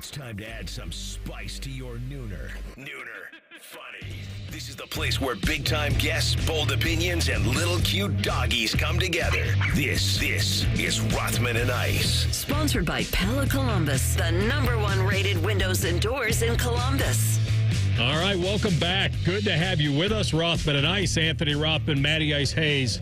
It's time to add some spice to your nooner. Funny. This is the place where big-time guests, bold opinions, and little cute doggies come together. This is Rothman and Ice. Sponsored by Pella Columbus, the #1 rated windows and doors in Columbus. All right, welcome back. Good to have you with us, Rothman and Ice. Anthony Rothman, Matty Ice Hayes,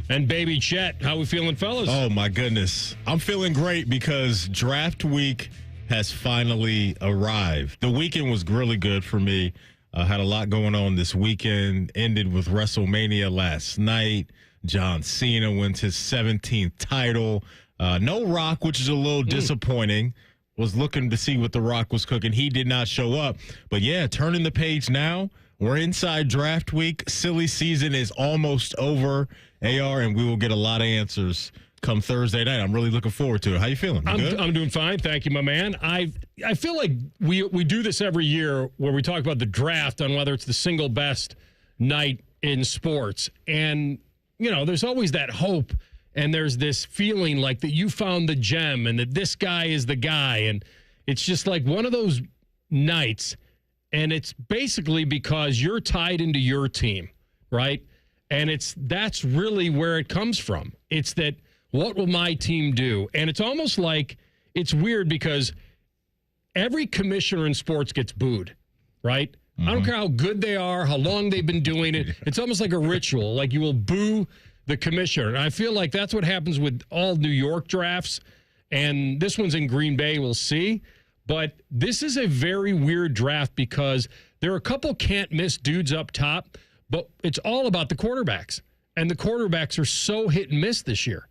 and Baby Chet. How we feeling, fellas? Oh, my goodness. I'm feeling great because draft week has finally arrived. The weekend was really good for me. Had a lot going on this weekend. Ended with Wrestlemania last night. John Cena wins his 17th title. No Rock, which is a little disappointing. Was looking to see what The Rock was cooking. He did not show up. But, yeah, turning the page now. We're inside draft week. Silly season is almost over, AR, and we will get a lot of answers come Thursday night. I'm really looking forward to it. How you feeling? I'm doing fine. Thank you, my man. I feel like we do this every year where we talk about the draft on whether it's the single best night in sports. And, you know, there's always that hope and there's this feeling like that you found the gem and that this guy is the guy. And it's just like one of those nights. And it's basically because you're tied into your team, right? And that's really where it comes from. It's that, what will my team do? And it's almost like it's weird because every commissioner in sports gets booed, right? I don't care how good they are, how long they've been doing it. It's almost like a ritual. Like you will boo the commissioner. And I feel like that's what happens with all New York drafts. And this one's in Green Bay. We'll see. But this is a very weird draft because there are a couple can't-miss dudes up top, but it's all about the quarterbacks. And the quarterbacks are so hit and miss this year.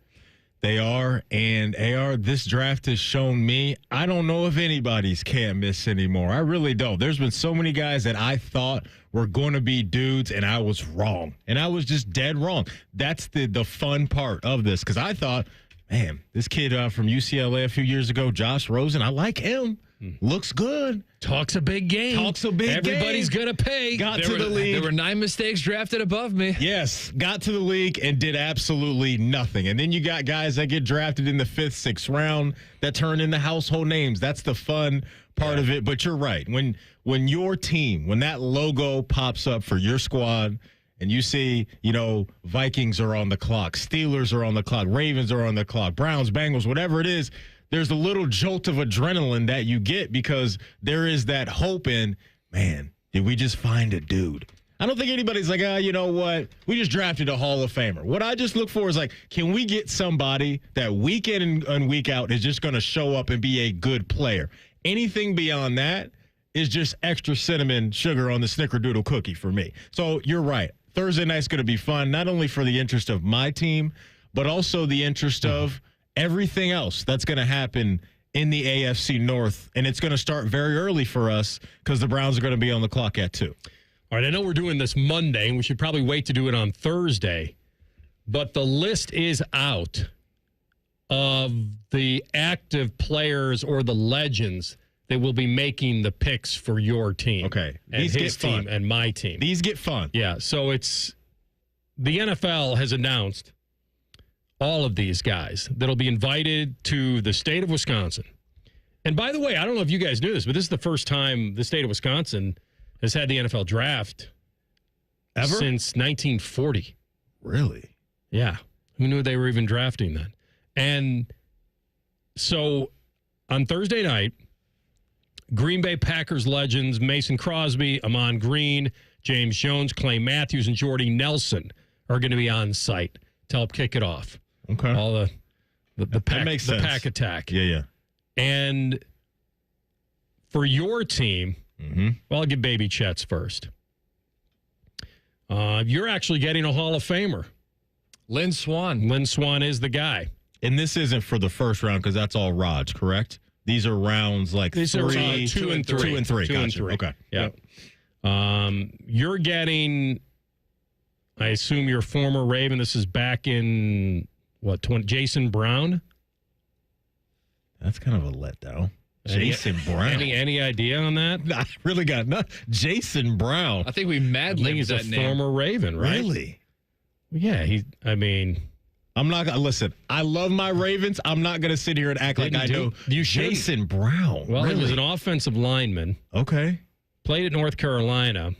They are, and AR, this draft has shown me I don't know if anybody's can't miss anymore. I really don't. There's been so many guys that I thought were going to be dudes, and I was wrong. And I was just dead wrong. That's the fun part of this, because I thought, man, this kid from UCLA a few years ago, Josh Rosen, I like him. Looks good. Talks a big game. Everybody's going to pay. Got to the league. There were 9 mistakes drafted above me. Yes, got to the league and did absolutely nothing. And then you got guys that get drafted in the 5th, 6th round that turn into household names. That's the fun part of it. But you're right. When your team, when that logo pops up for your squad and you see, you know, Vikings are on the clock, Steelers are on the clock, Ravens are on the clock, Browns, Bengals, whatever it is, there's a little jolt of adrenaline that you get because there is that hope in, man, did we just find a dude? I don't think anybody's like, you know what? We just drafted a Hall of Famer. What I just look for is like, can we get somebody that week in and week out is just going to show up and be a good player? Anything beyond that is just extra cinnamon sugar on the snickerdoodle cookie for me. So you're right. Thursday night's going to be fun, not only for the interest of my team, but also the interest of everything else that's going to happen in the AFC North, and it's going to start very early for us because the Browns are going to be on the clock at 2. All right, I know we're doing this Monday, and we should probably wait to do it on Thursday, but the list is out of the active players or the legends that will be making the picks for your team. Okay. And These his get fun. team and my team. These get fun. Yeah, so it's the NFL has announced all of these guys that'll be invited to the state of Wisconsin. And by the way, I don't know if you guys knew this, but this is the first time the state of Wisconsin has had the NFL draft Ever? Since 1940. Really? Yeah. Who knew they were even drafting then? And so on Thursday night, Green Bay Packers legends Mason Crosby, Amon Green, James Jones, Clay Matthews, and Jordy Nelson are going to be on site to help kick it off. Okay. All the pack, makes the sense. pack attack. Yeah. And for your team, well, I'll give Baby Chet's first. You're actually getting a Hall of Famer. Lynn Swann. Lynn Swann is the guy. And this isn't for the first round because that's all Rodgers, correct? These are rounds like These three, are, 2 and 3. 2 and 3. Two Gotcha. and 3. Okay. Yeah. You're getting, I assume, your former Raven. This is back in, Jason Brown? That's kind of a letdown. Jason Brown. Any idea on that? I really got nothing. Jason Brown. I think we I mad think he's that a name. former Raven, right? Really? Yeah, I'm not going to listen. I love my Ravens. I'm not going to sit here and act like I know Jason Brown. Well, really? he was an offensive lineman. Okay. Played at North Carolina.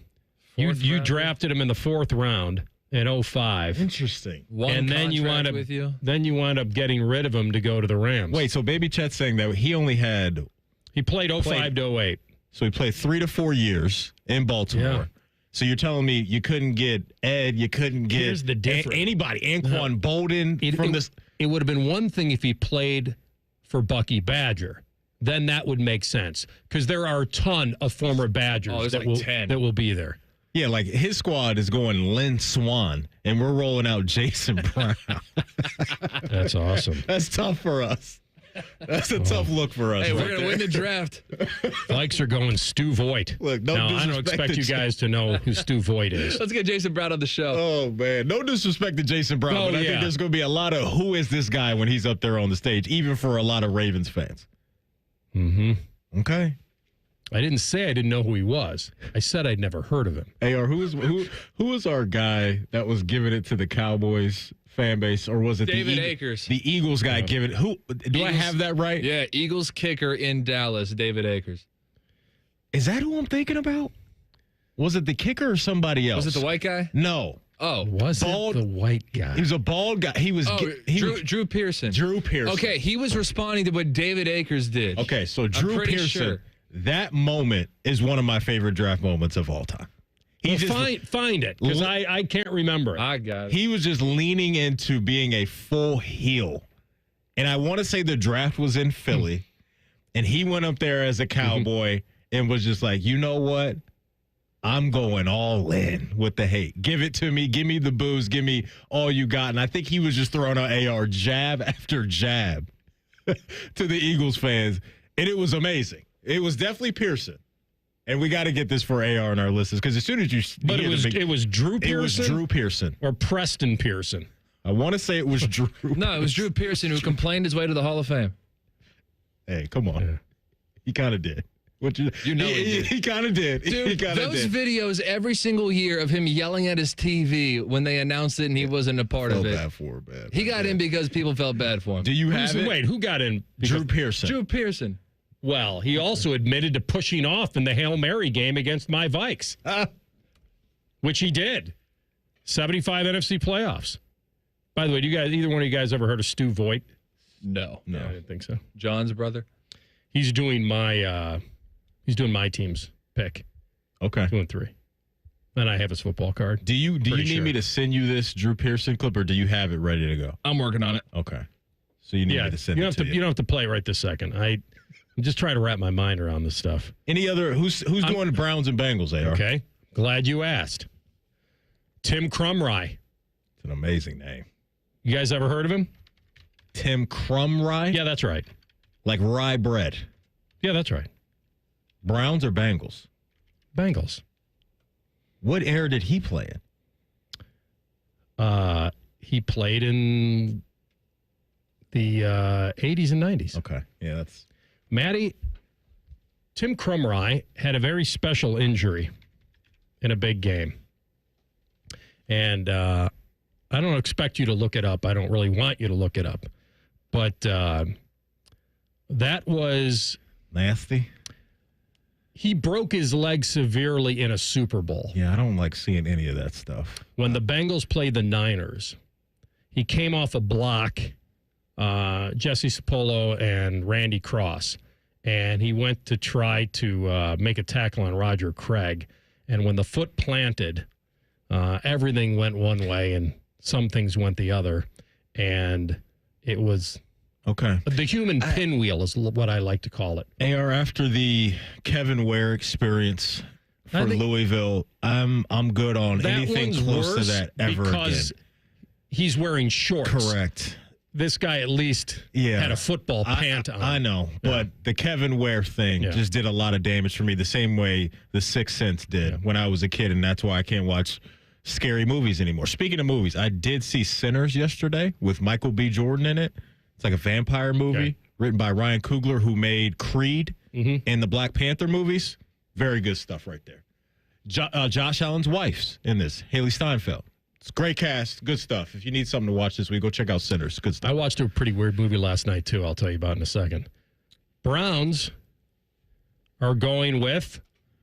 You drafted him in the 4th round in 2005. Interesting. And then you wound up getting rid of him to go to the Rams. Wait, so Baby Chet's saying that he only had he played 05 to 08. So he played 3 to 4 years in Baltimore. Yeah. So you're telling me you couldn't get Ed, you couldn't get Here's the difference. Anybody, Anquan Bolden from this. It would have been one thing if he played for Bucky Badger. Then that would make sense because there are a ton of former Badgers that will be there. Yeah, like his squad is going Lynn Swan, and we're rolling out Jason Brown. That's awesome. That's tough for us. That's a tough look for us. Hey, we're going to win the draft. Likes are going Stu Voigt. Look, I don't expect you guys to know who Stu Voigt is. Let's get Jason Brown on the show. Oh, man. No disrespect to Jason Brown, but I think there's going to be a lot of who is this guy when he's up there on the stage, even for a lot of Ravens fans. Mm-hmm. Okay. I didn't say I didn't know who he was. I said I'd never heard of him. AR, who was our guy that was giving it to the Cowboys fan base, or was it David Akers? The Eagles guy giving it. Who do I have that right? Yeah, Eagles kicker in Dallas, David Akers. Is that who I'm thinking about? Was it the kicker or somebody else? Was it the white guy? No. Oh, was it the white guy? He was a bald guy. He was Drew Pearson. Drew Pearson. Okay, he was responding to what David Akers did. Okay, so Drew Pearson. Sure. That moment is one of my favorite draft moments of all time. Find it, because I can't remember it. I got it. He was just leaning into being a full heel. And I want to say the draft was in Philly, and he went up there as a Cowboy and was just like, you know what? I'm going all in with the hate. Give it to me. Give me the booze. Give me all you got. And I think he was just throwing out AR jab after jab to the Eagles fans, and it was amazing. It was definitely Pearson. And we got to get this for AR and our listeners, because as soon as you... But it was Drew Pearson? It was Drew Pearson. Or Preston Pearson? I want to say it was Drew. No, it was Drew Pearson who complained his way to the Hall of Fame. Hey, come on. Yeah. He kind of did. He kind of did. Dude, those videos every single year of him yelling at his TV when they announced it and he wasn't a part of it. Bad for him, man. He got in because people felt bad for him. Do you have it? Wait, who got in? Drew Pearson. Drew Pearson. Well, he also admitted to pushing off in the Hail Mary game against my Vikes, which he did. 75 NFC playoffs. By the way, either one of you guys ever heard of Stu Voigt? No. I didn't think so. John's brother? He's doing my team's pick. Okay. 2-3. And I have his football card. Do you need me to send you this Drew Pearson clip, or do you have it ready to go? I'm working on it. Okay. So you need me to send it to you. You don't have to play right this second. I'm just trying to wrap my mind around this stuff. Any other who's doing Browns and Bengals, AR? Okay. Glad you asked. Tim Crumry. It's an amazing name. You guys ever heard of him? Tim Crumry? Yeah, that's right. Like rye bread. Yeah, that's right. Browns or Bengals? Bengals. What era did he play in? He played in the 80s and 90s. Okay. Yeah, that's... Maddie, Tim Crumry had a very special injury in a big game. And I don't expect you to look it up. I don't really want you to look it up. But that was... Nasty? He broke his leg severely in a Super Bowl. Yeah, I don't like seeing any of that stuff. When the Bengals played the Niners, he came off a block, Jesse Sapolo and Randy Cross, and he went to try to make a tackle on Roger Craig. And when the foot planted, everything went one way and some things went the other. And it was... Okay. The human pinwheel is what I like to call it. AR, after the Kevin Ware experience for Louisville, I'm good on anything close to that ever because again. He's wearing shorts. Correct. This guy at least had a football pant on. I know, but the Kevin Ware thing just did a lot of damage for me the same way The Sixth Sense did when I was a kid, and that's why I can't watch scary movies anymore. Speaking of movies, I did see Sinners yesterday with Michael B. Jordan in it. It's like a vampire movie written by Ryan Coogler, who made Creed and the Black Panther movies. Very good stuff right there. Josh Allen's wife's in this, Haley Steinfeld. It's a great cast. Good stuff. If you need something to watch this week, go check out Sinners. Good stuff. I watched a pretty weird movie last night, too. I'll tell you about in a second. Browns are going with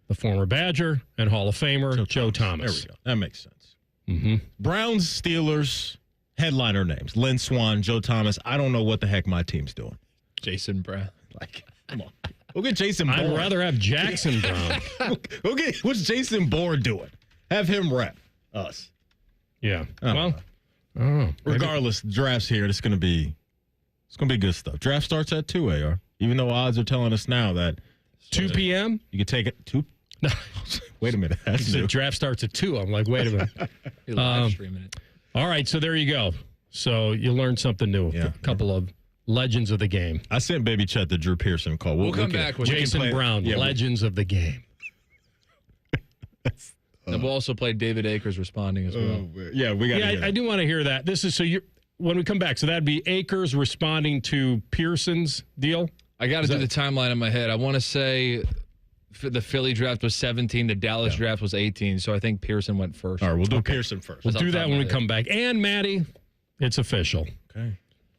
the former Badger and Hall of Famer Joe Thomas. There we go. That makes sense. Mm-hmm. Browns, Steelers, headliner names. Lynn Swann, Joe Thomas. I don't know what the heck my team's doing. Jason Brown. Come on. We'll get Jason Bourne. I'd rather have Jackson Brown. What's Jason Bourne doing? Have him rep us. Yeah. I don't know. Regardless, the draft's here. It's gonna be good stuff. Draft starts at 2 AR. Even though odds are telling us now that 2 p.m. You can take it 2. No. Wait a minute. That's the new. draft starts at 2. I'm like, wait a minute. You're live streaming it. All right, so there you go. So you learned something new. Yeah. A couple of legends of the game. I sent Baby Chet the Drew Pearson call. We'll come back with Jason Brown, legends of the game. And we'll also play David Akers responding as well. Yeah, we got. Yeah, I do want to hear that. This is so you when we come back. So that'd be Akers responding to Pearson's deal. I got to do the timeline in my head. I want to say the Philly draft was 17, the Dallas draft was 18. So I think Pearson went first. All right, we'll do Pearson first. We'll do that when we come back. And Maddie, it's official. Okay.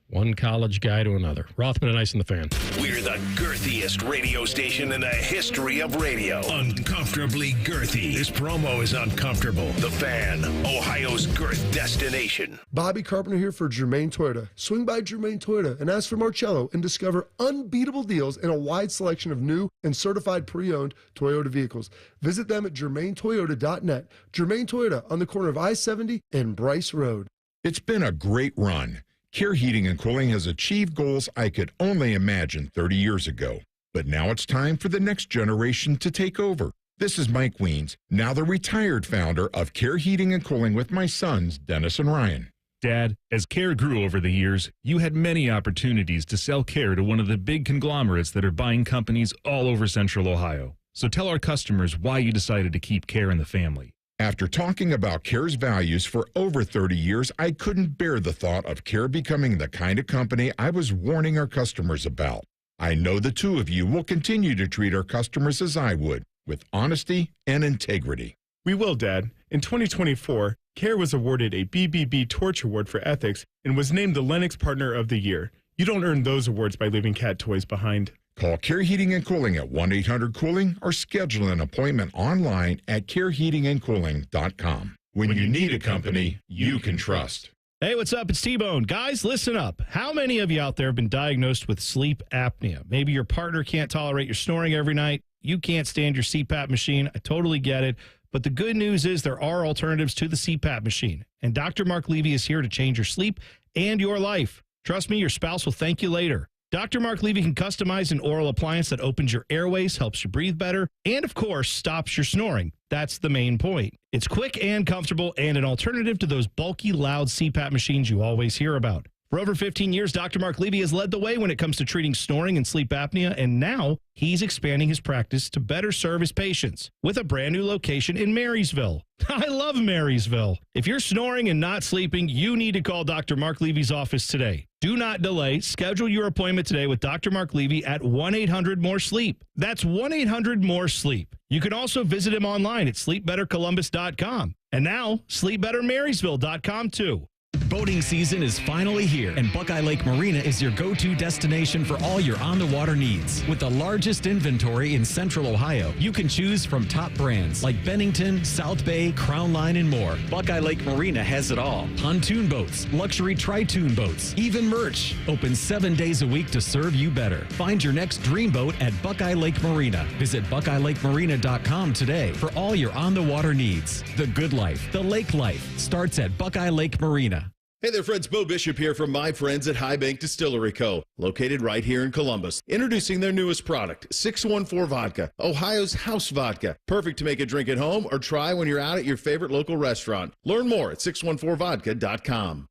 One college guy to another. Rothman and Ice and the Fan. We're the girthiest radio station in the history of radio. Uncomfortably girthy. This promo is uncomfortable. The Fan, Ohio's girth destination. Bobby Carpenter here for Germain Toyota. Swing by Germain Toyota and ask for Marcello and discover unbeatable deals and a wide selection of new and certified pre-owned Toyota vehicles. Visit them at germaintoyota.net. Germain Toyota on the corner of I-70 and Bryce Road. It's been a great run. Care Heating and Cooling has achieved goals I could only imagine 30 years ago. But now it's time for the next generation to take over. This is Mike Weens, now the retired founder of Care Heating and Cooling with my sons, Dennis and Ryan. Dad, as Care grew over the years, you had many opportunities to sell Care to one of the big conglomerates that are buying companies all over Central Ohio. So tell our customers why you decided to keep Care in the family. After talking about Care's values for over 30 years, I couldn't bear the thought of Care becoming the kind of company I was warning our customers about. I know the two of you will continue to treat our customers as I would, with honesty and integrity. We will, Dad. In 2024, Care was awarded a BBB Torch Award for Ethics and was named the Lennox Partner of the Year. You don't earn those awards by leaving cat toys behind. Call Care Heating and Cooling at 1-800-COOLING or schedule an appointment online at careheatingandcooling.com. When you need a company you can trust. Hey, what's up? It's T-Bone. Guys, listen up. How many of you out there have been diagnosed with sleep apnea? Maybe your partner can't tolerate your snoring every night. You can't stand your CPAP machine. I totally get it. But the good news is there are alternatives to the CPAP machine. And Dr. Mark Levy is here to change your sleep and your life. Trust me, your spouse will thank you later. Dr. Mark Levy can customize an oral appliance that opens your airways, helps you breathe better, and, of course, stops your snoring. That's the main point. It's quick and comfortable and an alternative to those bulky, loud CPAP machines you always hear about. For over 15 years, Dr. Mark Levy has led the way when it comes to treating snoring and sleep apnea, and now he's expanding his practice to better serve his patients with a brand new location in Marysville. I love Marysville. If you're snoring and not sleeping, you need to call Dr. Mark Levy's office today. Do not delay. Schedule your appointment today with Dr. Mark Levy at 1-800-MORE-SLEEP. That's 1-800-MORE-SLEEP. You can also visit him online at sleepbettercolumbus.com. And now, sleepbettermarysville.com too. Boating season is finally here, and Buckeye Lake Marina is your go-to destination for all your on-the-water needs. With the largest inventory in Central Ohio, you can choose from top brands like Bennington, South Bay, Crown Line, and more. Buckeye Lake Marina has it all. Pontoon boats, luxury tri-toon boats, even merch. Open 7 days a week to serve you better. Find your next dream boat at Buckeye Lake Marina. Visit BuckeyeLakeMarina.com today for all your on-the-water needs. The good life, the lake life, starts at Buckeye Lake Marina. Hey there, friends. Bo Bishop here from my friends at High Bank Distillery Co., located right here in Columbus. Introducing their newest product, 614 Vodka, Ohio's house vodka. Perfect to make a drink at home or try when you're out at your favorite local restaurant. Learn more at 614vodka.com.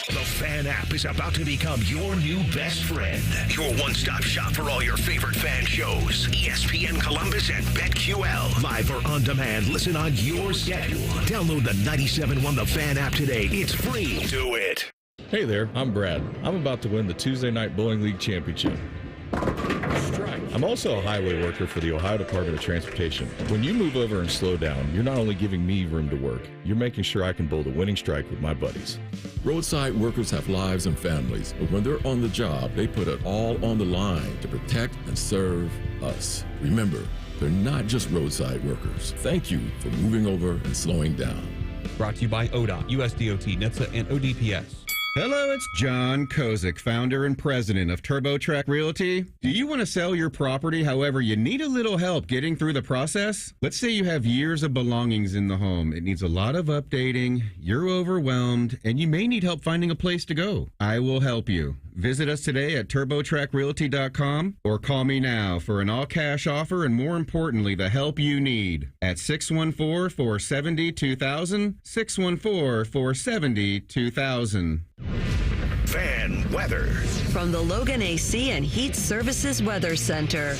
The Fan app is about to become your new best friend. Your one-stop shop for all your favorite fan shows. ESPN Columbus and BetQL. Live or on demand, listen on your schedule. Download the 97.1 The Fan app today. It's free. Do it. Hey there, I'm Brad. I'm about to win the Tuesday Night Bowling League Championship. I'm also a highway worker for the Ohio Department of Transportation. When you move over and slow down, you're not only giving me room to work, you're making sure I can build a winning strike with my buddies. Roadside workers have lives and families, but when they're on the job, they put it all on the line to protect and serve us. Remember, they're not just roadside workers. Thank you for moving over and slowing down. Brought to you by ODOT, USDOT, NHTSA, and ODPS. Hello, it's John Kozik, founder and president of TurboTrack Realty. Do you want to sell your property, however, you need a little help getting through the process? Let's say you have years of belongings in the home. It needs a lot of updating, you're overwhelmed, and you may need help finding a place to go. I will help you. Visit us today at TurboTrackRealty.com or call me now for an all-cash offer and, more importantly, the help you need at 614-470-2000, 614-470-2000. Fan weather. From the Logan AC and Heat Services Weather Center.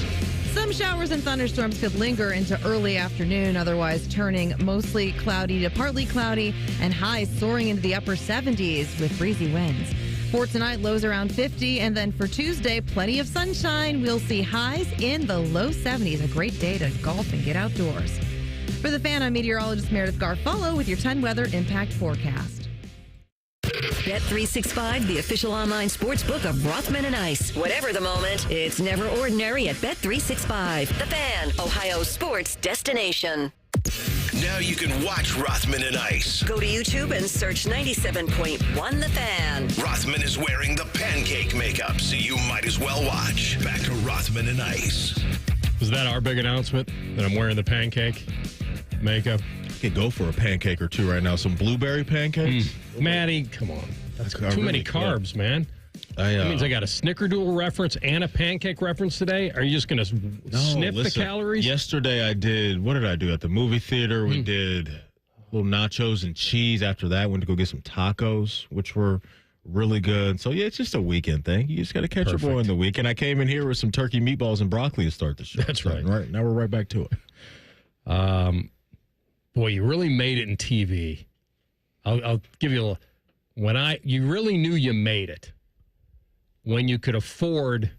Some showers and thunderstorms could linger into early afternoon, otherwise turning mostly cloudy to partly cloudy and highs soaring into the upper 70s with breezy winds. For tonight, lows around 50, and then for Tuesday, plenty of sunshine. We'll see highs in the low 70s. A great day to golf and get outdoors. For the Fan, I'm meteorologist Meredith Garfolo with your 10 weather impact forecast. Bet365, the official online sports book of Rothman and Ice. Whatever the moment, it's never ordinary at Bet365. The Fan, Ohio's sports destination. Now you can watch Rothman and Ice. Go to YouTube and search 97.1 The Fan. Rothman is wearing the pancake makeup, so you might as well watch. Back to Rothman and Ice. Was that our big announcement that I'm wearing the pancake makeup? Could go for a pancake or two right now. Some blueberry pancakes. Maddie, come on. That's too many carbs, man. That means I got a Snickerdoodle reference and a pancake reference today. Are you just going to sniff the calories? Yesterday I did, what did I do? At the movie theater, we did little nachos and cheese. After that, went to go get some tacos, which were really good. So, yeah, it's just a weekend thing. You just got to catch your boy in the weekend. I came in here with some turkey meatballs and broccoli to start the show. That's right. Right now we're right back to it. Boy, you really made it in TV. I'll give you a little. You really knew you made it when you could afford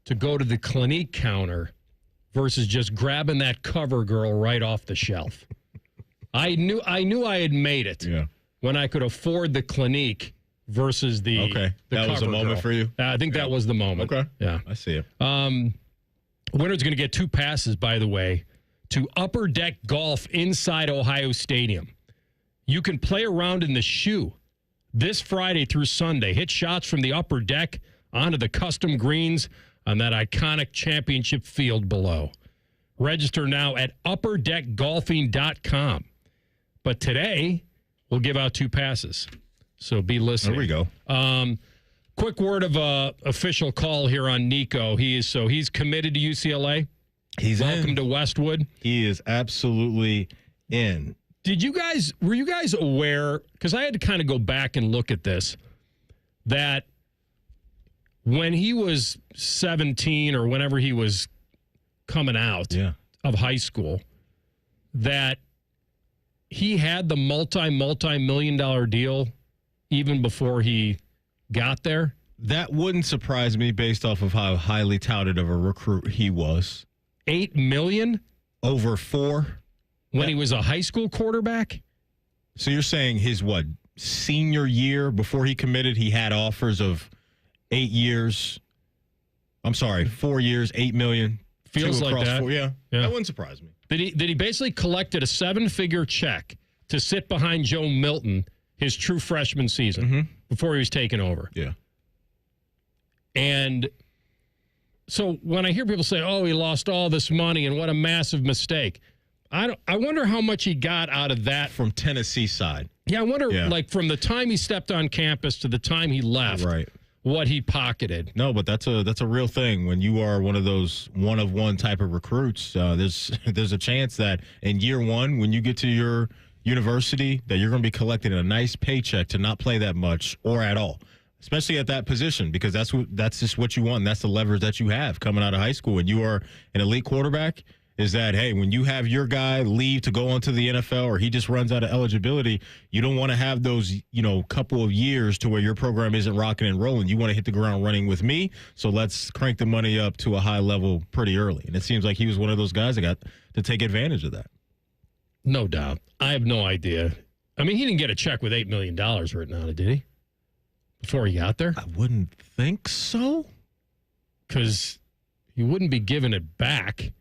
to go to the Clinique counter versus just grabbing that cover girl right off the shelf. I knew I had made it when I could afford the Clinique versus the that cover was a moment girl. for you? I think that was the moment. Okay. Yeah. I see it. Winner's going to get 2 passes, by the way, to Upper Deck Golf inside Ohio Stadium. You can play around in the shoe this Friday through Sunday. Hit shots from the upper deck onto the custom greens on that iconic championship field below. Register now at upperdeckgolfing.com. But today, we'll give out 2 passes. So be listening. There we go. Quick word of official call here on Nico. He's committed to UCLA. Welcome to Westwood. He is absolutely in. Were you guys aware, because I had to kind of go back and look at this, that when he was 17 or whenever he was coming out of high school, that he had the multi-million-dollar deal even before he got there? That wouldn't surprise me based off of how highly touted of a recruit he was. $8 million? Over 4? When he was a high school quarterback? So you're saying his, senior year before he committed, he had offers of 8 years. I'm sorry, 4 years, $8 million. Feels like that. 4, yeah. That wouldn't surprise me. That he basically collected a 7-figure check to sit behind Joe Milton his true freshman season before he was taken over. Yeah. And so when I hear people say, oh, he lost all this money and what a massive mistake, I wonder how much he got out of that. From Tennessee side. Yeah, I wonder, from the time he stepped on campus to the time he left, what he pocketed. No, but that's a real thing. When you are one of those one-of-one type of recruits, there's a chance that in year one, when you get to your university, that you're going to be collecting a nice paycheck to not play that much or at all, especially at that position, because that's just what you want. And that's the leverage that you have coming out of high school. When you are an elite quarterback, is that, hey, when you have your guy leave to go onto the NFL or he just runs out of eligibility, you don't want to have those, couple of years to where your program isn't rocking and rolling. You want to hit the ground running with me, so let's crank the money up to a high level pretty early. And it seems like he was one of those guys that got to take advantage of that. No doubt. I have no idea. I mean, he didn't get a check with $8 million written on it, did he? Before he got there? I wouldn't think so. Because he wouldn't be giving it back.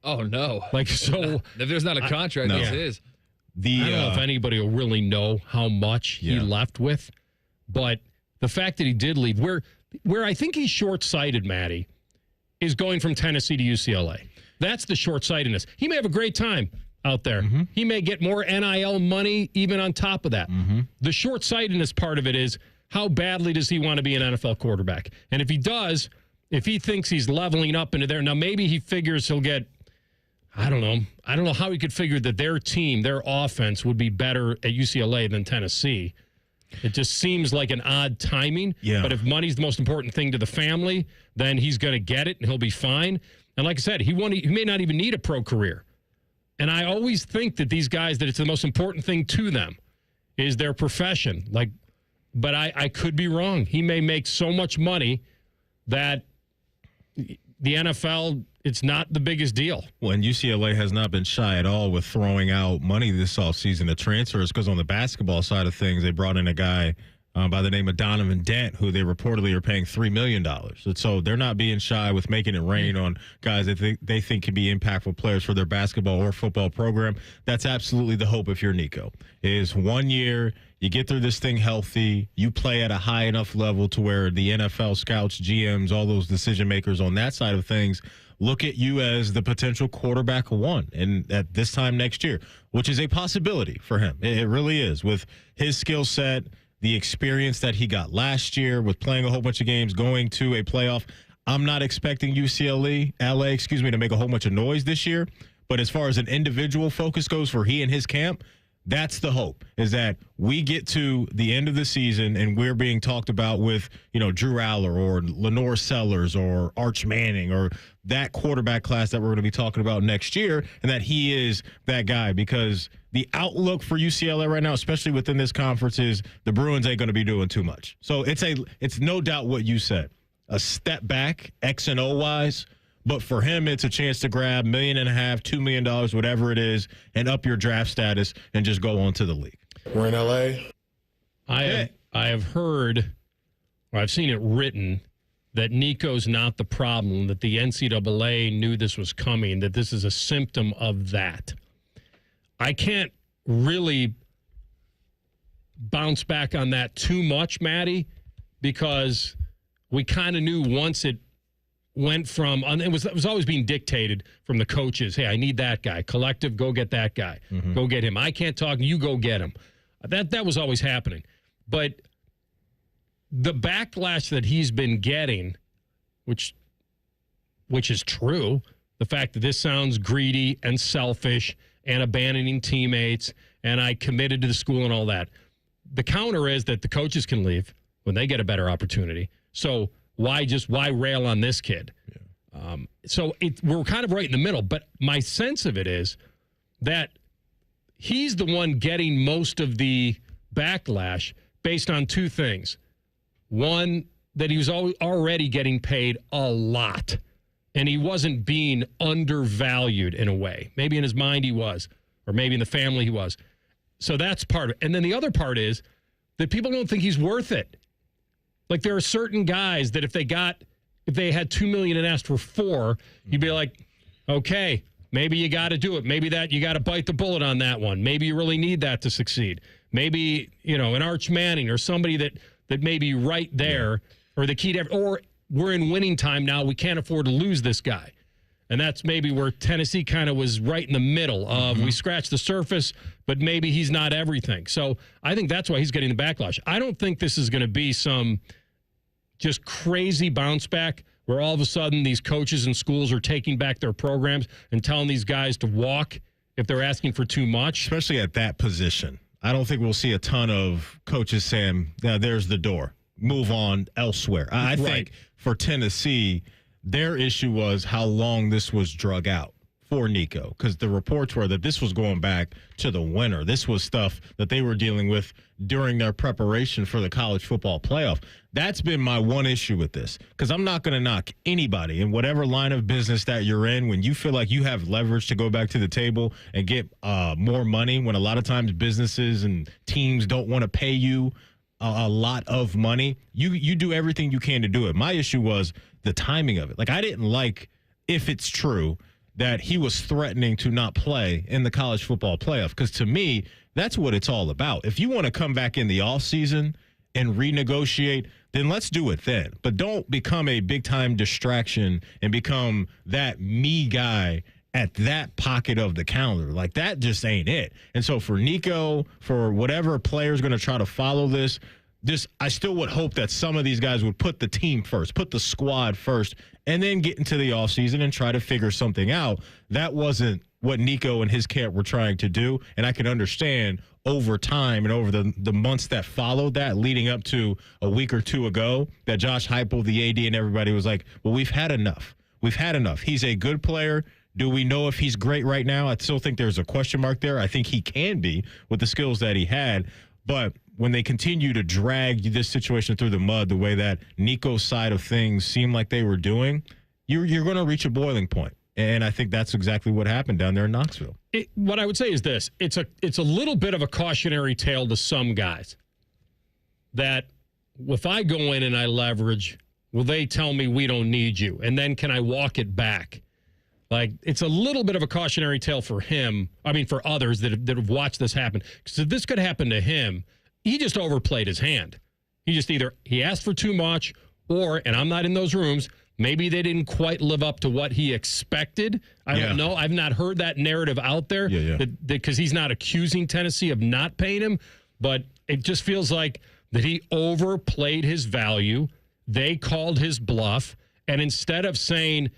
Oh, no. So if there's not a contract, no. it's his. I don't know if anybody will really know how much he left with, but the fact that he did leave, where I think he's short-sighted, Matty, is going from Tennessee to UCLA. That's the short-sightedness. He may have a great time out there. Mm-hmm. He may get more NIL money even on top of that. Mm-hmm. The short-sightedness part of it is, how badly does he want to be an NFL quarterback? And if he does, if he thinks he's leveling up into there, now maybe he figures he'll get, I don't know how he could figure that their team, their offense would be better at UCLA than Tennessee. It just seems like an odd timing. Yeah. But if money's the most important thing to the family, then he's going to get it and he'll be fine. And like I said, he may not even need a pro career. And I always think that these guys, that it's the most important thing to them is their profession. But I could be wrong. He may make so much money that the NFL, it's not the biggest deal. Well, and UCLA has not been shy at all with throwing out money this offseason to transfers, because on the basketball side of things, they brought in a guy by the name of Donovan Dent, who they reportedly are paying $3 million. So they're not being shy with making it rain on guys that they think can be impactful players for their basketball or football program. That's absolutely the hope if you're Nico, is 1 year, you get through this thing healthy, you play at a high enough level to where the NFL scouts, GMs, all those decision makers on that side of things look at you as the potential quarterback one, and at this time next year, which is a possibility for him. It really is, with his skill set, the experience that he got last year with playing a whole bunch of games, going to a playoff. I'm not expecting LA, to make a whole bunch of noise this year. But as far as an individual focus goes for he and his camp, that's the hope, is that we get to the end of the season and we're being talked about with, Drew Aller or Lenore Sellers or Arch Manning or that quarterback class that we're going to be talking about next year, and that he is that guy, because the outlook for UCLA right now, especially within this conference, is the Bruins ain't going to be doing too much. So it's no doubt what you said, a step back X and O wise. But for him, it's a chance to grab $1.5 million, $2 million, whatever it is, and up your draft status and just go on to the league. We're in LA. I have heard, or I've seen it written, that Nico's not the problem, that the NCAA knew this was coming, that this is a symptom of that. I can't really bounce back on that too much, Maddie, because we kind of knew once it went from, it was always being dictated from the coaches. Hey, I need that guy. Collective, go get that guy. Mm-hmm. Go get him. I can't talk. You go get him. That was always happening. But the backlash that he's been getting, which is true, the fact that this sounds greedy and selfish and abandoning teammates, and I committed to the school and all that. The counter is that the coaches can leave when they get a better opportunity. So why rail on this kid? Yeah. We're kind of right in the middle, but my sense of it is that he's the one getting most of the backlash based on two things. One, that he was already getting paid a lot, and he wasn't being undervalued in a way. Maybe in his mind he was, or maybe in the family he was. So that's part of it. And then the other part is that people don't think he's worth it. Like, there are certain guys that if they had $2 million and asked for $4 million, you'd be like, okay, maybe you got to do it. Maybe that you got to bite the bullet on that one. Maybe you really need that to succeed. Maybe, an Arch Manning or somebody that may be right there, or the key to, or we're in winning time now. We can't afford to lose this guy. And that's maybe where Tennessee kind of was right in the middle of, we scratched the surface, but maybe he's not everything. So I think that's why he's getting the backlash. I don't think this is going to be some just crazy bounce back where all of a sudden these coaches and schools are taking back their programs and telling these guys to walk if they're asking for too much. Especially at that position. I don't think we'll see a ton of coaches saying, there's the door, move on elsewhere. I think for Tennessee, their issue was how long this was drug out for Nico, because the reports were that this was going back to the winter. This was stuff that they were dealing with during their preparation for the college football playoff. That's been my one issue with this, because I'm not going to knock anybody in whatever line of business that you're in when you feel like you have leverage to go back to the table and get more money, when a lot of times businesses and teams don't want to pay you a lot of money. You do everything you can to do it. My issue was the timing of it. Like, I didn't like, if it's true, that he was threatening to not play in the college football playoff, because to me, that's what it's all about. If you want to come back in the offseason and renegotiate, then let's do it then. But don't become a big-time distraction and become that me guy at that pocket of the calendar. Like, that just ain't it. And so for Nico, for whatever player's going to try to follow this, I still would hope that some of these guys would put the team first, put the squad first, and then get into the offseason and try to figure something out. That wasn't what Nico and his camp were trying to do, and I can understand over time and over the months that followed that, leading up to a week or two ago, that Josh Heupel, the AD, and everybody was like, well, we've had enough. We've had enough. He's a good player. Do we know if he's great right now? I still think there's a question mark there. I think he can be with the skills that he had, but when they continue to drag this situation through the mud the way that Nico's side of things seem like they were doing, you're going to reach a boiling point. And I think that's exactly what happened down there in Knoxville. What I would say is this. It's a little bit of a cautionary tale to some guys that if I go in and I leverage, will they tell me we don't need you? And then can I walk it back? Like, it's a little bit of a cautionary tale for him. I mean, for others that have watched this happen. Because if this could happen to him, he just overplayed his hand. He asked for too much, or, and I'm not in those rooms, maybe they didn't quite live up to what he expected. I don't know. I've not heard that narrative out there because he's not accusing Tennessee of not paying him, but it just feels like that he overplayed his value. They called his bluff, and instead of saying,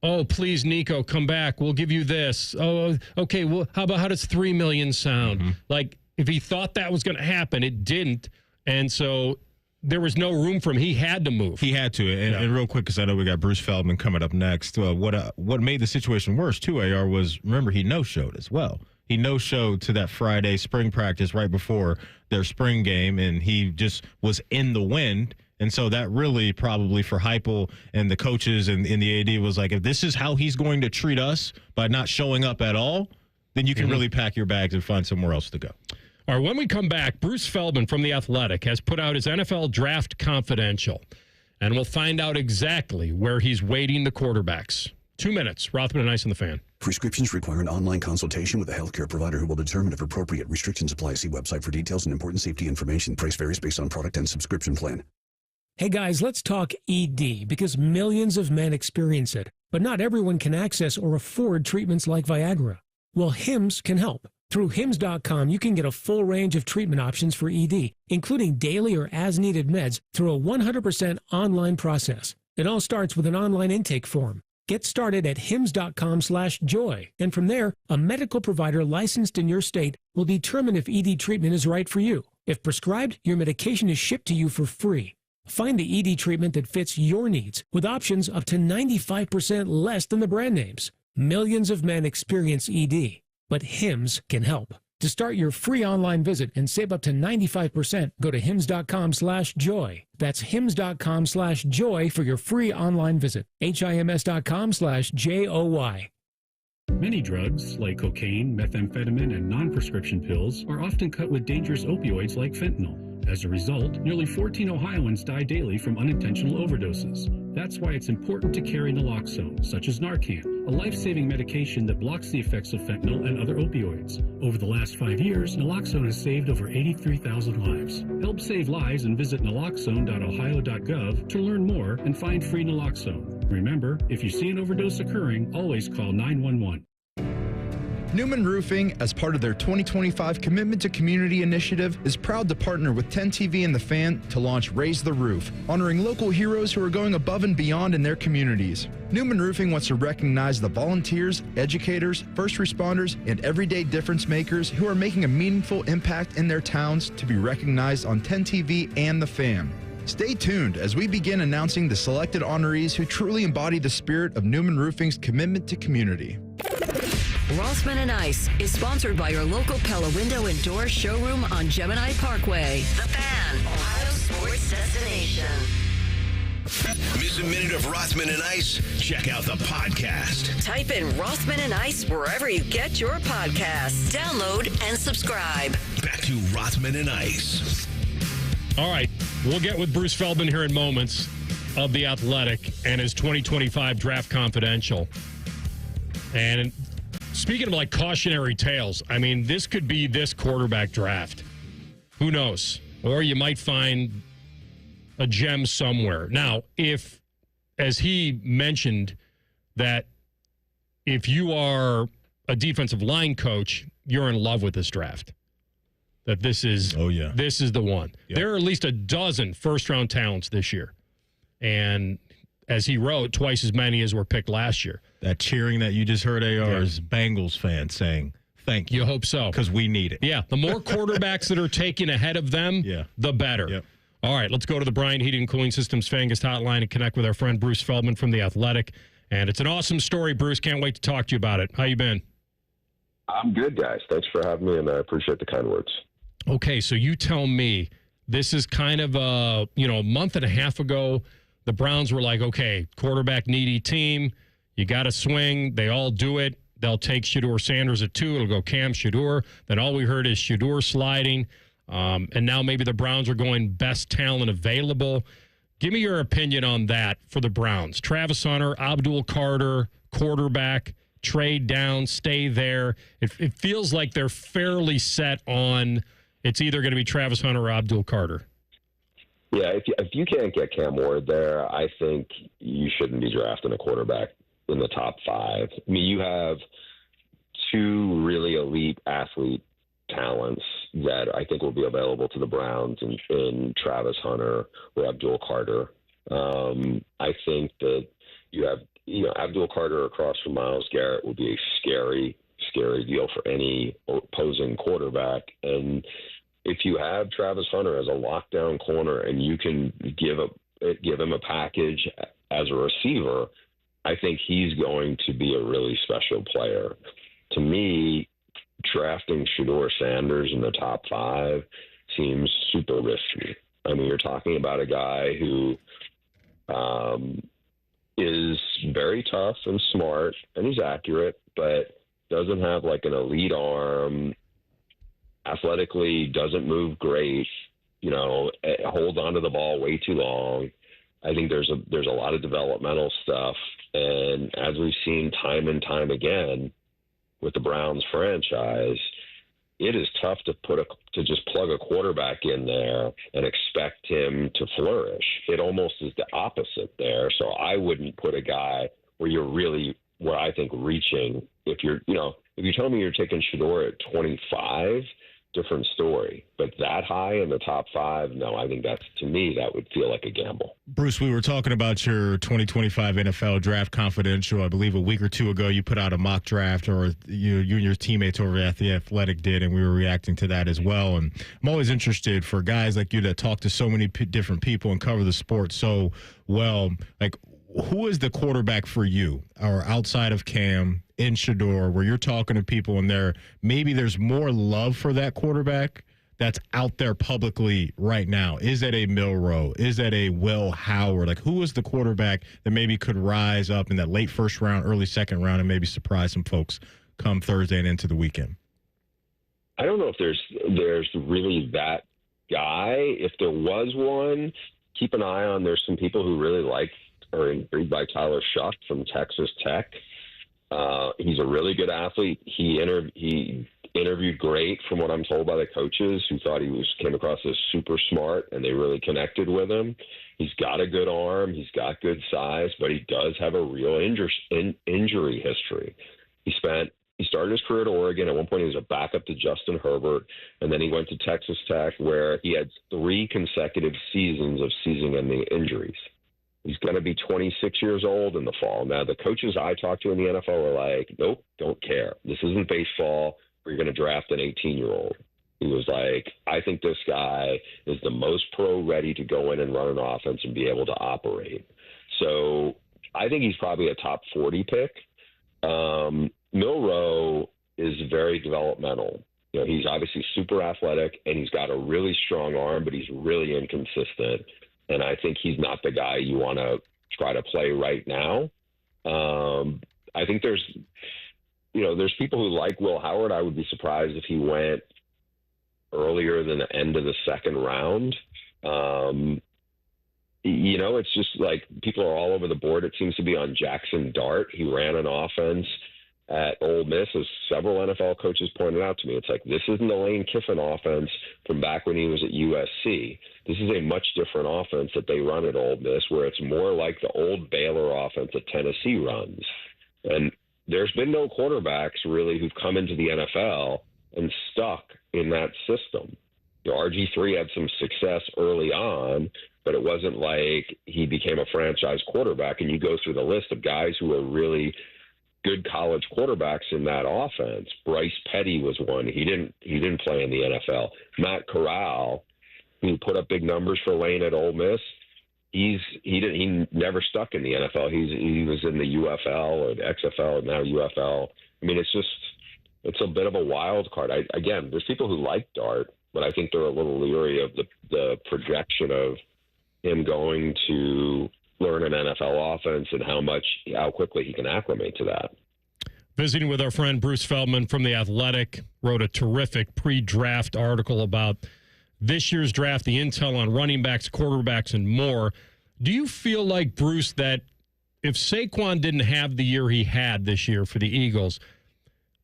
oh, please, Nico, come back, we'll give you this. Oh, okay, well, how does $3 million sound? Mm-hmm. Like, if he thought that was going to happen, it didn't, and so there was no room for him. He had to move. He had to. And real quick, because I know we got Bruce Feldman coming up next, what made the situation worse, too, AR, was, remember, he no-showed as well. He no-showed to that Friday spring practice right before their spring game, and he just was in the wind. And so that really probably for Heupel and the coaches and the AD was like, if this is how he's going to treat us by not showing up at all, then you can really pack your bags and find somewhere else to go. All right, when we come back, Bruce Feldman from The Athletic has put out his NFL Draft Confidential, and we'll find out exactly where he's weighting the quarterbacks. 2 minutes. Rothman and Ice on the Fan. Prescriptions require an online consultation with a healthcare provider who will determine if appropriate. Restrictions apply. See website for details and important safety information. Price varies based on product and subscription plan. Hey guys, let's talk ED, because millions of men experience it, but not everyone can access or afford treatments like Viagra. Well, Hims can help. Through Hims.com, you can get a full range of treatment options for ED, including daily or as-needed meds, through a 100% online process. It all starts with an online intake form. Get started at hims.com/joy, and from there, a medical provider licensed in your state will determine if ED treatment is right for you. If prescribed, your medication is shipped to you for free. Find the ED treatment that fits your needs, with options up to 95% less than the brand names. Millions of men experience ED, but Hims can help. To start your free online visit and save up to 95%, go to hims.com/joy. That's hims.com/joy for your free online visit. HIMS.com/JOY. Many drugs, like cocaine, methamphetamine, and non-prescription pills, are often cut with dangerous opioids like fentanyl. As a result, nearly 14 Ohioans die daily from unintentional overdoses. That's why it's important to carry naloxone, such as Narcan, a life-saving medication that blocks the effects of fentanyl and other opioids. Over the last 5 years, naloxone has saved over 83,000 lives. Help save lives and visit naloxone.ohio.gov to learn more and find free naloxone. Remember, if you see an overdose occurring, always call 911. Newman Roofing, as part of their 2025 Commitment to Community initiative, is proud to partner with 10TV and The Fan to launch Raise the Roof, honoring local heroes who are going above and beyond in their communities. Newman Roofing wants to recognize the volunteers, educators, first responders, and everyday difference makers who are making a meaningful impact in their towns to be recognized on 10TV and The Fan. Stay tuned as we begin announcing the selected honorees who truly embody the spirit of Newman Roofing's commitment to community. Rothman and Ice is sponsored by your local Pella Window and Door showroom on Gemini Parkway. The Fan, Ohio sports destination. Miss a minute of Rothman and Ice? Check out the podcast. Type in Rothman and Ice wherever you get your podcasts. Download and subscribe. Back to Rothman and Ice. All right, we'll get with Bruce Feldman here in moments of The Athletic and his 2025 Draft Confidential. And speaking of like cautionary tales, I mean, this could be this quarterback draft. Who knows? Or you might find a gem somewhere. Now, if, as he mentioned, that if you are a defensive line coach, you're in love with this draft. That this is, this is the one. Yep. There are at least a dozen first-round talents this year. And as he wrote, twice as many as were picked last year. That cheering that you just heard, AR, is Bengals fans saying, thank you. You hope so. Because we need it. Yeah, the more quarterbacks that are taken ahead of them, the better. Yep. All right, let's go to the Bryant Heating and Cooling Systems Fan Guest Hotline and connect with our friend Bruce Feldman from The Athletic. And it's an awesome story, Bruce. Can't wait to talk to you about it. How you been? I'm good, guys. Thanks for having me, and I appreciate the kind words. Okay, so you tell me, this is kind of a month and a half ago, the Browns were like, okay, quarterback needy team. You got to swing. They all do it. They'll take Shedeur Sanders at 2. It'll go Cam Shedeur. Then all we heard is Shedeur sliding. And now maybe the Browns are going best talent available. Give me your opinion on that for the Browns. Travis Hunter, Abdul Carter, quarterback, trade down, stay there. It feels like they're fairly set on it's either going to be Travis Hunter or Abdul Carter. Yeah, if you can't get Cam Ward there, I think you shouldn't be drafting a quarterback in the top 5. I mean, you have 2 really elite athlete talents that I think will be available to the Browns in Travis Hunter or Abdul Carter. I think that you have, Abdul Carter across from Myles Garrett would be a scary deal for any opposing quarterback. And if you have Travis Hunter as a lockdown corner and you can give him a package as a receiver, I think he's going to be a really special player. To me, drafting Shedeur Sanders in the top 5 seems super risky. I mean, you're talking about a guy who is very tough and smart, and he's accurate, but doesn't have like an elite arm, athletically doesn't move great, holds onto the ball way too long. I think there's a lot of developmental stuff, and as we've seen time and time again with the Browns franchise, it is tough to just plug a quarterback in there and expect him to flourish. It almost is the opposite there. So I wouldn't put a guy where you're really, what I think, reaching. If you tell me you're taking Shedeur at 25, different story. But that high in the top 5, no, I think to me, that would feel like a gamble. Bruce, we were talking about your 2025 NFL Draft Confidential. I believe a week or 2 ago, you put out a mock draft, or you and your teammates over at The Athletic did, and we were reacting to that as well. And I'm always interested for guys like you that talk to so many different people and cover the sport so well. Like, who is the quarterback for you, or outside of Cam, in Shedeur, where you're talking to people and maybe there's more love for that quarterback that's out there publicly right now? Is that a Milroe? Is that a Will Howard? Like, who is the quarterback that maybe could rise up in that late first round, early second round, and maybe surprise some folks come Thursday and into the weekend? I don't know if there's really that guy. If there was one, keep an eye on. There's some people who really like or intrigued by Tyler Shuck from Texas Tech. He's a really good athlete. He interviewed great, from what I'm told by the coaches, who thought he came across as super smart, and they really connected with him. He's got a good arm. He's got good size, but he does have a real injury history. He started his career at Oregon. At one point, he was a backup to Justin Herbert, and then he went to Texas Tech, where he had 3 consecutive seasons of season-ending injuries. He's going to be 26 years old in the fall. Now, the coaches I talked to in the NFL are like, nope, don't care. This isn't baseball where you're going to draft an 18-year-old. He was like, I think this guy is the most pro ready to go in and run an offense and be able to operate. So I think he's probably a top 40 pick. Milroe is very developmental. You know, he's obviously super athletic and he's got a really strong arm, but he's really inconsistent. And I think he's not the guy you want to try to play right now. I think there's people who like Will Howard. I would be surprised if he went earlier than the end of the second round. It's just like people are all over the board. It seems to be on Jackson Dart. He ran an offense at Ole Miss, as several NFL coaches pointed out to me. It's like, this isn't the Lane Kiffin offense from back when he was at USC. This is a much different offense that they run at Ole Miss, where it's more like the old Baylor offense that Tennessee runs. And there's been no quarterbacks really who've come into the NFL and stuck in that system. RG3 had some success early on, but it wasn't like he became a franchise quarterback. And you go through the list of guys who are really good college quarterbacks in that offense. Bryce Petty was one. He didn't play in the NFL. Matt Corral, who put up big numbers for Lane at Ole Miss, he never stuck in the NFL. He was in the UFL or the XFL and now UFL. I mean, it's a bit of a wild card. Again, there's people who like Dart, but I think they're a little leery of the projection of him going to learn an NFL offense and how quickly he can acclimate to that. Visiting with our friend Bruce Feldman from The Athletic, wrote a terrific pre-draft article about this year's draft, the intel on running backs, quarterbacks, and more. Do you feel like, Bruce, that if Saquon didn't have the year he had this year for the Eagles,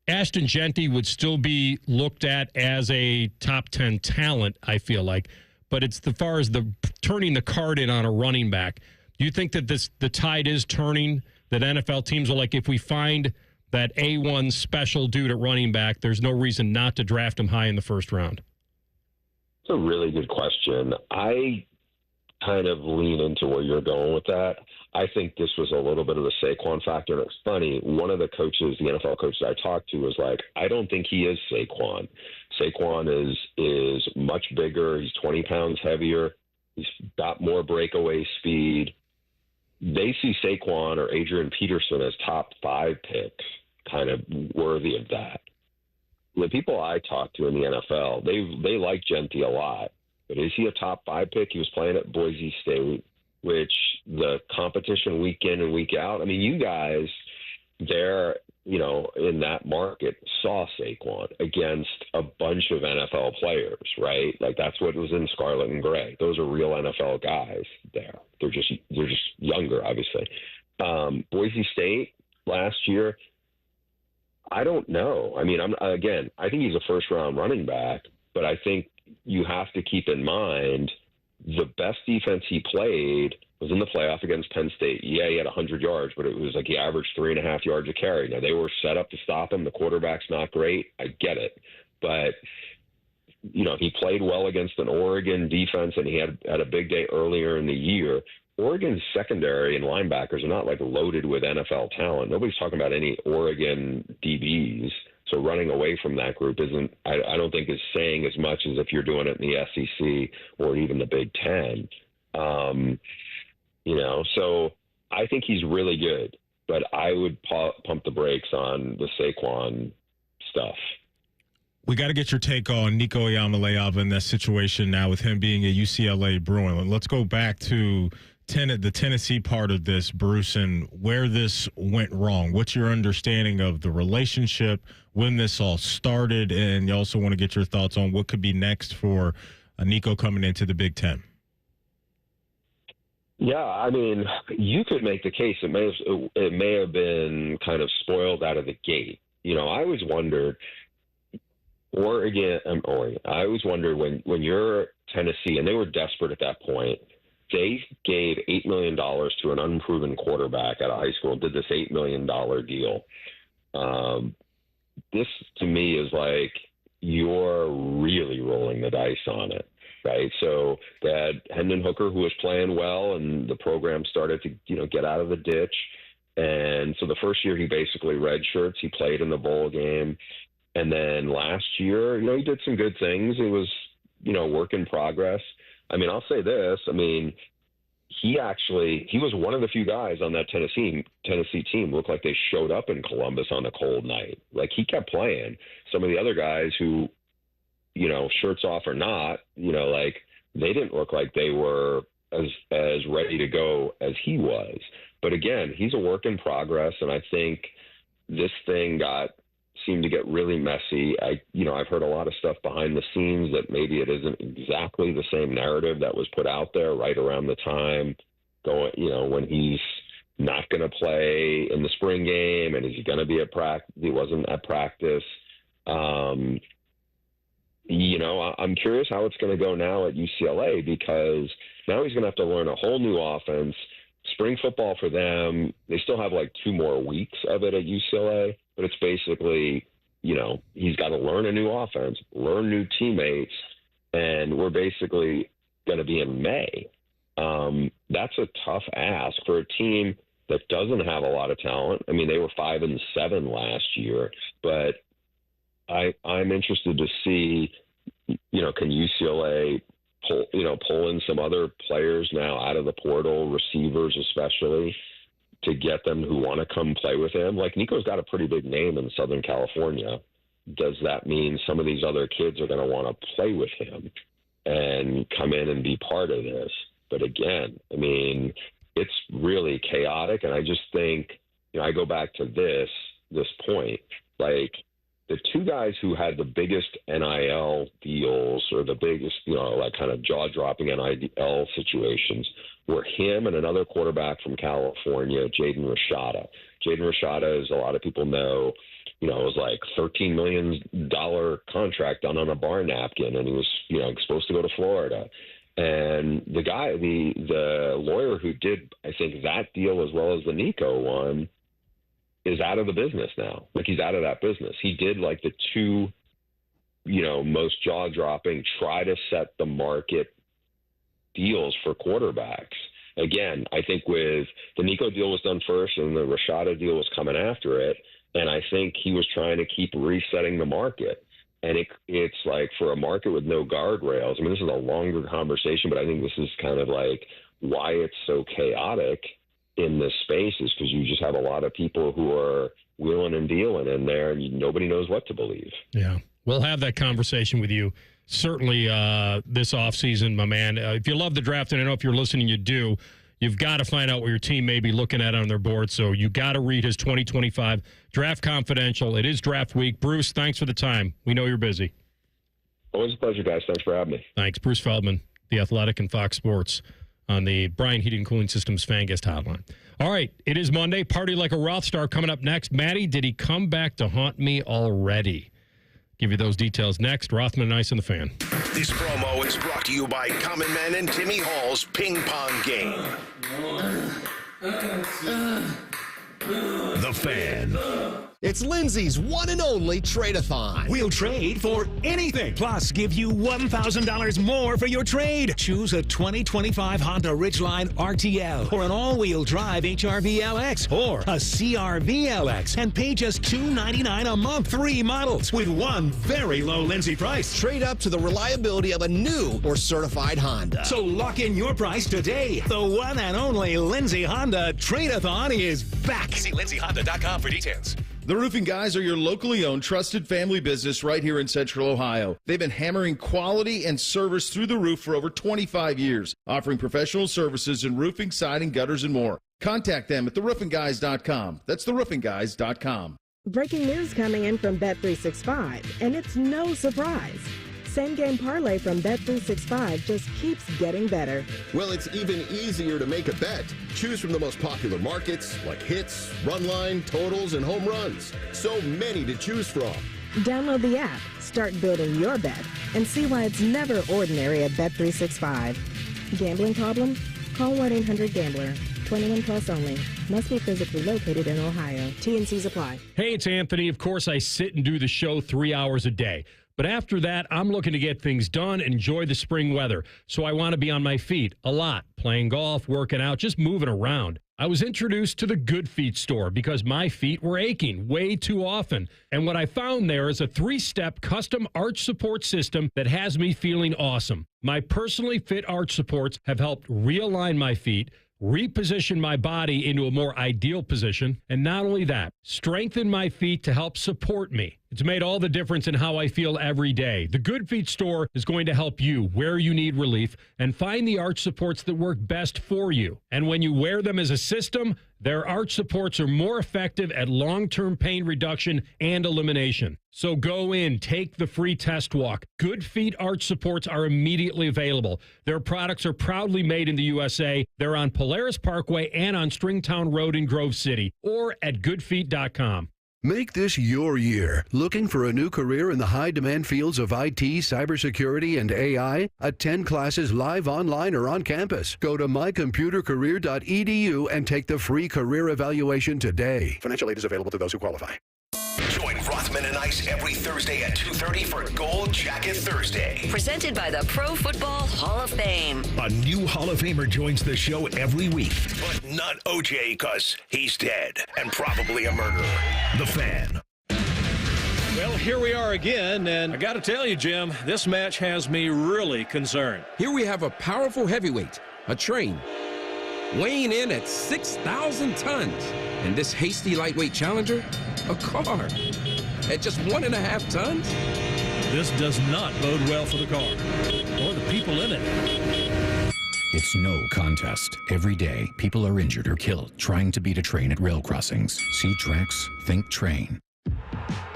Ashton Genty would still be looked at as a top 10 talent, I feel like, but it's as far as the turning the card in on a running back. Do you think that the tide is turning, that NFL teams are like, if we find that A1 special dude at running back, there's no reason not to draft him high in the first round? It's a really good question. I kind of lean into where you're going with that. I think this was a little bit of the Saquon factor. And it's funny, one of the coaches, the NFL coaches I talked to, was like, I don't think he is Saquon. Saquon is much bigger. He's 20 pounds heavier. He's got more breakaway speed. They see Saquon or Adrian Peterson as top 5 picks, kind of worthy of that. The people I talk to in the NFL, they like Genty a lot. But is he a top 5 pick? He was playing at Boise State, which the competition week in and week out, I mean, you guys there, in that market saw Saquon against a bunch of NFL players, right? Like, that's what was in Scarlet and Gray. Those are real NFL guys there. They're just younger, obviously. Boise State last year, I don't know. I mean, I think he's a first-round running back, but I think you have to keep in mind the best defense he played was in the playoff against Penn State. Yeah, he had 100 yards, but it was like he averaged 3.5 yards a carry. Now, they were set up to stop him. The quarterback's not great. I get it. But, he played well against an Oregon defense, and he had a big day earlier in the year. Oregon's secondary and linebackers are not like loaded with NFL talent. Nobody's talking about any Oregon DBs. So running away from that group I don't think is saying as much as if you're doing it in the SEC or even the Big Ten. So I think he's really good, but I would pump the brakes on the Saquon stuff. We got to get your take on Nico Iamaleava in that situation now with him being a UCLA Bruin. Let's go back to the Tennessee part of this, Bruce, and where this went wrong. What's your understanding of the relationship, when this all started, and you also want to get your thoughts on what could be next for Nico coming into the Big Ten? Yeah, I mean, you could make the case it may have been kind of spoiled out of the gate. I always wondered, I always wondered when you're Tennessee, and they were desperate at that point, they gave $8 million to an unproven quarterback at a high school, did this $8 million deal. This, to me, is like you're really rolling the dice on it, right? So they had Hendon Hooker, who was playing well, and the program started to, get out of the ditch. And so the first year he basically redshirts. He played in the bowl game. And then last year, he did some good things. It was, work in progress. I mean, I'll say this. I mean, he was one of the few guys on that Tennessee team looked like they showed up in Columbus on a cold night. Like, he kept playing. Some of the other guys who, shirts off or not, like, they didn't look like they were as ready to go as he was. But again, he's a work in progress, and I think this thing seemed to get really messy. I've heard a lot of stuff behind the scenes that maybe it isn't exactly the same narrative that was put out there right around the time when he's not going to play in the spring game, and is he going to be at practice? He wasn't at practice. I'm curious how it's going to go now at UCLA, because now he's going to have to learn a whole new offense. Spring football for them, they still have like 2 more weeks of it at UCLA, but it's basically, he's got to learn a new offense, learn new teammates, and we're basically going to be in May. That's a tough ask for a team that doesn't have a lot of talent. I mean, they were 5-7 last year, but I'm interested to see, can UCLA pull in some other players now out of the portal, receivers especially, to get them who want to come play with him. Like, Nico's got a pretty big name in Southern California. Does that mean some of these other kids are going to want to play with him and come in and be part of this? But again, I mean, it's really chaotic. And I just think, I go back to this point, like, the 2 guys who had the biggest NIL deals, or the biggest, like kind of jaw-dropping NIL situations, were him and another quarterback from California, Jaden Rashada. Jaden Rashada, as a lot of people know, it was like $13 million contract done on a bar napkin, and he was, supposed to go to Florida. And the guy, the lawyer who did, I think, that deal as well as the Nico one, is out of the business now. Like, he's out of that business. He did like the 2, most jaw-dropping, try to set the market deals for quarterbacks. Again, I think with the Nico deal was done first and the Rashada deal was coming after it. And I think he was trying to keep resetting the market. And it's like, for a market with no guardrails, I mean, this is a longer conversation, but I think this is kind of like why it's so chaotic in this space, is because you just have a lot of people who are wheeling and dealing in there, and nobody knows what to believe. Yeah. We'll have that conversation with you certainly this offseason, my man. If you love the draft, and I know if you're listening, you do, you've got to find out what your team may be looking at on their board. So you got to read his 2025 Draft Confidential. It is draft week. Bruce, thanks for the time. We know you're busy. Always a pleasure, guys. Thanks for having me. Thanks. Bruce Feldman, The Athletic and Fox Sports, on the Bryan Heating and Cooling Systems fan guest hotline. All right, it is Monday. Party like a Rothstar coming up next. Maddie, did he come back to haunt me already? Give you those details next. Rothman and Ice on the Fan. This promo is brought to you by Common Man and Timmy Hall's Ping Pong Game. The Fan. It's Lindsay's one and only trade-a-thon. We'll trade for anything. Plus, give you $1,000 more for your trade. Choose a 2025 Honda Ridgeline RTL or an all-wheel drive HRV LX or a CRV LX and pay just $299 a month. 3 models with one very low Lindsay price. Trade up to the reliability of a new or certified Honda. So lock in your price today. The one and only Lindsay Honda Trade-a-thon is back. See lindsayhonda.com for details. The Roofing Guys are your locally owned, trusted family business right here in Central Ohio. They've been hammering quality and service through the roof for over 25 years, offering professional services in roofing, siding, gutters, and more. Contact them at theroofingguys.com. That's theroofingguys.com. Breaking news coming in from Bet365, and it's no surprise. Same-game parlay from Bet365 just keeps getting better. Well, it's even easier to make a bet. Choose from the most popular markets like hits, run line, totals, and home runs. So many to choose from. Download the app, start building your bet, and see why it's never ordinary at Bet365. Gambling problem? Call 1-800-GAMBLER. 21 plus only. Must be physically located in Ohio. T&Cs apply. Hey, it's Anthony. Of course, I sit and do the show 3 hours a day. But after that, I'm looking to get things done, enjoy the spring weather. So I want to be on my feet a lot, playing golf, working out, just moving around. I was introduced to the Good Feet store because my feet were aching way too often. And what I found there is a 3-step custom arch support system that has me feeling awesome. My personally fit arch supports have helped realign my feet, reposition my body into a more ideal position, and not only that, strengthen my feet to help support me. It's made all the difference in how I feel every day. The Good Feet store is going to help you where you need relief and find the arch supports that work best for you. And when you wear them as a system, their arch supports are more effective at long-term pain reduction and elimination. So go in, take the free test walk. Good Feet arch supports are immediately available. Their products are proudly made in the USA. They're on Polaris Parkway and on Stringtown Road in Grove City or at goodfeet.com. Make this your year. Looking for a new career in the high-demand fields of IT, cybersecurity, and AI? Attend classes live, online, or on campus. Go to mycomputercareer.edu and take the free career evaluation today. Financial aid is available to those who qualify. Join Rothman and Ice every Thursday at 2:30 for Gold Jacket Thursday. Presented by the Pro Football Hall of Fame. A new Hall of Famer joins the show every week, but not OJ because he's dead and probably a murderer. The Fan. Well, here we are again, and I got to tell you, Jim, this match has me really concerned. Here we have a powerful heavyweight, a train, weighing in at 6,000 tons. And this hasty lightweight challenger, a car at just 1.5 tons. This does not bode well for the car or the people in it. It's no contest. Every day, people are injured or killed trying to beat a train at rail crossings. See tracks, think train.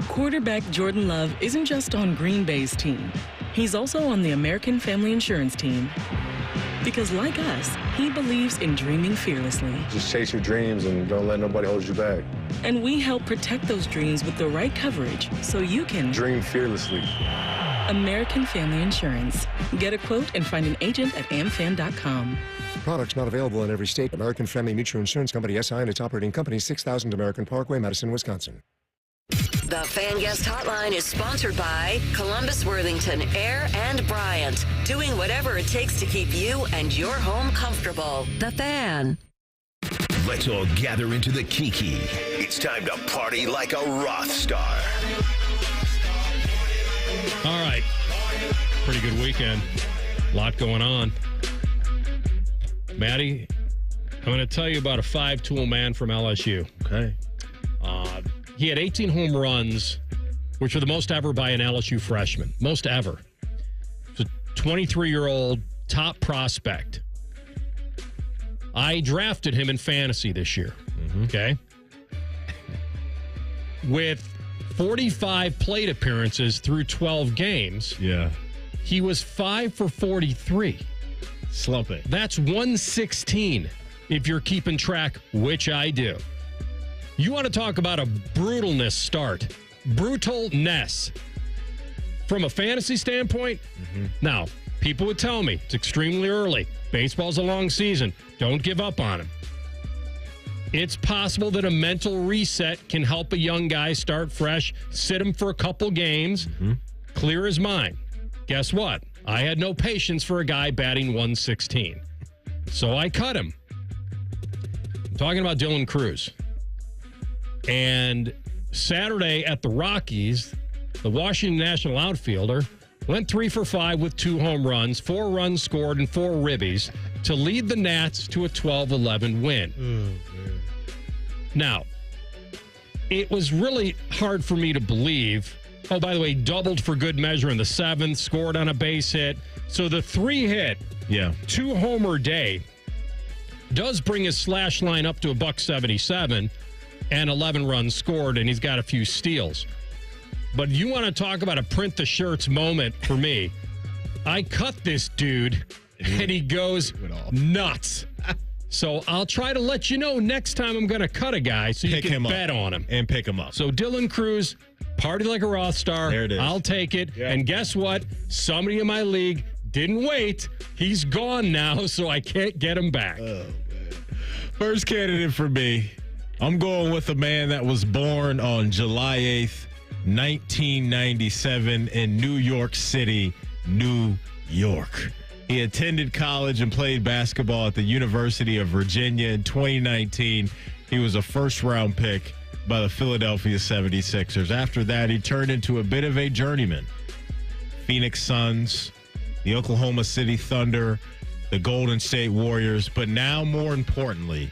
Quarterback Jordan Love isn't just on Green Bay's team. He's also on the American Family Insurance team. Because like us, he believes in dreaming fearlessly. Just chase your dreams and don't let nobody hold you back. And we help protect those dreams with the right coverage so you can dream fearlessly. American Family Insurance. Get a quote and find an agent at amfam.com. Products not available in every state. American Family Mutual Insurance Company, SI, and its operating company, 6000 American Parkway, Madison, Wisconsin. The Fan Guest Hotline is sponsored by Columbus, Worthington, Air, and Bryant. Doing whatever it takes to keep you and your home comfortable. The Fan. Let's all gather into the Kiki. It's time to party like a Roth star. All right. Pretty good weekend. A lot going on. Maddie, I'm going to tell you about a 5-tool man from LSU. Okay. He had 18 home runs, which are the most ever by an LSU freshman. Most ever. It's a 23-year-old top prospect. I drafted him in fantasy this year. Okay. With 45 plate appearances through 12 games. Yeah. He was 5 for 43. Slumping. That's 116 if you're keeping track, which I do. You want to talk about a brutalness start. Brutalness. From a fantasy standpoint, now, people would tell me it's extremely early. Baseball's a long season. Don't give up on him. It's possible that a mental reset can help a young guy start fresh, sit him for a couple games, clear his mind. Guess what? I had no patience for a guy batting 116. So I cut him. I'm talking about Dylan Cruz. And Saturday at the Rockies, the Washington National outfielder went 3 for 5 with 2 home runs, 4 runs scored, and 4 ribbies to lead the Nats to a 12-11 win. Now, it was really hard for me to believe. Oh, by the way, doubled for good measure in the 7th, scored on a base hit. So the 3-hit, 2-homer day does bring his slash line up to $177 and 11 runs scored, and he's got a few steals. But you want to talk about a print the shirts moment for me. I cut this dude, and he goes nuts. So I'll try to let you know next time I'm going to cut a guy so you can bet on him. And pick him up. So Dylan Cruz, party like a Roth star. There it is. I'll take it. Yeah. And guess what? Somebody in my league didn't wait. He's gone now, so I can't get him back. Oh, man. First candidate for me, I'm going with a man that was born on July 8th, 1997 in New York City, New York. He attended college and played basketball at the University of Virginia. In 2019, he was a first-round pick by the Philadelphia 76ers. After that, he turned into a bit of a journeyman. Phoenix Suns, the Oklahoma City Thunder, the Golden State Warriors, but now, more importantly,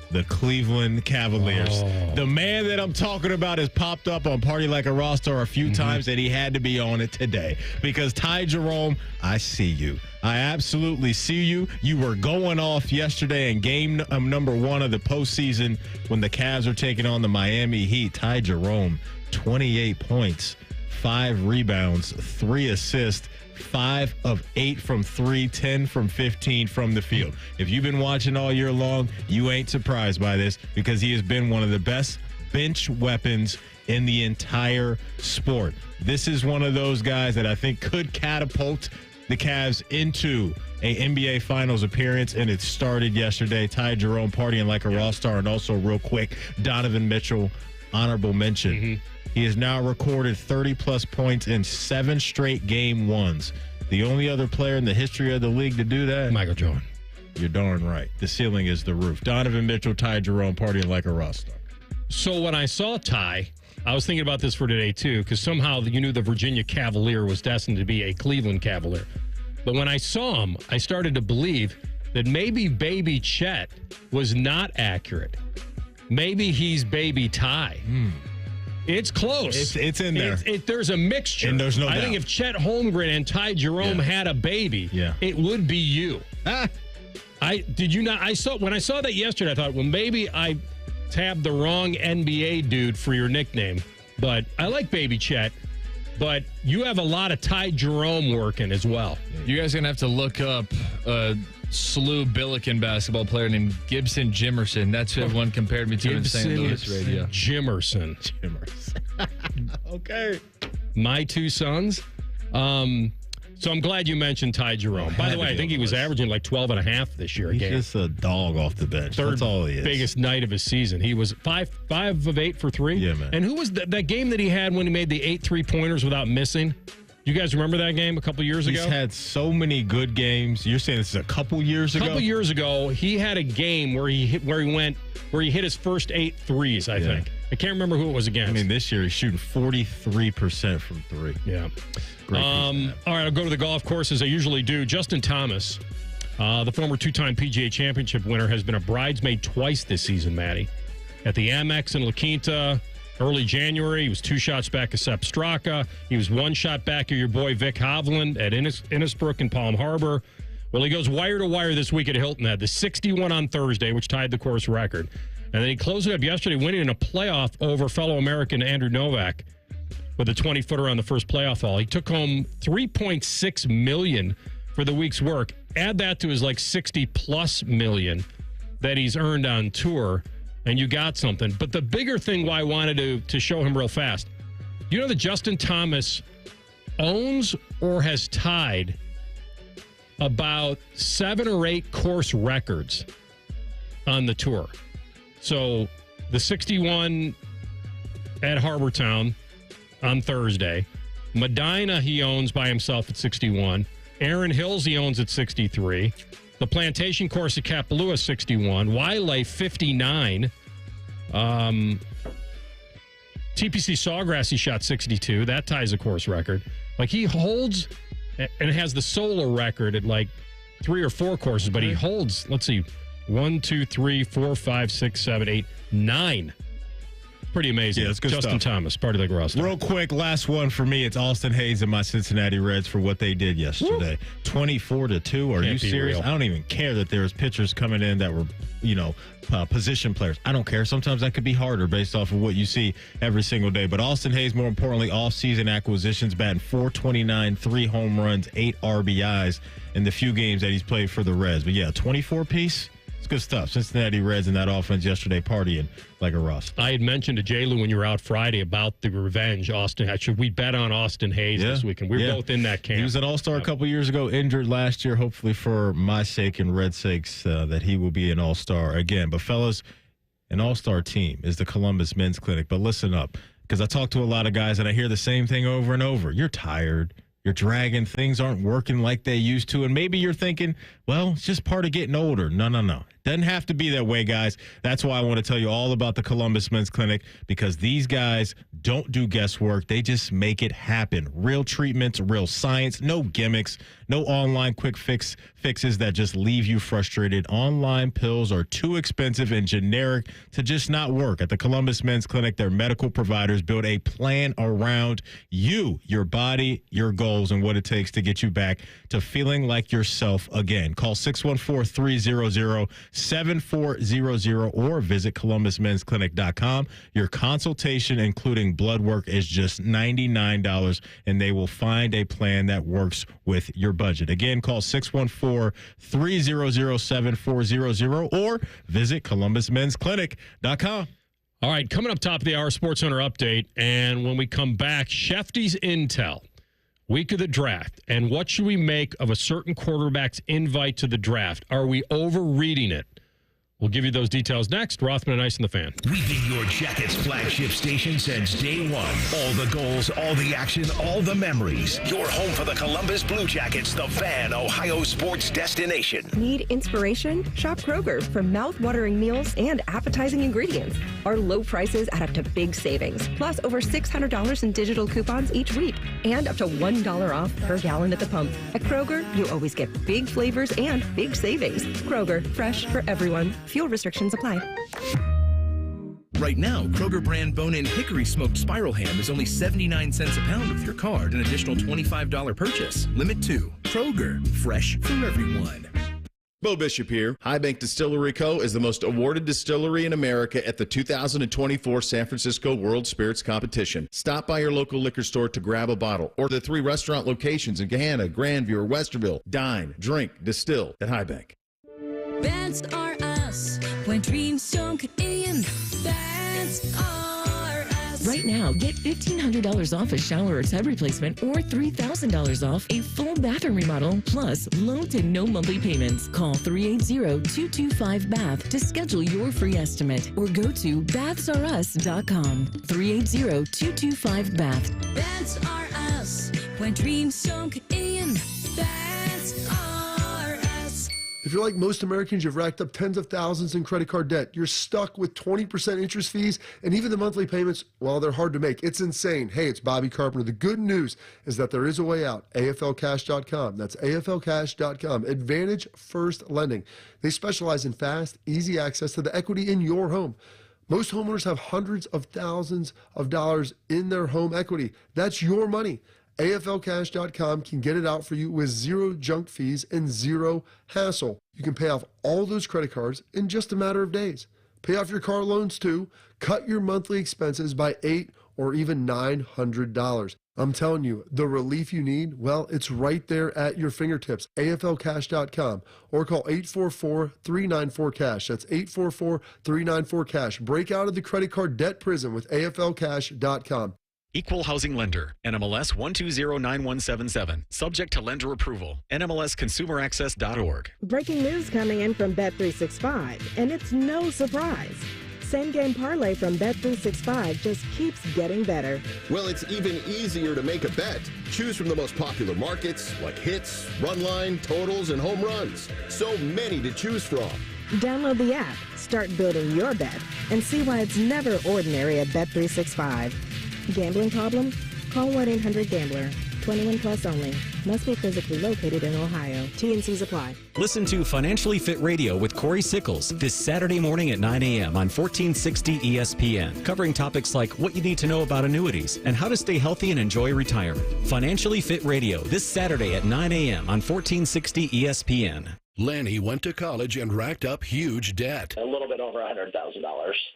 the Cleveland Cavaliers. The man that I'm talking about has popped up on Party Like a Rothar a few times, and he had to be on it today because Ty Jerome, I see you. I absolutely see you. You were going off yesterday in game number 1 of the postseason when the Cavs are taking on the Miami Heat. Ty Jerome, 28 points, 5 rebounds, 3 assists. 5 of 8 from 3, 10 from 15 from the field. If you've been watching all year long, you ain't surprised by this because he has been one of the best bench weapons in the entire sport. This is one of those guys that I think could catapult the Cavs into a NBA Finals appearance, and it started yesterday. Ty Jerome partying like a Rothar, and also real quick, Donovan Mitchell, honorable mention. He has now recorded 30-plus points in 7 straight game ones. The only other player in the history of the league to do that? Michael Jordan. You're darn right. The ceiling is the roof. Donovan Mitchell, Ty Jerome, partying like a Rothar. So when I saw Ty, I was thinking about this for today, too, because somehow you knew the Virginia Cavalier was destined to be a Cleveland Cavalier. But when I saw him, I started to believe that maybe Baby Chet was not accurate. Maybe he's Baby Ty. It's close. It's in there. There's a mixture. And there's no doubt. I think if Chet Holmgren and Ty Jerome had a baby, it would be you. Did you not? When I saw that yesterday, I thought, well, maybe I tabbed the wrong NBA dude for your nickname. But I like Baby Chet. But you have a lot of Ty Jerome working as well. You guys are going to have to look up SLU Billiken basketball player named Gibson Jimerson. That's who everyone compared me to in St. Louis radio. Jimerson. Okay. My 2 sons. So I'm glad you mentioned Ty Jerome. By the way, I think he was averaging like 12 and a half this year. He's just a dog off the bench. That's all he is. Biggest night of his season. He was 5 of 8 for 3. Yeah, man. And who was that game that he had when he made the 8 3-pointers without missing? You guys remember that game a couple years ago? He's had so many good games. You're saying this is a couple years ago? A couple years ago, he had a game where he hit his first 8 threes, I think. I can't remember who it was against. I mean, this year he's shooting 43% from 3. Yeah. All right, I'll go to the golf course as I usually do. Justin Thomas, the former 2-time PGA Championship winner, has been a bridesmaid twice this season, Maddie. At the Amex in La Quinta, early January, he was 2 shots back of Sepp Straka. He was 1 shot back of your boy Vic Hovland at Innisbrook and Palm Harbor. Well, he goes wire to wire this week at Hilton Head. The 61 on Thursday, which tied the course record. And then he closed it up yesterday, winning in a playoff over fellow American Andrew Novak with a 20-footer on the first playoff hole. He took home $3.6 million for the week's work. Add that to his like $60+ million that he's earned on tour, and you got something. But the bigger thing why I wanted to show him real fast, you know that Justin Thomas owns or has tied about 7 or 8 course records on the tour. So the 61 at Harbortown on Thursday. Medina he owns by himself at 61. Aaron Hills he owns at 63. The Plantation course at Kapalua 61. Wiley 59. TPC Sawgrass he shot 62. That ties a course record. Like he holds and has the solo record at like 3 or 4 courses, but he holds, let's see, 1, 2, 3, 4, 5, 6, 7, 8, 9. Pretty amazing. Yeah, it's good Justin stuff. Thomas, part of the roster. Real quick, last one for me. It's Austin Hayes and my Cincinnati Reds for what they did yesterday. 24-2. Are you serious? Real. I don't even care that there was pitchers coming in that were, position players. I don't care. Sometimes that could be harder based off of what you see every single day. But Austin Hayes, more importantly, off-season acquisitions, batting .429, 3 home runs, 8 RBIs in the few games that he's played for the Reds. But yeah, 24-piece. It's good stuff. Cincinnati Reds in that offense yesterday partying like a Ross. I had mentioned to J-Lou when you were out Friday about the revenge. Should we bet on Austin Hayes this weekend? We were both in that camp. He was an all-star a couple years ago, injured last year. Hopefully for my sake and Red's sakes that he will be an all-star again. But fellas, an all-star team is the Columbus Men's Clinic. But listen up. because I talk to a lot of guys and I hear the same thing over and over. You're tired. You're dragging. Things aren't working like they used to. And maybe you're thinking, well, it's just part of getting older. No. Doesn't have to be that way, guys. That's why I want to tell you all about the Columbus Men's Clinic, because these guys don't do guesswork. They just make it happen. Real treatments, real science, no gimmicks, no online quick fixes that just leave you frustrated. Online pills are too expensive and generic to just not work. At the Columbus Men's Clinic, their medical providers build a plan around you, your body, your goals, and what it takes to get you back to feeling like yourself again. Call 614-300-7400 or visit ColumbusMen'sClinic.com. Your consultation, including blood work, is just $99, and they will find a plan that works with your budget. Again, call 614-300-7400 or visit ColumbusMen'sClinic.com. All right, coming up top of the hour, Sports Center update, and when we come back, Shefty's Intel, week of the draft, and what should we make of a certain quarterback's invite to the draft? Are we overreading it? We'll give you those details next. Rothman and Ice and the Fan. We've been your Jackets flagship station since day one. All the goals, all the action, all the memories. Your home for the Columbus Blue Jackets, the Fan, Ohio sports destination. Need inspiration? Shop Kroger for mouth-watering meals and appetizing ingredients. Our low prices add up to big savings, plus over $600 in digital coupons each week, and up to $1 off per gallon at the pump. At Kroger, you always get big flavors and big savings. Kroger, fresh for everyone. Fuel restrictions apply. Right now, Kroger brand bone-in hickory smoked spiral ham is only 79 cents a pound with your card, an additional $25 purchase. Limit 2. Kroger, fresh for everyone. Bo Bishop here. High Bank Distillery Co. is the most awarded distillery in America at the 2024 San Francisco World Spirits Competition. Stop by your local liquor store to grab a bottle, or the 3 restaurant locations in Gahanna, Grandview, or Westerville. Dine, drink, distill at High Bank. That's our us. When dreams don't get in, that's our us. Right now, get $1,500 off a shower or tub replacement or $3,000 off a full bathroom remodel, plus low to no monthly payments. Call 380-225-BATH to schedule your free estimate or go to bathsareus.com. 380-225-BATH. That's our us. When dreams don't get in, that's our us. If you're like most Americans, you've racked up tens of thousands in credit card debt. You're stuck with 20% interest fees, and even the monthly payments, well, they're hard to make. It's insane. Hey, it's Bobby Carpenter. The good news is that there is a way out. AFLcash.com. That's AFLcash.com. Advantage First Lending. They specialize in fast, easy access to the equity in your home. Most homeowners have hundreds of thousands of dollars in their home equity. That's your money. AFLcash.com can get it out for you with zero junk fees and zero hassle. You can pay off all those credit cards in just a matter of days. Pay off your car loans too. Cut your monthly expenses by $800 or even $900. I'm telling you, the relief you need, well, it's right there at your fingertips. AFLcash.com or call 844-394-CASH. That's 844-394-CASH. Break out of the credit card debt prison with AFLcash.com. Equal Housing Lender, NMLS 1209177. Subject to lender approval. NMLSConsumerAccess.org. Breaking news coming in from Bet365, and it's no surprise. Same game parlay from Bet365 just keeps getting better. Well, it's even easier to make a bet. Choose from the most popular markets like hits, run line, totals, and home runs. So many to choose from. Download the app, start building your bet, and see why it's never ordinary at Bet365. Gambling problem? Call 1-800-GAMBLER. 21 plus only. Must be physically located in Ohio. T&Cs apply. Listen to Financially Fit Radio with Corey Sickles this Saturday morning at 9 a.m. on 1460 ESPN, covering topics like what you need to know about annuities and how to stay healthy and enjoy retirement. Financially Fit Radio this Saturday at 9 a.m. on 1460 ESPN. Lanny went to college and racked up huge debt. A little bit over $100,000.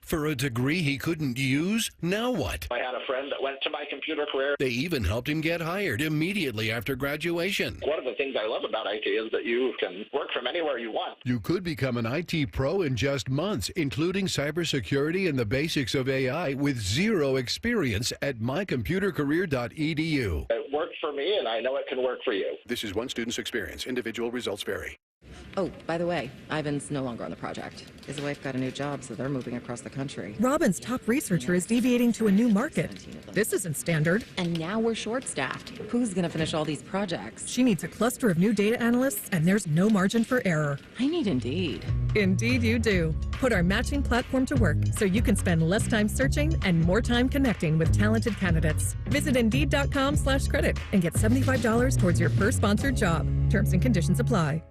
For a degree he couldn't use? Now what? I had a friend that went to my computer career. They even helped him get hired immediately after graduation. One of the things I love about IT is that you can work from anywhere you want. You could become an IT pro in just months, including cybersecurity and the basics of AI with zero experience at mycomputercareer.edu. It worked for me, and I know it can work for you. This is one student's experience. Individual results vary. Oh, by the way, Ivan's no longer on the project. His wife got a new job, so they're moving across the country. Robin's top researcher is deviating to a new market. This isn't standard. And now we're short-staffed. Who's going to finish all these projects? She needs a cluster of new data analysts, and there's no margin for error. I need Indeed. Indeed you do. Put our matching platform to work so you can spend less time searching and more time connecting with talented candidates. Visit Indeed.com/credit and get $75 towards your first sponsored job. Terms and conditions apply.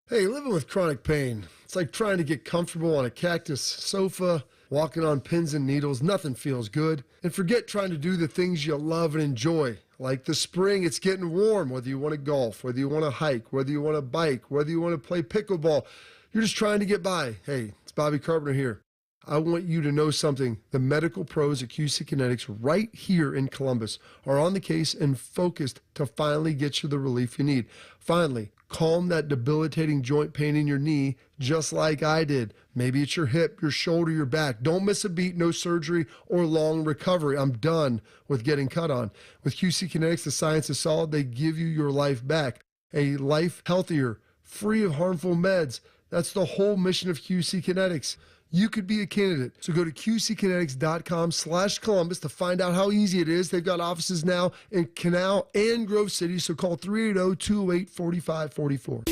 Hey, living with chronic pain, it's like trying to get comfortable on a cactus sofa, walking on pins and needles. Nothing feels good. And forget trying to do the things you love and enjoy. Like the spring, it's getting warm, whether you want to golf, whether you want to hike, whether you want to bike, whether you want to play pickleball. You're just trying to get by. Hey, it's Bobby Carpenter here. I want you to know something. The medical pros at QC Kinetics right here in Columbus are on the case and focused to finally get you the relief you need. Finally, calm that debilitating joint pain in your knee just like I did. Maybe it's your hip, your shoulder, your back. Don't miss a beat, no surgery or long recovery. I'm done with getting cut on. With QC Kinetics, the science is solid. They give you your life back. A life healthier, free of harmful meds. That's the whole mission of QC Kinetics. You could be a candidate. So go to qckinetics.com/Columbus to find out how easy it is. They've got offices now in Canal and Grove City, so call 380-208-4544.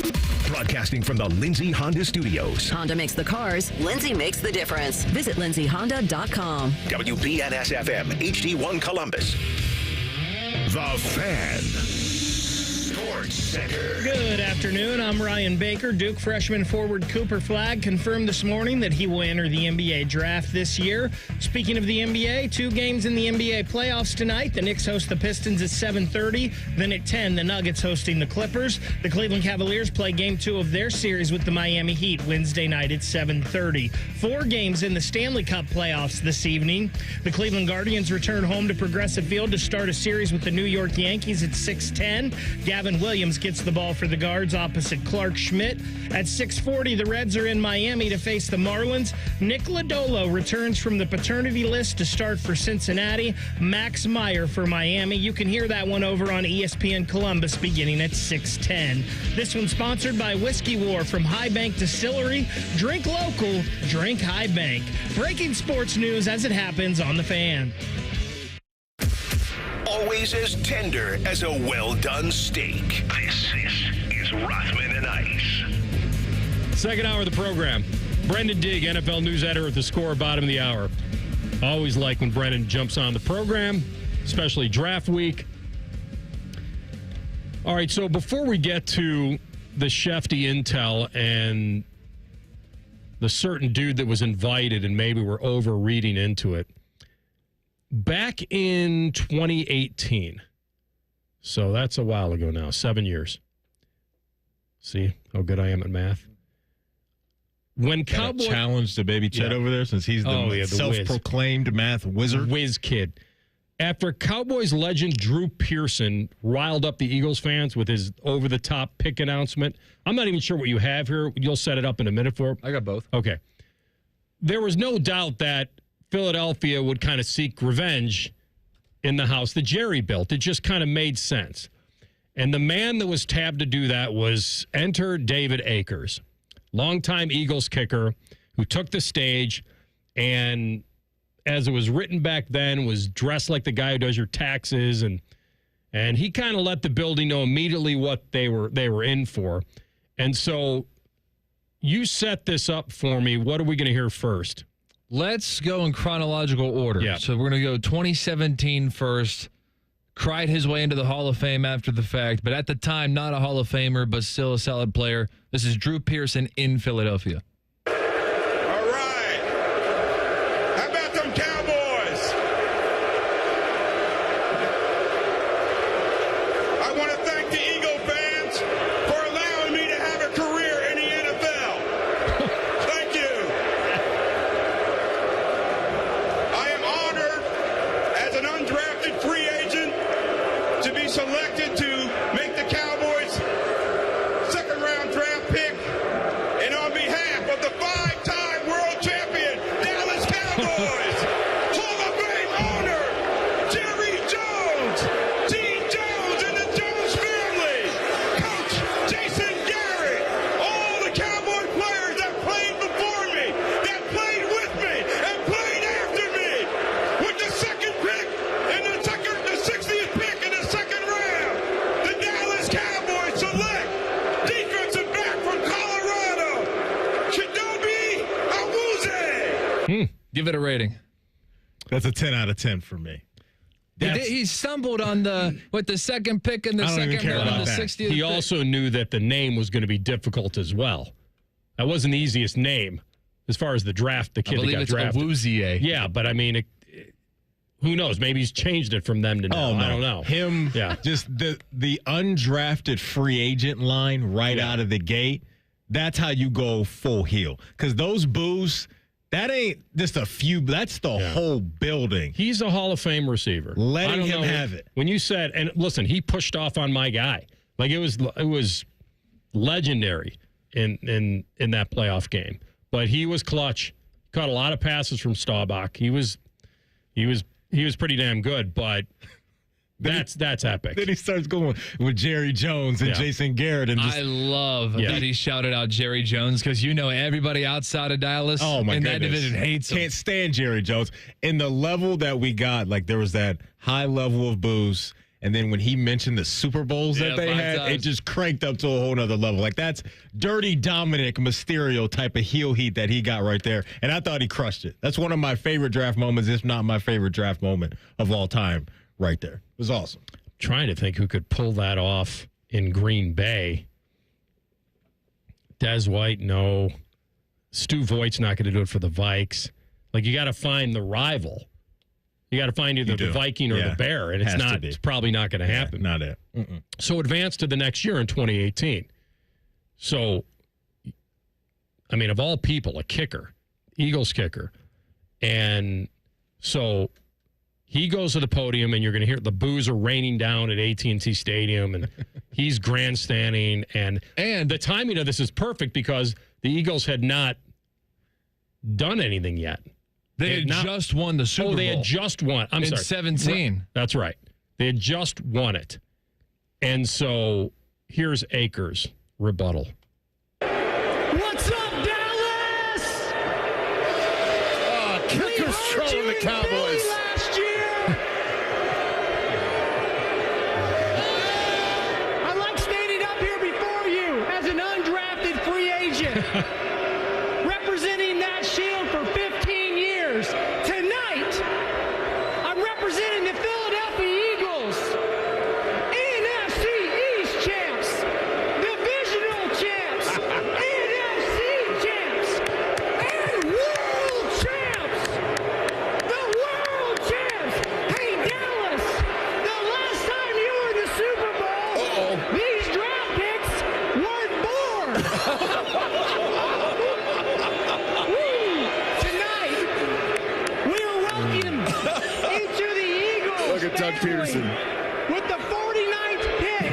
Broadcasting from the Lindsay Honda Studios. Honda makes the cars. Lindsay makes the difference. Visit lindsayhonda.com. WBNS-FM, HD1 Columbus. The Fan. Sports Center. Good afternoon. I'm Ryan Baker. Duke freshman forward Cooper Flagg confirmed this morning that he will enter the NBA draft this year. Speaking of the NBA, 2 games in the NBA playoffs tonight. The Knicks host the Pistons at 7:30. Then at 10, the Nuggets hosting the Clippers. The Cleveland Cavaliers play Game 2 of their series with the Miami Heat Wednesday night at 7:30. 4 games in the Stanley Cup playoffs this evening. The Cleveland Guardians return home to Progressive Field to start a series with the New York Yankees at 6:10. Gavin Williams gets the ball for the Guards opposite Clark Schmidt. At 6:40, the Reds are in Miami to face the Marlins. Nick Lodolo returns from the paternity list to start for Cincinnati. Max Meyer for Miami. You can hear that one over on ESPN Columbus beginning at 6:10. This one's sponsored by Whiskey War from High Bank Distillery. Drink local, drink High Bank. Breaking sports news as it happens on The Fan. Always as tender as a well-done steak. This is Rothman and Ice. Second hour of the program. Brendan Digg, NFL news editor at The Score, bottom of the hour. Always like when Brendan jumps on the program, especially draft week. All right, so before we get to the Shefty intel and the certain dude that was invited and maybe we're over-reading into it, back in 2018, so that's a while ago now, 7 years. See how good I am at math? When Cowboy challenge to Baby Chet over there, since he's the self-proclaimed math wizard. Whiz kid. After Cowboys legend Drew Pearson riled up the Eagles fans with his over-the-top pick announcement. I'm not even sure what you have here. You'll set it up in a minute for. I got both. Okay. There was no doubt that Philadelphia would kind of seek revenge in the house that Jerry built. It just kind of made sense. And the man that was tabbed to do that was enter David Akers, longtime Eagles kicker who took the stage and, as it was written back then, was dressed like the guy who does your taxes. And he kind of let the building know immediately what they were in for. And so you set this up for me. What are we going to hear first? Let's go in chronological order. Yeah. So we're going to go 2017 first. Cried his way into the Hall of Fame after the fact, but at the time, not a Hall of Famer, but still a solid player. This is Drew Pearson in Philadelphia. All right. How about them Cowboys? I want to thank the Eagle fans for allowing me to have a career in the NFL. Thank you. I am honored as an undrafted free agent to be selected to make the Cowboys' second-round draft pick. And on behalf That's a 10 out of 10 for me. He stumbled on with the second pick in the second round on the 60th. He also knew that the name was going to be difficult as well. That wasn't the easiest name as far as the draft. The kid that got drafted. Awuzie. Yeah, but I mean, who knows? Maybe he's changed it from them to now. Oh, no. I don't know. Just the undrafted free agent line out of the gate. That's how you go full heel. Because those boos. That ain't just a few. That's the whole building. He's a Hall of Fame receiver. Letting him have it. When you said, and listen, he pushed off on my guy. Like it was legendary in that playoff game. But he was clutch. Caught a lot of passes from Staubach. He was pretty damn good. But that's epic. Then he starts going with Jerry Jones and Jason Garrett. And I love that he shouted out Jerry Jones because everybody outside of Dallas in that division hates him. Can't stand Jerry Jones. In the level that we got, like there was that high level of boos. And then when he mentioned the Super Bowls that they had, it just cranked up to a whole nother level. Like that's dirty Dominic Mysterio type of heel heat that he got right there. And I thought he crushed it. That's one of my favorite draft moments, if not my favorite draft moment of all time. Right there. It was awesome. Trying to think who could pull that off in Green Bay. Des White, no. Stu Voigt's not going to do it for the Vikes. Like, you got to find the rival. You got to find either the Viking or the Bear, and it's probably not going to happen. Not it. So advance to the next year in 2018. So, I mean, of all people, a kicker, Eagles kicker. And so he goes to the podium, and you're going to hear the boos are raining down at AT&T Stadium, and he's grandstanding. And the timing of this is perfect because the Eagles had not done anything yet. They had just won the Super Bowl. Oh, they had just won. I'm sorry. 17. That's right. They had just won it. And so here's Akers' rebuttal. What's up, Dallas? Kickers trolling the Cowboys. Last year. I like standing up here before you as an undrafted free agent, representing that shield for 15 years. Tonight, I'm representing the Philadelphia Eagles, NFC East champs, divisional champs, NFC champs, and world champs. The world champs. Hey, Dallas, the last time you were in the Super Bowl, these draft picks weren't born. Tonight, we are welcoming into the Eagles Look at Doug Peterson. with the 49th pick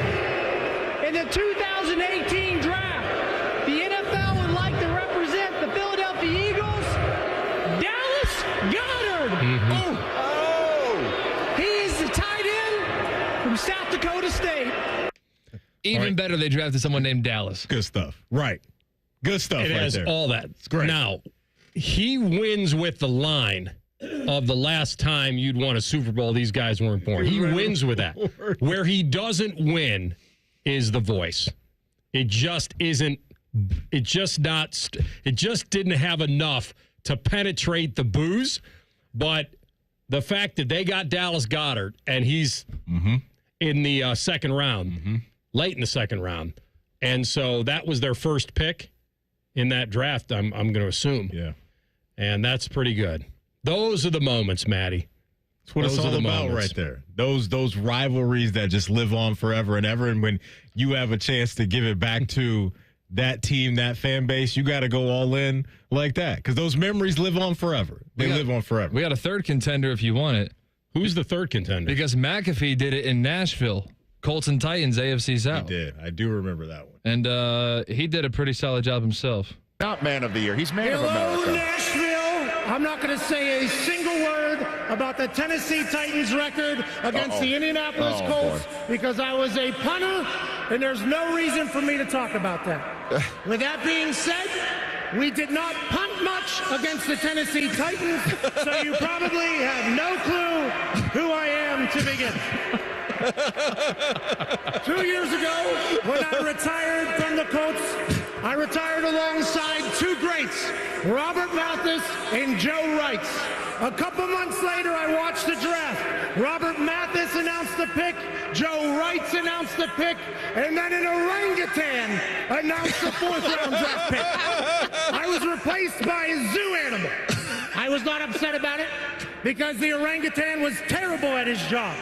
in the 2018 draft. The NFL would like to represent the Philadelphia Eagles, Dallas Goedert. He is the tight end from South Dakota State. Even better, they drafted someone named Dallas. Good stuff. Right. Good stuff It right has there. all that. It's great. Now, he wins with the line of the last time you'd won a Super Bowl, these guys weren't born. He wins with that. Where he doesn't win is the voice. It just isn't, it just didn't have enough to penetrate the boos. But the fact that they got Dallas Goedert and he's in the second round, late in the second round. And so that was their first pick in that draft, I'm going to assume. Yeah. And that's pretty good. Those are the moments, Matty. That's what it's all about right there. Those rivalries that just live on forever and ever. And when you have a chance to give it back to that team, that fan base, you got to go all in like that. Because those memories live on forever. They live on forever. We got a third contender if you want it. Who's the third contender? Because McAfee did it in Nashville. Colts and Titans, AFC South. He did. I do remember that one. And he did a pretty solid job himself. Not man of the year. He's man of America. Nashville. I'm not going to say a single word about the Tennessee Titans record against the Indianapolis Colts because I was a punter, and there's no reason for me to talk about that. With that being said, we did not punt much against the Tennessee Titans, so you probably have no clue who I am to begin. 2 years ago, when I retired from the Colts, I retired alongside two greats, Robert Mathis and Joe Wrights. A couple months later, I watched the draft. Robert Mathis announced the pick, Joe Wrights announced the pick, and then an orangutan announced the fourth-round draft pick. I was replaced by a zoo animal. I was not upset about it because the orangutan was terrible at his job.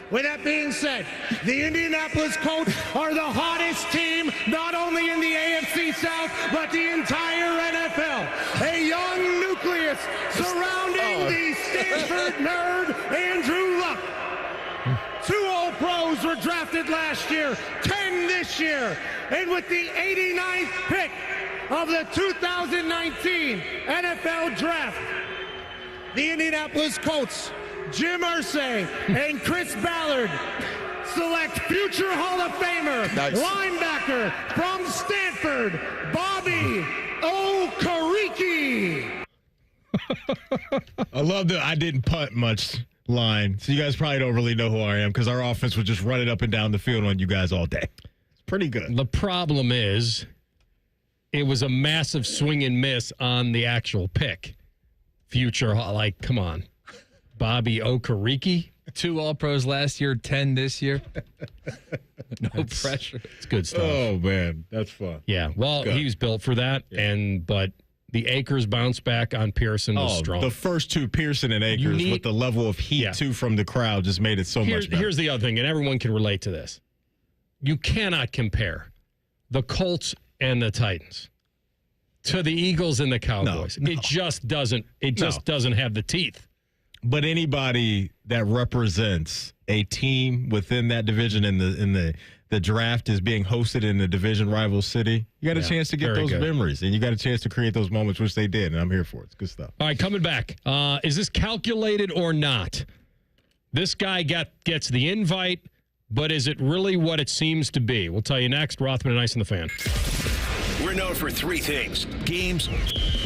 With that being said, the Indianapolis Colts are the hottest team, not only in the AFC South, but the entire NFL. A young nucleus surrounding the Stanford nerd, Andrew Luck. 2 All-Pros were drafted last year, 10 this year. And with the 89th pick of the 2019 NFL Draft, the Indianapolis Colts, Jim Irsay and Chris Ballard select future Hall of Famer, linebacker from Stanford, Bobby Okereke. I love the I didn't punt much line. So you guys probably don't really know who I am because our offense would just run it up and down the field on you guys all day. It's pretty good. The problem is it was a massive swing and miss on the actual pick. Future, like, come on. Bobby Okereke. 2 All-Pros last year, 10 this year. No pressure. It's good stuff. Oh, man. That's fun. Yeah. Well, he was built for that. Yeah. But the Akers bounce back on Pearson was strong. The first 2, Pearson and Akers, with the level of heat, too, from the crowd, just made it so much better. Here's the other thing, and everyone can relate to this. You cannot compare the Colts and the Titans to the Eagles and the Cowboys. No. It just doesn't. It just doesn't have the teeth. But anybody that represents a team within that division in the draft is being hosted in the division rival city, you got a chance to get those memories, and you got a chance to create those moments, which they did, and I'm here for it. It's good stuff. All right, coming back. Is this calculated or not? This guy gets the invite, but is it really what it seems to be? We'll tell you next. Rothman and Ice on the Fan. We're known for 3 things: games,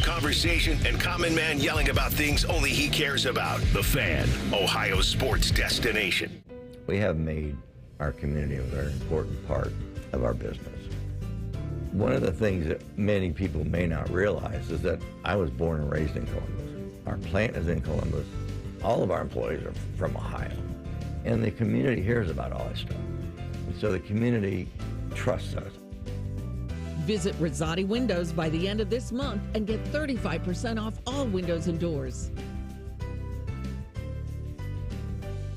conversation, and Common Man yelling about things only he cares about. The Fan, Ohio's sports destination. We have made our community a very important part of our business. One of the things that many people may not realize is that I was born and raised in Columbus. Our plant is in Columbus. All of our employees are from Ohio. And the community hears about all that stuff. And so the community trusts us. Visit Rosati Windows by the end of this month and get 35% off all windows and doors.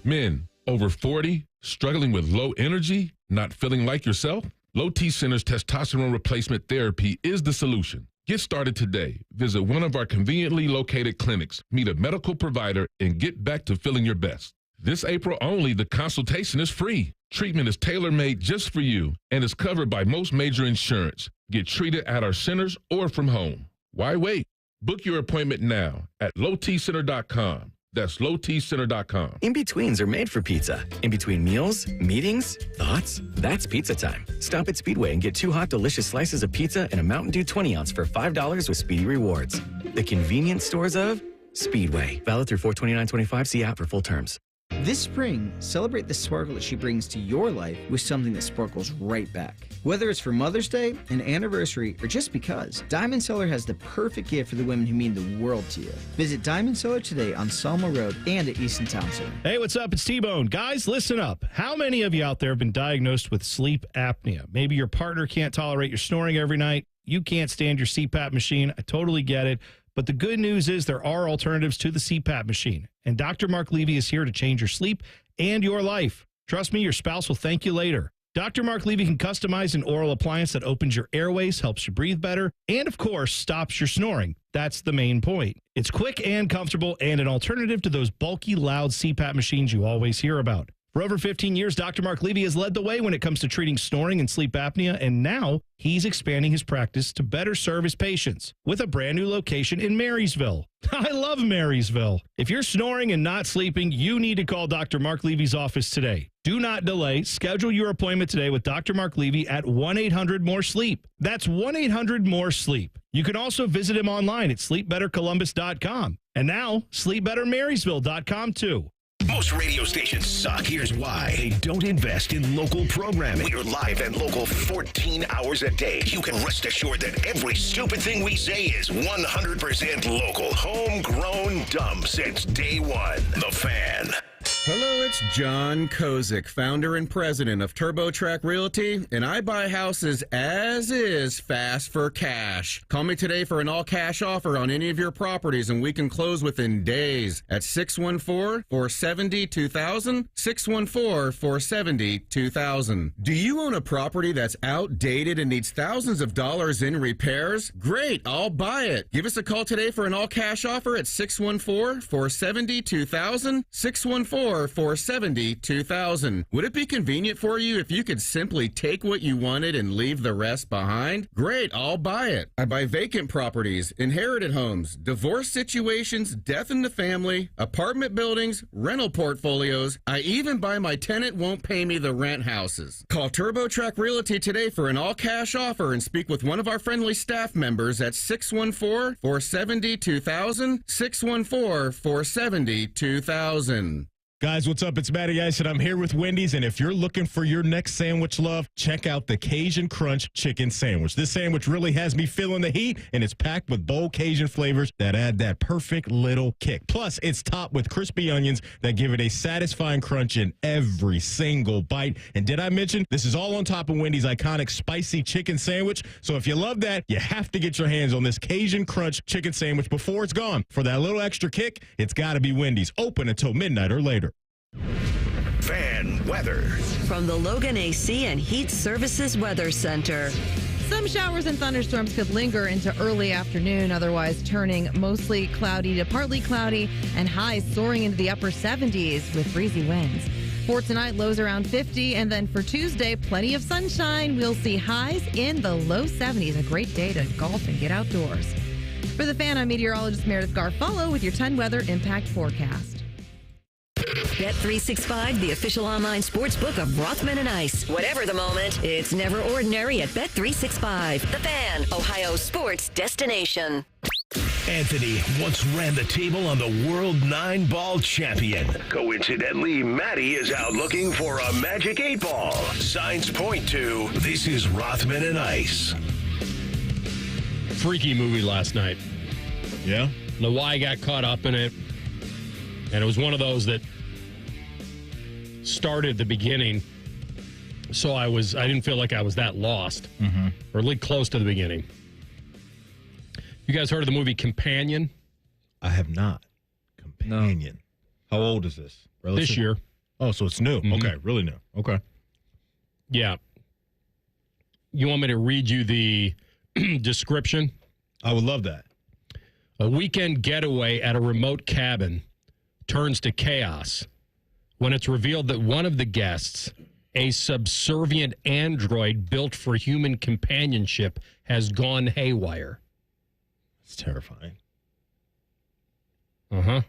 Men over 40, struggling with low energy, not feeling like yourself? Low T Center's testosterone replacement therapy is the solution. Get started today. Visit one of our conveniently located clinics, meet a medical provider, and get back to feeling your best. This April only, the consultation is free. Treatment is tailor-made just for you and is covered by most major insurance. Get treated at our centers or from home. Why wait? Book your appointment now at lowtcenter.com. That's lowtcenter.com. In-betweens are made for pizza. In between meals, meetings, thoughts, that's pizza time. Stop at Speedway and get 2 hot, delicious slices of pizza and a Mountain Dew 20-ounce for $5 with Speedy Rewards. The convenience stores of Speedway. Valid through 4/29/25. See app for full terms. This spring, celebrate the sparkle that she brings to your life with something that sparkles right back. Whether it's for Mother's Day, an anniversary, or just because, Diamond Cellar has the perfect gift for the women who mean the world to you. Visit Diamond Cellar today on Selma Road and at Easton Town Center. Hey, what's up? It's T-Bone. Guys, listen up. How many of you out there have been diagnosed with sleep apnea? Maybe your partner can't tolerate your snoring every night. You can't stand your CPAP machine. I totally get it. But the good news is there are alternatives to the CPAP machine. And Dr. Mark Levy is here to change your sleep and your life. Trust me, your spouse will thank you later. Dr. Mark Levy can customize an oral appliance that opens your airways, helps you breathe better, and of course, stops your snoring. That's the main point. It's quick and comfortable and an alternative to those bulky, loud CPAP machines you always hear about. For over 15 years, Dr. Mark Levy has led the way when it comes to treating snoring and sleep apnea, and now he's expanding his practice to better serve his patients with a brand new location in Marysville. I love Marysville. If you're snoring and not sleeping, you need to call Dr. Mark Levy's office today. Do not delay. Schedule your appointment today with Dr. Mark Levy at 1-800-MORE-SLEEP. That's 1-800-MORE-SLEEP. You can also visit him online at sleepbettercolumbus.com. And now, sleepbettermarysville.com too. Most radio stations suck. Here's why. They don't invest in local programming. We're live and local 14 hours a day. You can rest assured that every stupid thing we say is 100% local. Homegrown, dumb since day one. The Fan. Hello, it's John Kozik, founder and president of TurboTrack Realty, and I buy houses as is, fast for cash. Call me today for an all-cash offer on any of your properties, and we can close within days at 614-470-2000, 614-470-2000. Do you own a property that's outdated and needs thousands of dollars in repairs? Great, I'll buy it. Give us a call today for an all-cash offer at 614-470-2000, 614-470-2000. Would it be convenient for you if you could simply take what you wanted and leave the rest behind? Great, I'll buy it. I buy vacant properties, inherited homes, divorce situations, death in the family, apartment buildings, rental portfolios. I even buy my tenant won't pay me the rent houses. Call TurboTrack Realty today for an all-cash offer and speak with one of our friendly staff members at 614-470-2000, 614-470-2000. Guys, what's up? It's Matty Ice, and I'm here with Wendy's. And if you're looking for your next sandwich love, check out the Cajun Crunch Chicken Sandwich. This sandwich really has me feeling the heat, and it's packed with bold Cajun flavors that add that perfect little kick. Plus, it's topped with crispy onions that give it a satisfying crunch in every single bite. And did I mention this is all on top of Wendy's iconic spicy chicken sandwich? So if you love that, you have to get your hands on this Cajun Crunch Chicken Sandwich before it's gone. For that little extra kick, it's got to be Wendy's. Open until midnight or later. Fan weather. From the Logan AC and Heat Services Weather Center. Some showers and thunderstorms could linger into early afternoon, otherwise turning mostly cloudy to partly cloudy and highs soaring into the upper 70s with breezy winds. For tonight, lows around 50, and then for Tuesday, plenty of sunshine. We'll see highs in the low 70s. A great day to golf and get outdoors. For the Fan, I'm meteorologist Meredith Garfalo with your 10 weather impact forecast. Bet365, the official online sports book of Rothman and Ice. Whatever the moment, it's never ordinary at Bet365. The Fan, Ohio sports destination. Anthony once ran the table on the World 9-Ball champion. Coincidentally, Matty is out looking for a magic 8-ball. Signs point to this is Rothman and Ice. Freaky movie last night. Yeah? Know why I got caught up in it. And it was one of those that started at the beginning, so I didn't feel like I was that lost, or at least close to the beginning. You guys heard of the movie Companion? I have not. Companion. No. How old is this? This year. Oh, so it's new. Okay, really new. Okay. Yeah. You want me to read you the description? I would love that. A weekend getaway at a remote cabin turns to chaos when it's revealed that one of the guests, a subservient android built for human companionship, has gone haywire. It's terrifying. Uh-huh.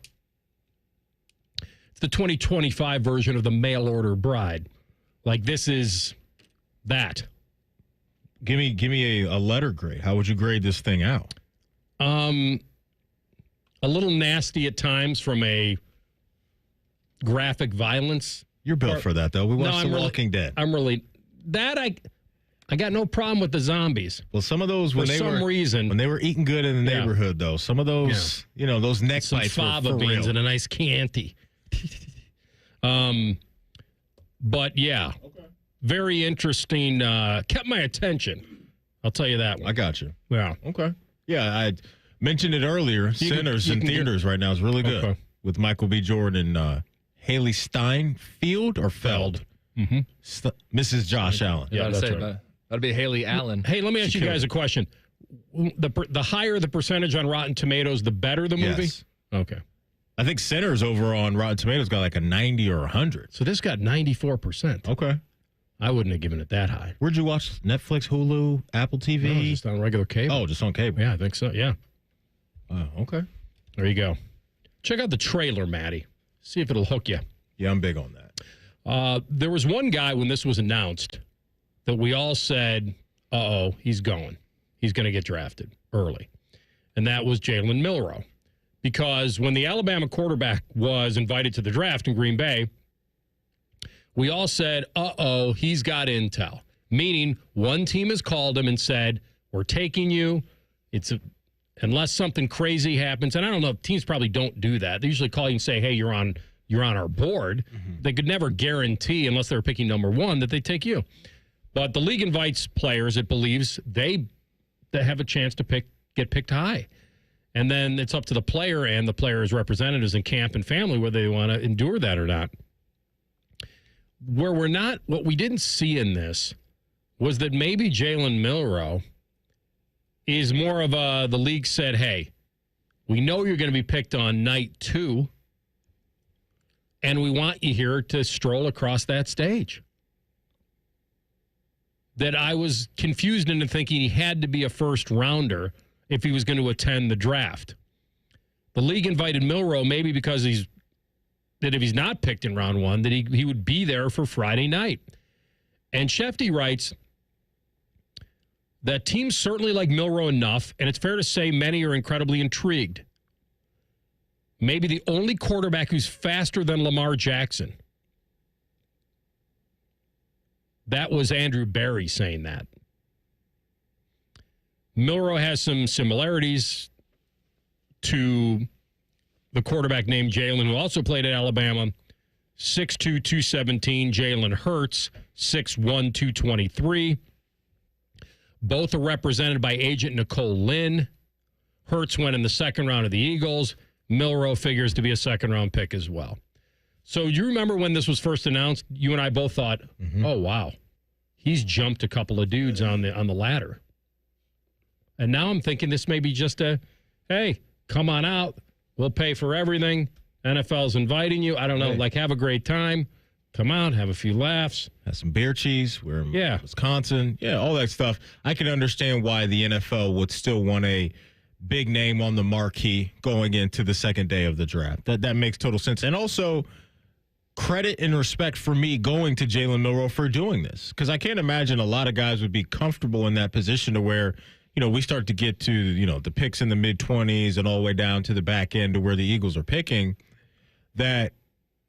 It's the 2025 version of the Mail Order Bride. Like, this is that. Give me a letter grade. How would you grade this thing out? A little nasty at times from a graphic violence. You're built for that, though. We watched The Walking Dead. I got no problem with the zombies. Well, some of those when they were eating good in the neighborhood, though. Some of those, those neck some bites fava were for beans real. and a nice Chianti. But yeah, very interesting. Kept my attention. I'll tell you that one. I got you. Yeah. Okay. Yeah, I mentioned it earlier. Sinners in theaters right now is really good with Michael B. Jordan and Haley Steinfeld or Feld. Mrs. Josh Allen. Yeah, that's right. That'd be Haley Allen. Hey, let me ask you guys a question. The higher the percentage on Rotten Tomatoes, the better the movie? Yes. Okay. I think Sinners over on Rotten Tomatoes got like a 90 or 100. So this got 94%. Okay. I wouldn't have given it that high. Where'd you watch? Netflix, Hulu, Apple TV? No, just on regular cable. Oh, just on cable. Yeah, I think so. Yeah. Oh, okay. There you go. Check out the trailer, Matty. See if it'll hook you. Yeah, I'm big on that. There was one guy when this was announced that we all said, he's going. He's going to get drafted early. And that was Jalen Milroe. because when the Alabama quarterback was invited to the draft in Green Bay, we all said, uh-oh, he's got intel. Meaning one team has called him and said, we're taking you. Unless something crazy happens, and I don't know, teams probably don't do that. They usually call you and say, hey, you're on our board. They could never guarantee, unless they're picking number one, that they take you. But the league invites players it believes they have a chance to get picked high. And then it's up to the player and the player's representatives in camp and family whether they want to endure that or not. What we didn't see in this was that maybe Jalen Milroe is more of the league said, hey, we know you're going to be picked on night 2, and we want you here to stroll across that stage. That I was confused into thinking he had to be a first rounder if he was going to attend the draft. The league invited Milroe maybe because if he's not picked in round 1, that he would be there for Friday night. And Shefty writes that teams certainly like Milroe enough, and it's fair to say many are incredibly intrigued. Maybe the only quarterback who's faster than Lamar Jackson. That was Andrew Berry saying that. Milroe has some similarities to the quarterback named Jalen, who also played at Alabama. 6'2", 217. Jalen Hurts, 6'1", 223. Both are represented by agent Nicole Lynn. Hurts went in the second round of the Eagles. Milroe figures to be a second-round pick as well. So you remember when this was first announced, you and I both thought, oh, wow, he's jumped a couple of dudes on the ladder. And now I'm thinking this may be just hey, come on out. We'll pay for everything. NFL's inviting you. I don't know, have a great time. Come out, have a few laughs. Have some beer cheese. We're in Wisconsin. Yeah, all that stuff. I can understand why the NFL would still want a big name on the marquee going into the second day of the draft. That makes total sense. And also, credit and respect for me going to Jalen Milroe for doing this. Because I can't imagine a lot of guys would be comfortable in that position to where, we start to get to, the picks in the mid-20s and all the way down to the back end to where the Eagles are picking, that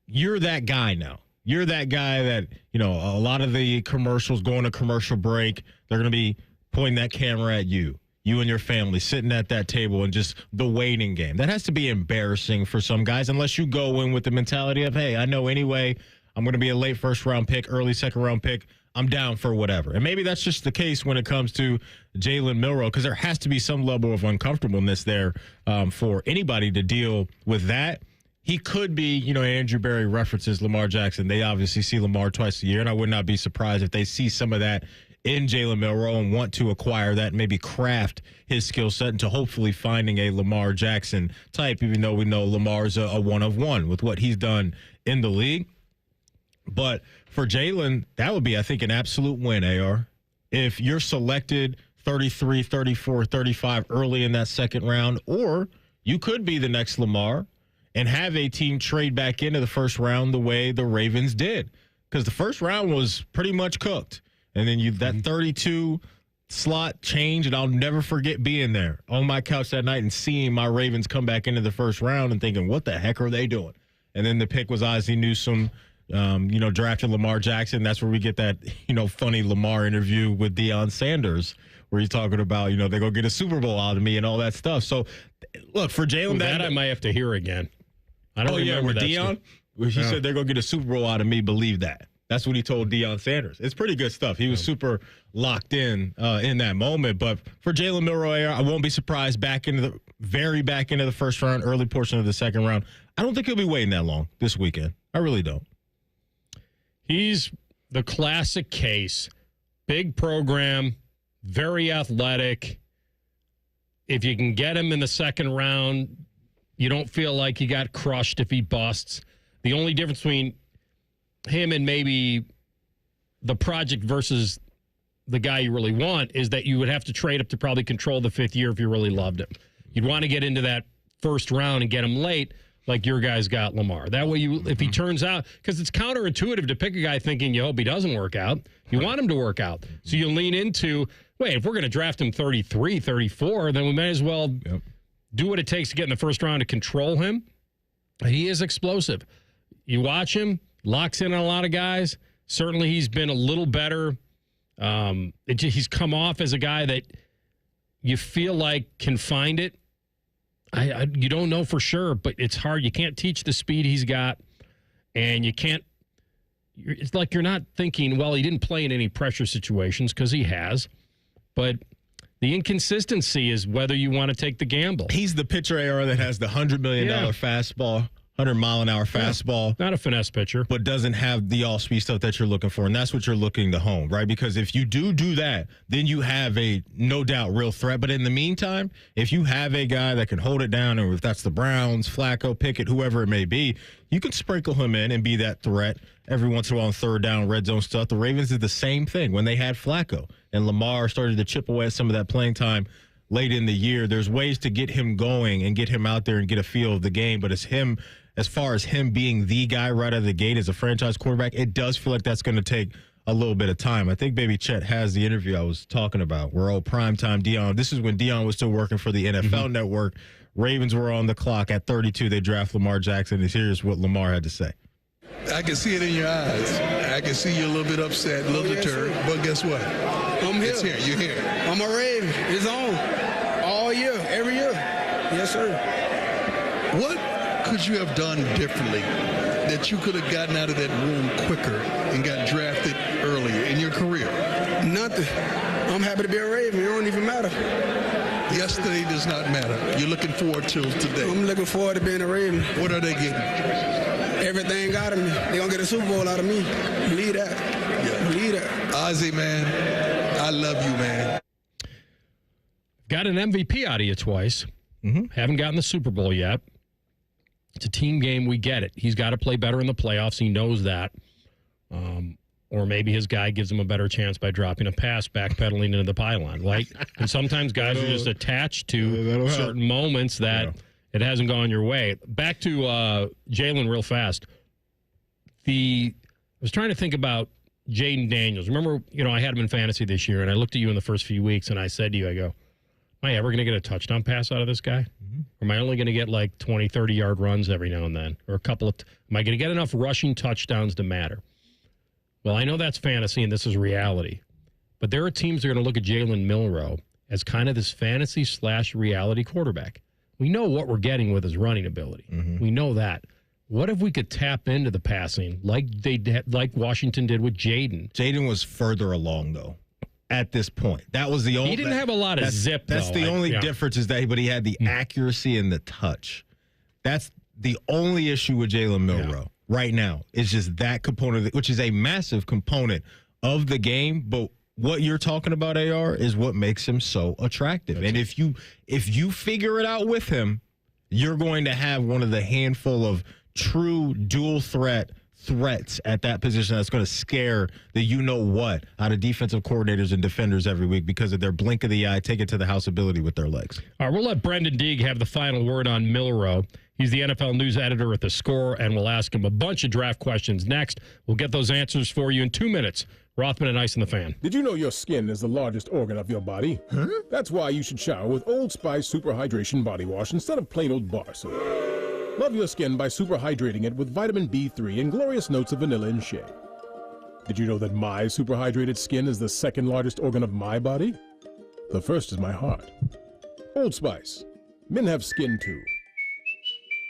you're that guy now. You're that guy that, a lot of the commercials going to commercial break, they're going to be pointing that camera at you and your family sitting at that table and just the waiting game. That has to be embarrassing for some guys unless you go in with the mentality of, hey, I know anyway, I'm going to be a late first-round pick, early second-round pick. I'm down for whatever. And maybe that's just the case when it comes to Jalen Milroe, because there has to be some level of uncomfortableness there for anybody to deal with that. He could be, Andrew Berry references Lamar Jackson. They obviously see Lamar twice a year, and I would not be surprised if they see some of that in Jalen Milroe and want to acquire that and maybe craft his skill set into hopefully finding a Lamar Jackson type, even though we know Lamar's a one-of-one with what he's done in the league. But for Jalen, that would be, I think, an absolute win, AR. If you're selected 33, 34, 35 early in that second round, or you could be the next Lamar and have a team trade back into the first round the way the Ravens did. Because the first round was pretty much cooked. And then that 32 slot change, and I'll never forget being there on my couch that night and seeing my Ravens come back into the first round and thinking, what the heck are they doing? And then the pick was Ozzie Newsome, drafting Lamar Jackson. That's where we get that, funny Lamar interview with Deion Sanders, where he's talking about, they're going to get a Super Bowl out of me and all that stuff. So, look, for Jalen, that I might have to hear again. I don't remember that. Deion, he said they're going to get a Super Bowl out of me, believe that. That's what he told Deion Sanders. It's pretty good stuff. He was super locked in that moment. But for Jalen Milroe, I won't be surprised very back into the first round, early portion of the second round. I don't think he'll be waiting that long this weekend. I really don't. He's the classic case. Big program, very athletic. If you can get him in the second round, you don't feel like he got crushed if he busts. The only difference between him and maybe the project versus the guy you really want is that you would have to trade up to probably control the fifth year if you really loved him. You'd want to get into that first round and get him late like your guys got Lamar. That way, if he turns out, because it's counterintuitive to pick a guy thinking you hope he doesn't work out. You want him to work out. So you lean into, wait, if we're going to draft him 33, 34, then we might as well do what it takes to get in the first round to control him. He is explosive. You watch him, locks in on a lot of guys. Certainly he's been a little better. He's come off as a guy that you feel like can find it. You don't know for sure, but it's hard. You can't teach the speed he's got, and you can't. It's like you're not thinking, well, he didn't play in any pressure situations because he has, but the inconsistency is whether you want to take the gamble. He's the pitcher AR that has the $100 million fastball. 100-mile-an-hour fastball. Not a finesse pitcher. But doesn't have the all-speed stuff that you're looking for, and that's what you're looking to hone, right? Because if you do that, then you have a, no doubt, real threat. But in the meantime, if you have a guy that can hold it down, or if that's the Browns, Flacco, Pickett, whoever it may be, you can sprinkle him in and be that threat every once in a while on third down, red zone stuff. The Ravens did the same thing when they had Flacco, and Lamar started to chip away at some of that playing time late in the year. There's ways to get him going and get him out there and get a feel of the game, but it's him. As far as him being the guy right out of the gate as a franchise quarterback, it does feel like that's going to take a little bit of time. I think Baby Chet has the interview I was talking about where primetime Dion, this is when Dion was still working for the NFL Network. Ravens were on the clock. At 32, they draft Lamar Jackson. And here's what Lamar had to say. I can see it in your eyes. I can see you a little bit upset, a little deterred. But guess what? I'm here. It's here. You're here. I'm a Raven. It's on. All year. Every year. Yes, sir. What could you have done differently that you could have gotten out of that room quicker and got drafted earlier in your career? Nothing. I'm happy to be a Raven. It don't even matter. Yesterday does not matter. You're looking forward to today. I'm looking forward to being a Raven. What are they getting? Everything out of me. They're going to get a Super Bowl out of me. Believe that. Yeah. Believe that. Ozzy, man, I love you, man. Got an MVP out of you twice. Haven't gotten the Super Bowl yet. It's a team game. We get it. He's got to play better in the playoffs. He knows that. Or maybe his guy gives him a better chance by dropping a pass, backpedaling into the pylon, right? And sometimes guys are just attached to certain moments that it hasn't gone your way. Back to Jalen real fast. I was trying to think about Jaden Daniels. Remember, I had him in fantasy this year, and I looked at you in the first few weeks, and I said to you, I go, am I ever going to get a touchdown pass out of this guy? Or am I only going to get like 20, 30-yard runs every now and then? Or am I going to get enough rushing touchdowns to matter? Well, I know that's fantasy and this is reality. But there are teams that are going to look at Jalen Milroe as kind of this fantasy/reality quarterback. We know what we're getting with his running ability. We know that. What if we could tap into the passing like Washington did with Jaden? Jaden was further along, though. At this point, that was the only. He didn't have a lot of zip. That's the only difference is that he had the accuracy and the touch. That's the only issue with Jalen Milroe right now. Is just that component, which is a massive component of the game. But what you're talking about, AR, is what makes him so attractive. And if you figure it out with him, you're going to have one of the handful of true dual threats at that position that's going to scare the you-know-what out of defensive coordinators and defenders every week because of their blink of the eye, take it to the house ability with their legs. All right, we'll let Brendan Deeg have the final word on Milroe. He's the NFL news editor at The Score, and we'll ask him a bunch of draft questions next. We'll get those answers for you in 2 minutes. Rothman and Ice in the Fan. Did you know your skin is the largest organ of your body? Huh? That's why you should shower with Old Spice Super Hydration Body Wash instead of plain old bar soap. Love your skin by super hydrating it with vitamin B3 and glorious notes of vanilla and shea. Did you know that my super hydrated skin is the second largest organ of my body? The first is my heart. Old Spice. Men have skin too.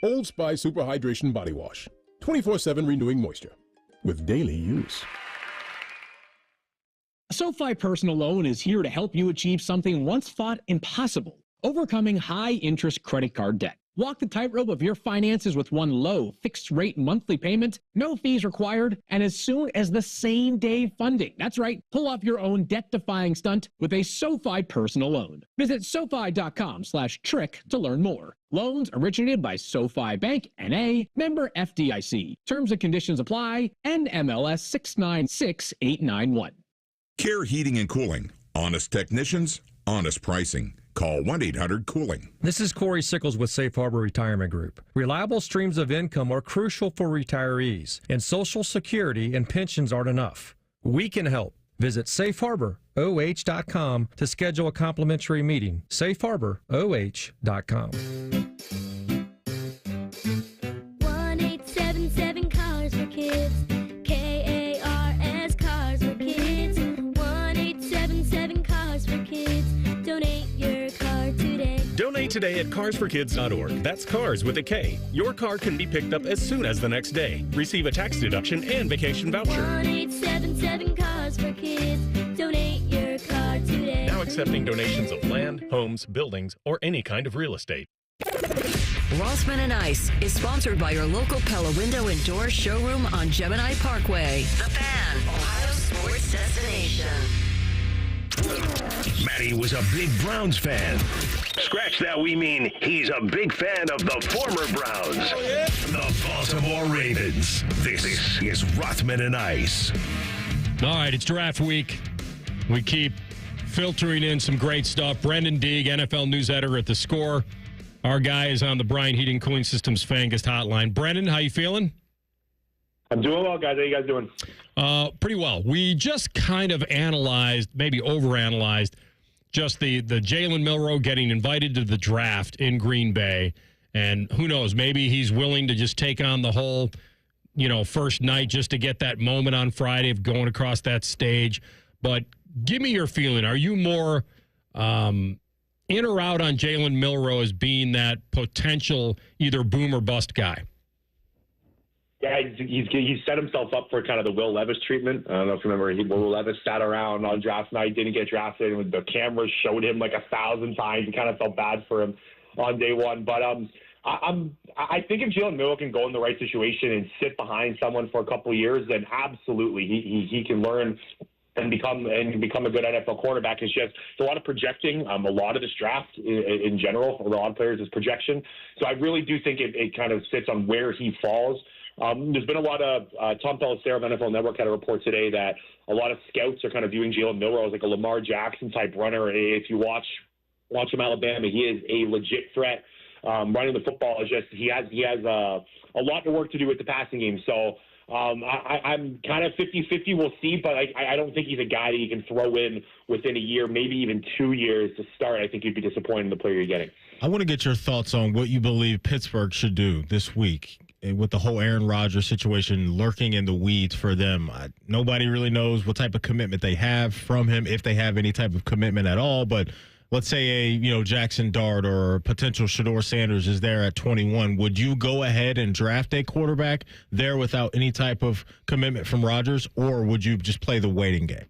Old Spice Super Hydration Body Wash. 24/7 renewing moisture. With daily use. SoFi Personal Loan is here to help you achieve something once thought impossible: overcoming high-interest credit card debt. Walk the tightrope of your finances with one low, fixed-rate monthly payment, no fees required, and as soon as the same-day funding. That's right. Pull off your own debt-defying stunt with a SoFi Personal Loan. Visit SoFi.com/trick to learn more. Loans originated by SoFi Bank, N.A., member FDIC. Terms and conditions apply. NMLS 696891. Care Heating and Cooling. Honest technicians, honest pricing. Call 1-800-COOLING. This is Corey Sickles with Safe Harbor Retirement Group. Reliable streams of income are crucial for retirees, and Social Security and pensions aren't enough. We can help. Visit safeharboroh.com to schedule a complimentary meeting. safeharboroh.com. 1-877 Cars for Kids. KARS Cars for Kids. 1-877 Cars for Kids. Donate your car today. Donate today at carsforkids.org. That's cars with a K. Your car can be picked up as soon as the next day. Receive a tax deduction and vacation voucher. 1-877 Cars for Kids. Donate your car today. Now accepting donations of land, homes, buildings, or any kind of real estate. Rothman and Ice is sponsored by your local Pella Window and Door showroom on Gemini Parkway. The Fan, Ohio's sports destination. Matty was a big Browns fan. Scratch that, we mean he's a big fan of the former Browns. Oh, yeah? The Baltimore Ravens. This is Rothman and Ice. All right, it's draft week. We keep filtering in some great stuff. Brendan Deeg, NFL news editor at The Score. Our guy is on the Bryan Heating Cooling Systems Fan Guest Hotline. Brendan, how you feeling? I'm doing well, guys. How you guys doing? Pretty well. We just kind of analyzed, maybe overanalyzed, just the Jalen Milroe getting invited to the draft in Green Bay. And who knows, maybe he's willing to just take on the whole, first night just to get that moment on Friday of going across that stage. But give me your feeling. Are you more in or out on Jalen Milroe as being that potential either boom or bust guy? Yeah, he's set himself up for kind of the Will Levis treatment. I don't know if you remember, Will Levis sat around on draft night, didn't get drafted, and the cameras showed him like 1,000 times. He kind of felt bad for him on day one. But I think if Jalen Milroe can go in the right situation and sit behind someone for a couple of years, then absolutely he can learn and become a good NFL quarterback. It's just a lot of projecting. A lot of this draft in general for a lot of players is projection. So I really do think it kind of sits on where he falls. There's been a lot of Tom Pelissero of NFL Network had a report today that a lot of scouts are kind of viewing Jalen Milroe as like a Lamar Jackson type runner. If you watch him Alabama, he is a legit threat. Running the football is just he has a lot of work to do with the passing game. So I'm kind of 50-50. We'll see, but I don't think he's a guy that you can throw in within a year, maybe even 2 years to start. I think you'd be disappointed in the player you're getting. I want to get your thoughts on what you believe Pittsburgh should do this week with the whole Aaron Rodgers situation lurking in the weeds for them. Nobody really knows what type of commitment they have from him, if they have any type of commitment at all. But let's say Jackson Dart or potential Shedeur Sanders is there at 21. Would you go ahead and draft a quarterback there without any type of commitment from Rodgers, or would you just play the waiting game?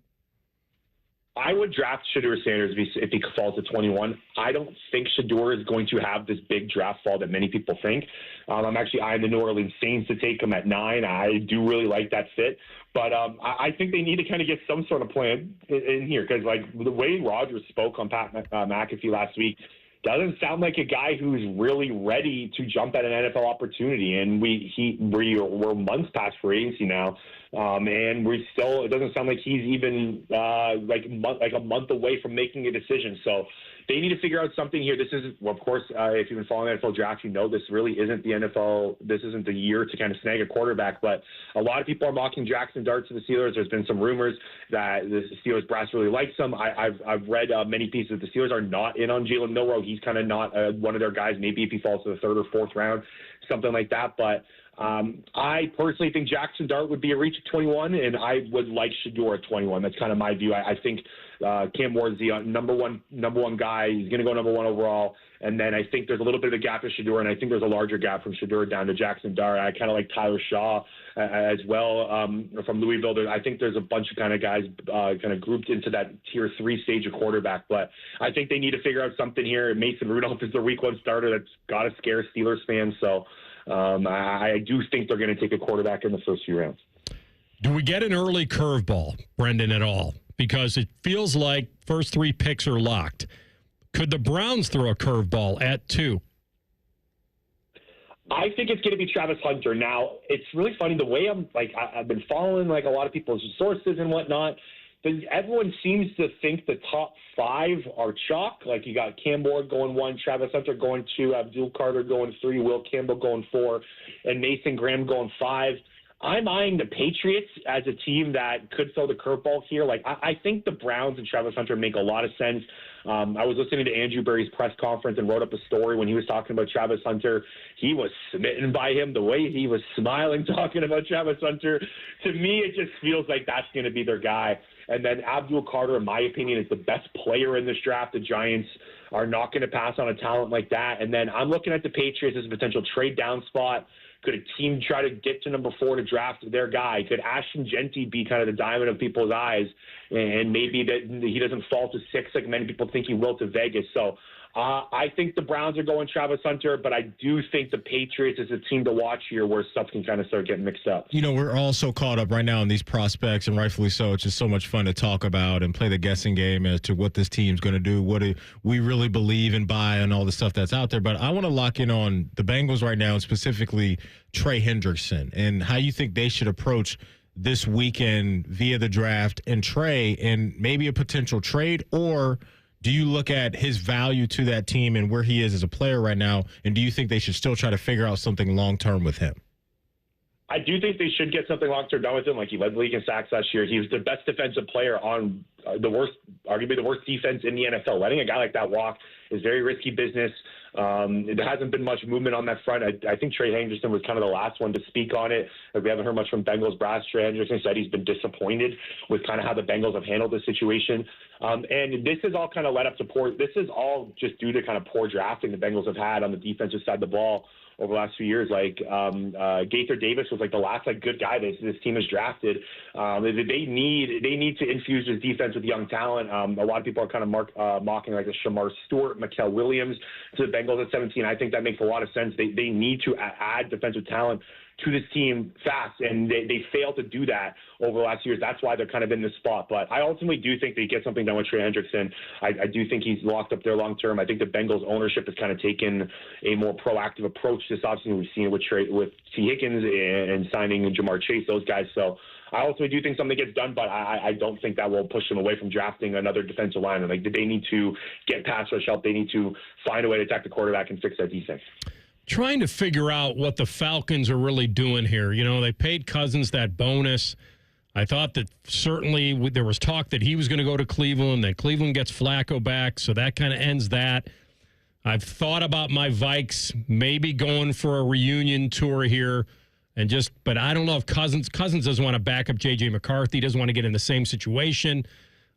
I would draft Shedeur Sanders if he falls to 21. I don't think Shedeur is going to have this big draft fall that many people think. I'm actually eyeing the New Orleans Saints to take him at 9. I do really like that fit. But I think they need to kind of get some sort of plan in here because, like, the way Rodgers spoke on Pat McAfee last week doesn't sound like a guy who's really ready to jump at an NFL opportunity. And we're months past free agency now, and it doesn't sound like he's even like a month away from making a decision. So they need to figure out something here. This is, of course, if you've been following NFL drafts, you know this really isn't the NFL. This isn't the year to kind of snag a quarterback. But a lot of people are mocking Jackson Dart to the Steelers. There's been some rumors that the Steelers brass really likes him. I've read many pieces. The Steelers are not in on Jalen Milroe. He's kind of not one of their guys. Maybe if he falls to the 3rd or 4th round, something like that. But I personally think Jackson Dart would be a reach at 21, and I would like Shedeur at 21. That's kind of my view. I think Cam Ward's the number one guy. He's going to go number 1 overall. And then I think there's a little bit of a gap to Shedeur, and I think there's a larger gap from Shedeur down to Jackson Dart. I kind of like Tyler Shaw as well from Louisville. I think there's a bunch of kind of guys kind of grouped into that tier 3 stage of quarterback. But I think they need to figure out something here. Mason Rudolph is the week 1 starter. That's got to scare Steelers fans. So I do think they're going to take a quarterback in the first few rounds. Do we get an early curveball, Brendan, at all? Because it feels like first 3 picks are locked. Could the Browns throw a curveball at 2? I think it's going to be Travis Hunter. Now, it's really funny the way I've been following like a lot of people's sources and whatnot. Everyone seems to think the top 5 are chalk. Like you got Cam Ward going 1, Travis Hunter going 2, Abdul Carter going 3, Will Campbell going 4, and Mason Graham going 5. I'm eyeing the Patriots as a team that could throw the curveball here. Like, I think the Browns and Travis Hunter make a lot of sense. I was listening to Andrew Berry's press conference and wrote up a story when he was talking about Travis Hunter. He was smitten by him, the way he was smiling talking about Travis Hunter. To me, it just feels like that's going to be their guy. And then Abdul Carter, in my opinion, is the best player in this draft. The Giants are not going to pass on a talent like that. And then I'm looking at the Patriots as a potential trade down spot. Could a team try to get to number 4 to draft their guy? Could Ashton Genty be kind of the diamond of people's eyes, and maybe that he doesn't fall to 6 like many people think he will to Vegas? So I think the Browns are going Travis Hunter, but I do think the Patriots is a team to watch here where stuff can kind of start getting mixed up. You know, we're all so caught up right now in these prospects, and rightfully so. It's just so much fun to talk about and play the guessing game as to what this team's going to do, what we really believe and buy, and all the stuff that's out there. But I want to lock in on the Bengals right now, and specifically Trey Hendrickson, and how you think they should approach this weekend via the draft and Trey, and maybe a potential trade, or do you look at his value to that team and where he is as a player right now, and do you think they should still try to figure out something long-term with him? I do think they should get something long-term done with him. Like, he led the league in sacks last year. He was the best defensive player on arguably the worst defense in the NFL. Letting a guy like that walk is very risky business. There hasn't been much movement on that front. I think Trey Hendrickson was kind of the last one to speak on it. We haven't heard much from Bengals brass. Trey Hendrickson said he's been disappointed with kind of how the Bengals have handled the situation. And this is all kind of led up to this is all just due to kind of poor drafting the Bengals have had on the defensive side of the ball over the last few years. Like, Gaither Davis was like the last good guy this team has drafted. They need to infuse this defense with young talent. A lot of people are kind of mocking like a Shamar Stewart, Mikael Williams to the Bengals at 17. I think that makes a lot of sense. They need to add defensive talent to this team fast, and they failed to do that over the last years. That's why they're kind of in this spot. But I ultimately do think they get something done with Trey Hendrickson. I do think he's locked up there long term. I think the Bengals ownership has kind of taken a more proactive approach this offseason. We've seen it with T. Higgins and signing Jamar Chase, those guys. So I ultimately do think something gets done, but I don't think that will push them away from drafting another defensive lineman. Like, they need to get pass rush help. They need to find a way to attack the quarterback and fix that defense. Trying to figure out what the Falcons are really doing here. You know, they paid Cousins that bonus. I thought that certainly there was talk that he was going to go to Cleveland, that Cleveland gets Flacco back, so that kind of ends that. I've thought about my Vikes maybe going for a reunion tour here, but I don't know if Cousins doesn't want to back up J.J. McCarthy, doesn't want to get in the same situation.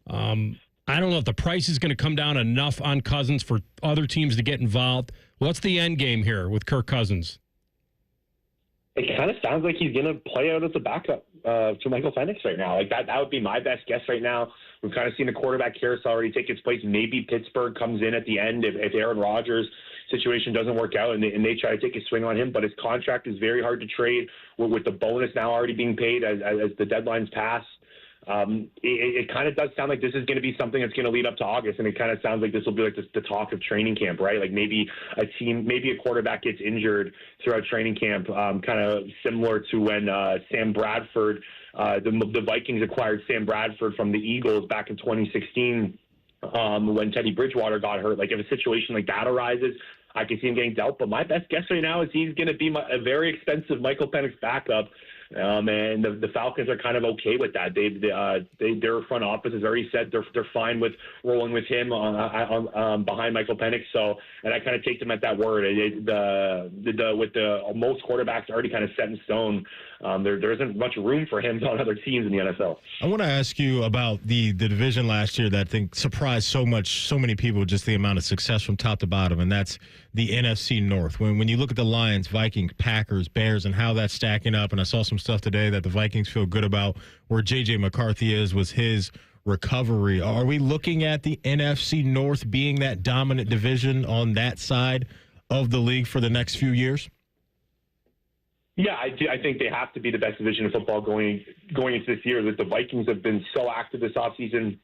I don't know if the price is going to come down enough on Cousins for other teams to get involved. What's the end game here with Kirk Cousins? It kind of sounds like he's going to play out as a backup to Michael Penix right now. Like, that would be my best guess right now. We've kind of seen the quarterback carousel already take its place. Maybe Pittsburgh comes in at the end if Aaron Rodgers' situation doesn't work out and they try to take a swing on him. But his contract is very hard to trade with the bonus now already being paid as the deadlines pass. It kind of does sound like this is going to be something that's going to lead up to August, and it kind of sounds like this will be like the talk of training camp, right? Like maybe a quarterback gets injured throughout training camp, kind of similar to when Sam Bradford, the Vikings acquired Sam Bradford from the Eagles back in 2016 when Teddy Bridgewater got hurt. Like, if a situation like that arises, I can see him getting dealt. But my best guess right now is he's going to be a very expensive Michael Penix backup. And the Falcons are kind of okay with that. Their front office has already said they're fine with rolling with him behind Michael Penix. So, and I kind of take them at that word. With most quarterbacks already kind of set in stone, there isn't much room for him on other teams in the NFL. I want to ask you about the division last year that I think surprised so many people, just the amount of success from top to bottom, and that's the NFC North. When you look at the Lions, Vikings, Packers, Bears, and how that's stacking up, and I saw some stuff today that the Vikings feel good about where J.J. McCarthy was his recovery. Are we looking at the NFC North being that dominant division on that side of the league for the next few years? Yeah, I do. I think they have to be the best division of football going into this year. That the Vikings have been so active this offseason,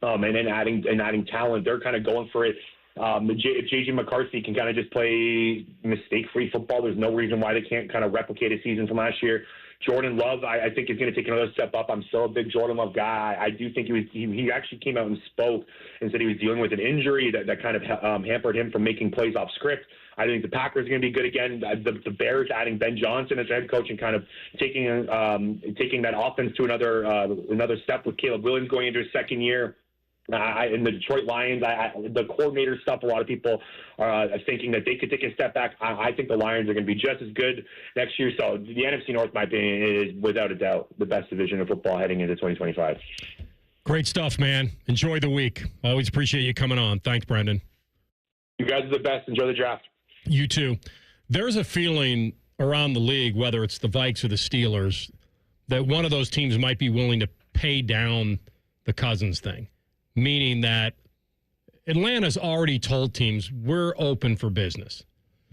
and then adding talent. They're kind of going for it. If J.J. McCarthy can kind of just play mistake-free football, there's no reason why they can't kind of replicate a season from last year. Jordan Love, I think, is going to take another step up. I'm still a big Jordan Love guy. I do think he actually came out and spoke and said he was dealing with an injury that kind of hampered him from making plays off script. I think the Packers are going to be good again. The Bears adding Ben Johnson as head coach and kind of taking that offense to another step with Caleb Williams going into his second year. In the Detroit Lions, the coordinator stuff, a lot of people are thinking that they could take a step back. I think the Lions are going to be just as good next year. So the NFC North, in my opinion, is without a doubt the best division of football heading into 2025. Great stuff, man. Enjoy the week. Always appreciate you coming on. Thanks, Brendan. You guys are the best. Enjoy the draft. You too. There's a feeling around the league, whether it's the Vikes or the Steelers, that one of those teams might be willing to pay down the Cousins thing. Meaning that Atlanta's already told teams we're open for business.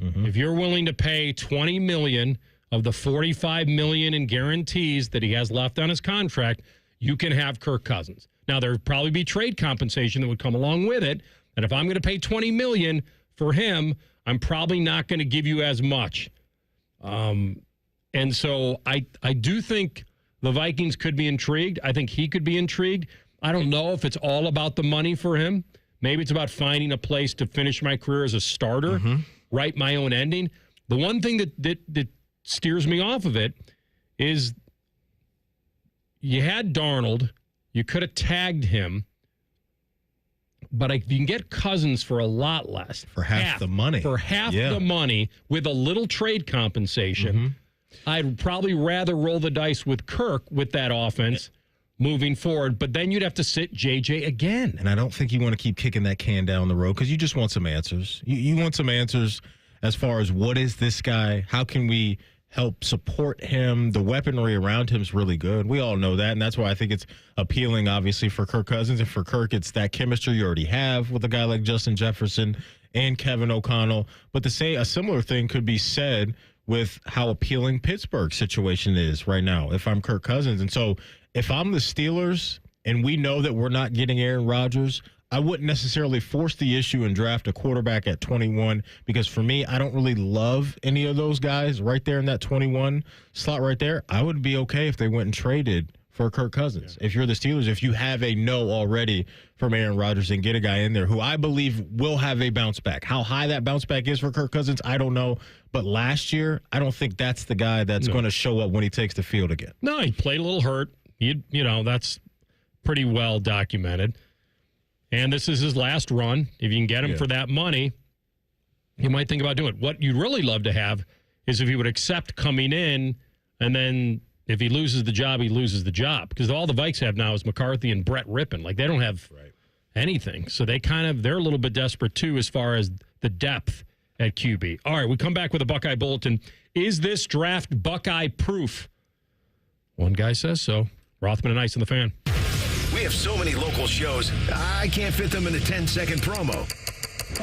Mm-hmm. If you're willing to pay $20 million of the $45 million in guarantees that he has left on his contract, you can have Kirk Cousins. Now there'd probably be trade compensation that would come along with it. And if I'm going to pay $20 million for him, I'm probably not going to give you as much. And so I do think the Vikings could be intrigued. I think he could be intrigued. I don't know if it's all about the money for him. Maybe it's about finding a place to finish my career as a starter, write my own ending. The one thing that steers me off of it is you had Darnold. You could have tagged him. But you can get Cousins for a lot less. For half the money. For half the money with a little trade compensation. I'd probably rather roll the dice with Kirk with that offense moving forward, but then you'd have to sit JJ again. And I don't think you want to keep kicking that can down the road because you just want some answers. You want some answers as far as what is this guy? How can we help support him? The weaponry around him is really good. We all know that, and that's why I think it's appealing, obviously, for Kirk Cousins. And for Kirk, it's that chemistry you already have with a guy like Justin Jefferson and Kevin O'Connell. But a similar thing could be said with how appealing Pittsburgh's situation is right now if I'm Kirk Cousins. And so if I'm the Steelers and we know that we're not getting Aaron Rodgers, I wouldn't necessarily force the issue and draft a quarterback at 21 because for me, I don't really love any of those guys right there in that 21 slot right there. I would be okay if they went and traded for Kirk Cousins. Yeah. If you're the Steelers, if you have a no already from Aaron Rodgers and get a guy in there who I believe will have a bounce back. How high that bounce back is for Kirk Cousins, I don't know. But last year, I don't think that's the guy that's going to show up when he takes the field again. No, he played a little hurt. You know, that's pretty well documented. And this is his last run. If you can get him for that money, you might think about doing it. What you'd really love to have is if he would accept coming in, and then if he loses the job, he loses the job. Because all the Vikes have now is McCarthy and Brett Rippon. Like, they don't have anything. So they're a little bit desperate, too, as far as the depth at QB. All right, we come back with a Buckeye Bulletin. Is this draft Buckeye proof? One guy says so. Rothman and Ice on the Fan. We have so many local shows, I can't fit them in a 10-second promo.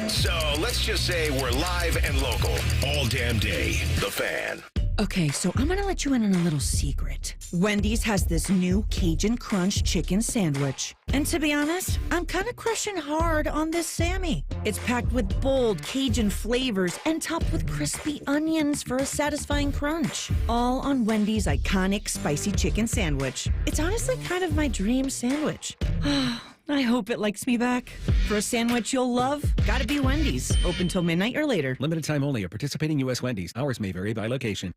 So let's just say we're live and local all damn day. The Fan. Okay, so I'm gonna let you in on a little secret. Wendy's has this new Cajun Crunch chicken sandwich. And to be honest, I'm kind of crushing hard on this Sammy. It's packed with bold Cajun flavors and topped with crispy onions for a satisfying crunch. All on Wendy's iconic spicy chicken sandwich. It's honestly kind of my dream sandwich. I hope it likes me back. For a sandwich you'll love, gotta be Wendy's. Open till midnight or later. Limited time only at participating U.S. Wendy's. Hours may vary by location.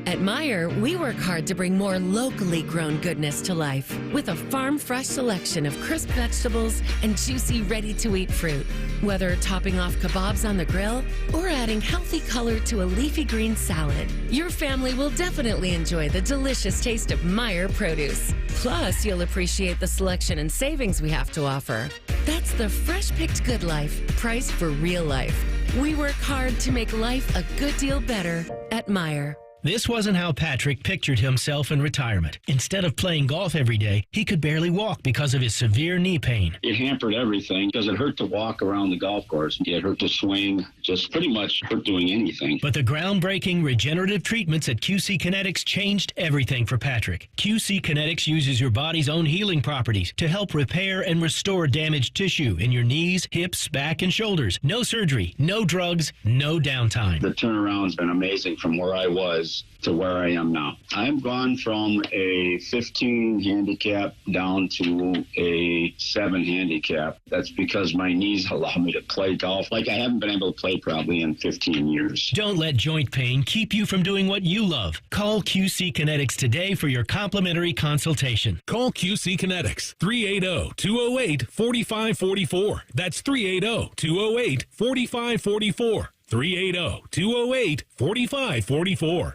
At Meijer, we work hard to bring more locally grown goodness to life with a farm-fresh selection of crisp vegetables and juicy, ready-to-eat fruit. Whether topping off kebabs on the grill or adding healthy color to a leafy green salad, your family will definitely enjoy the delicious taste of Meijer produce. Plus, you'll appreciate the selection and savings we have to offer. That's the fresh-picked good life, priced for real life. We work hard to make life a good deal better at Meijer. This wasn't how Patrick pictured himself in retirement. Instead of playing golf every day, he could barely walk because of his severe knee pain. It hampered everything because it hurt to walk around the golf course. It hurt to swing, just pretty much hurt doing anything. But the groundbreaking regenerative treatments at QC Kinetics changed everything for Patrick. QC Kinetics uses your body's own healing properties to help repair and restore damaged tissue in your knees, hips, back, and shoulders. No surgery, no drugs, no downtime. The turnaround's been amazing from where I was years to where I am now. I've gone from a 15 handicap down to a 7 handicap. That's because my knees allow me to play golf like I haven't been able to play probably in 15 years. Don't let joint pain keep you from doing what you love. Call QC Kinetics today for your complimentary consultation. Call QC Kinetics, 380-208-4544. That's 380-208-4544. 380-208-4544.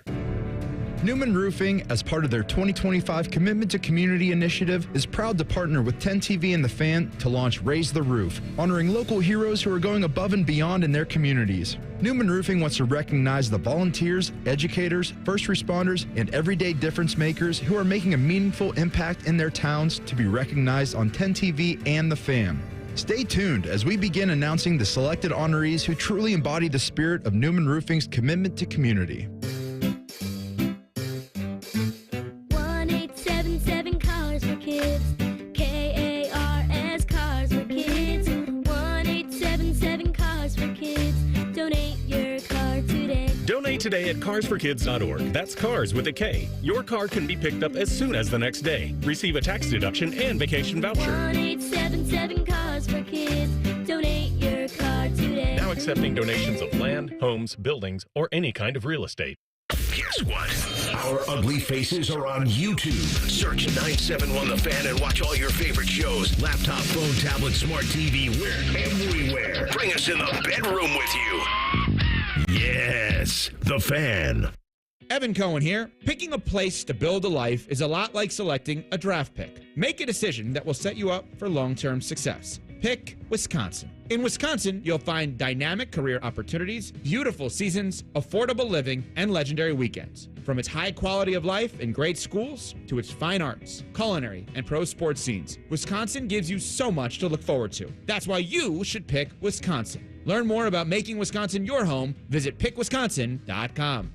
Newman Roofing, as part of their 2025 Commitment to Community initiative, is proud to partner with 10 TV and The Fan to launch Raise the Roof, honoring local heroes who are going above and beyond in their communities. Newman Roofing wants to recognize the volunteers, educators, first responders, and everyday difference makers who are making a meaningful impact in their towns to be recognized on 10 TV and The Fan. Stay tuned as we begin announcing the selected honorees who truly embody the spirit of Newman Roofing's commitment to community. 1-877 Cars for Kids. KARS Cars for Kids. 1-877 Cars for Kids. Donate your car today. Donate today at carsforkids.org. That's cars with a K. Your car can be picked up as soon as the next day. Receive a tax deduction and vacation voucher. 1-877 Cars for Kids. Donate your car today. Now accepting donations of land, homes, buildings, or any kind of real estate. Guess what? Our ugly faces are on YouTube. Search 971 The Fan and watch all your favorite shows. Laptop, phone, tablet, smart TV, we're everywhere. Bring us in the bedroom with you. Yes, The Fan. Evan Cohen here. Picking a place to build a life is a lot like selecting a draft pick. Make a decision that will set you up for long-term success. Pick Wisconsin. In Wisconsin, you'll find dynamic career opportunities, beautiful seasons, affordable living, and legendary weekends. From its high quality of life and great schools to its fine arts, culinary, and pro sports scenes, Wisconsin gives you so much to look forward to. That's why you should pick Wisconsin. Learn more about making Wisconsin your home. Visit pickwisconsin.com.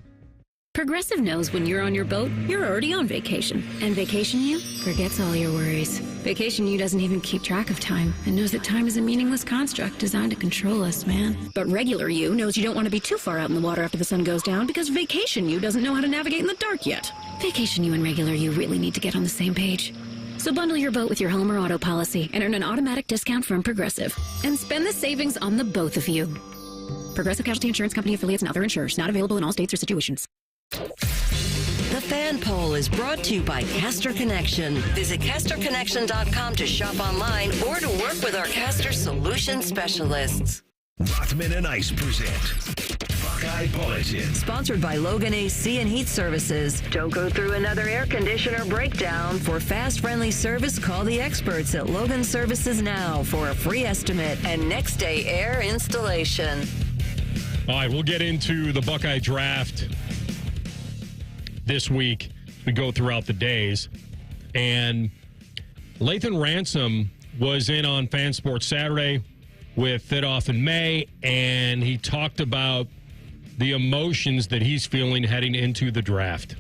Progressive knows when you're on your boat, you're already on vacation. And Vacation You forgets all your worries. Vacation You doesn't even keep track of time and knows that time is a meaningless construct designed to control us, man. But Regular You knows you don't want to be too far out in the water after the sun goes down because Vacation You doesn't know how to navigate in the dark yet. Vacation You and Regular You really need to get on the same page. So bundle your boat with your home or auto policy and earn an automatic discount from Progressive. And spend the savings on the both of you. Progressive Casualty Insurance Company affiliates and other insurers. Not available in all states or situations. The Fan Poll is brought to you by Caster Connection. Visit CasterConnection.com to shop online or to work with our Caster Solution Specialists. Rothman and Ice present Buckeye Bulletin. Sponsored by Logan AC and Heat Services. Don't go through another air conditioner breakdown. For fast, friendly service, call the experts at Logan Services now for a free estimate and next day air installation. All right, we'll get into the Buckeye draft this week. We go throughout the days. And Lathan Ransom was in on Fan Sports Saturday with Fidoff and May, and he talked about the emotions that he's feeling heading into the draft.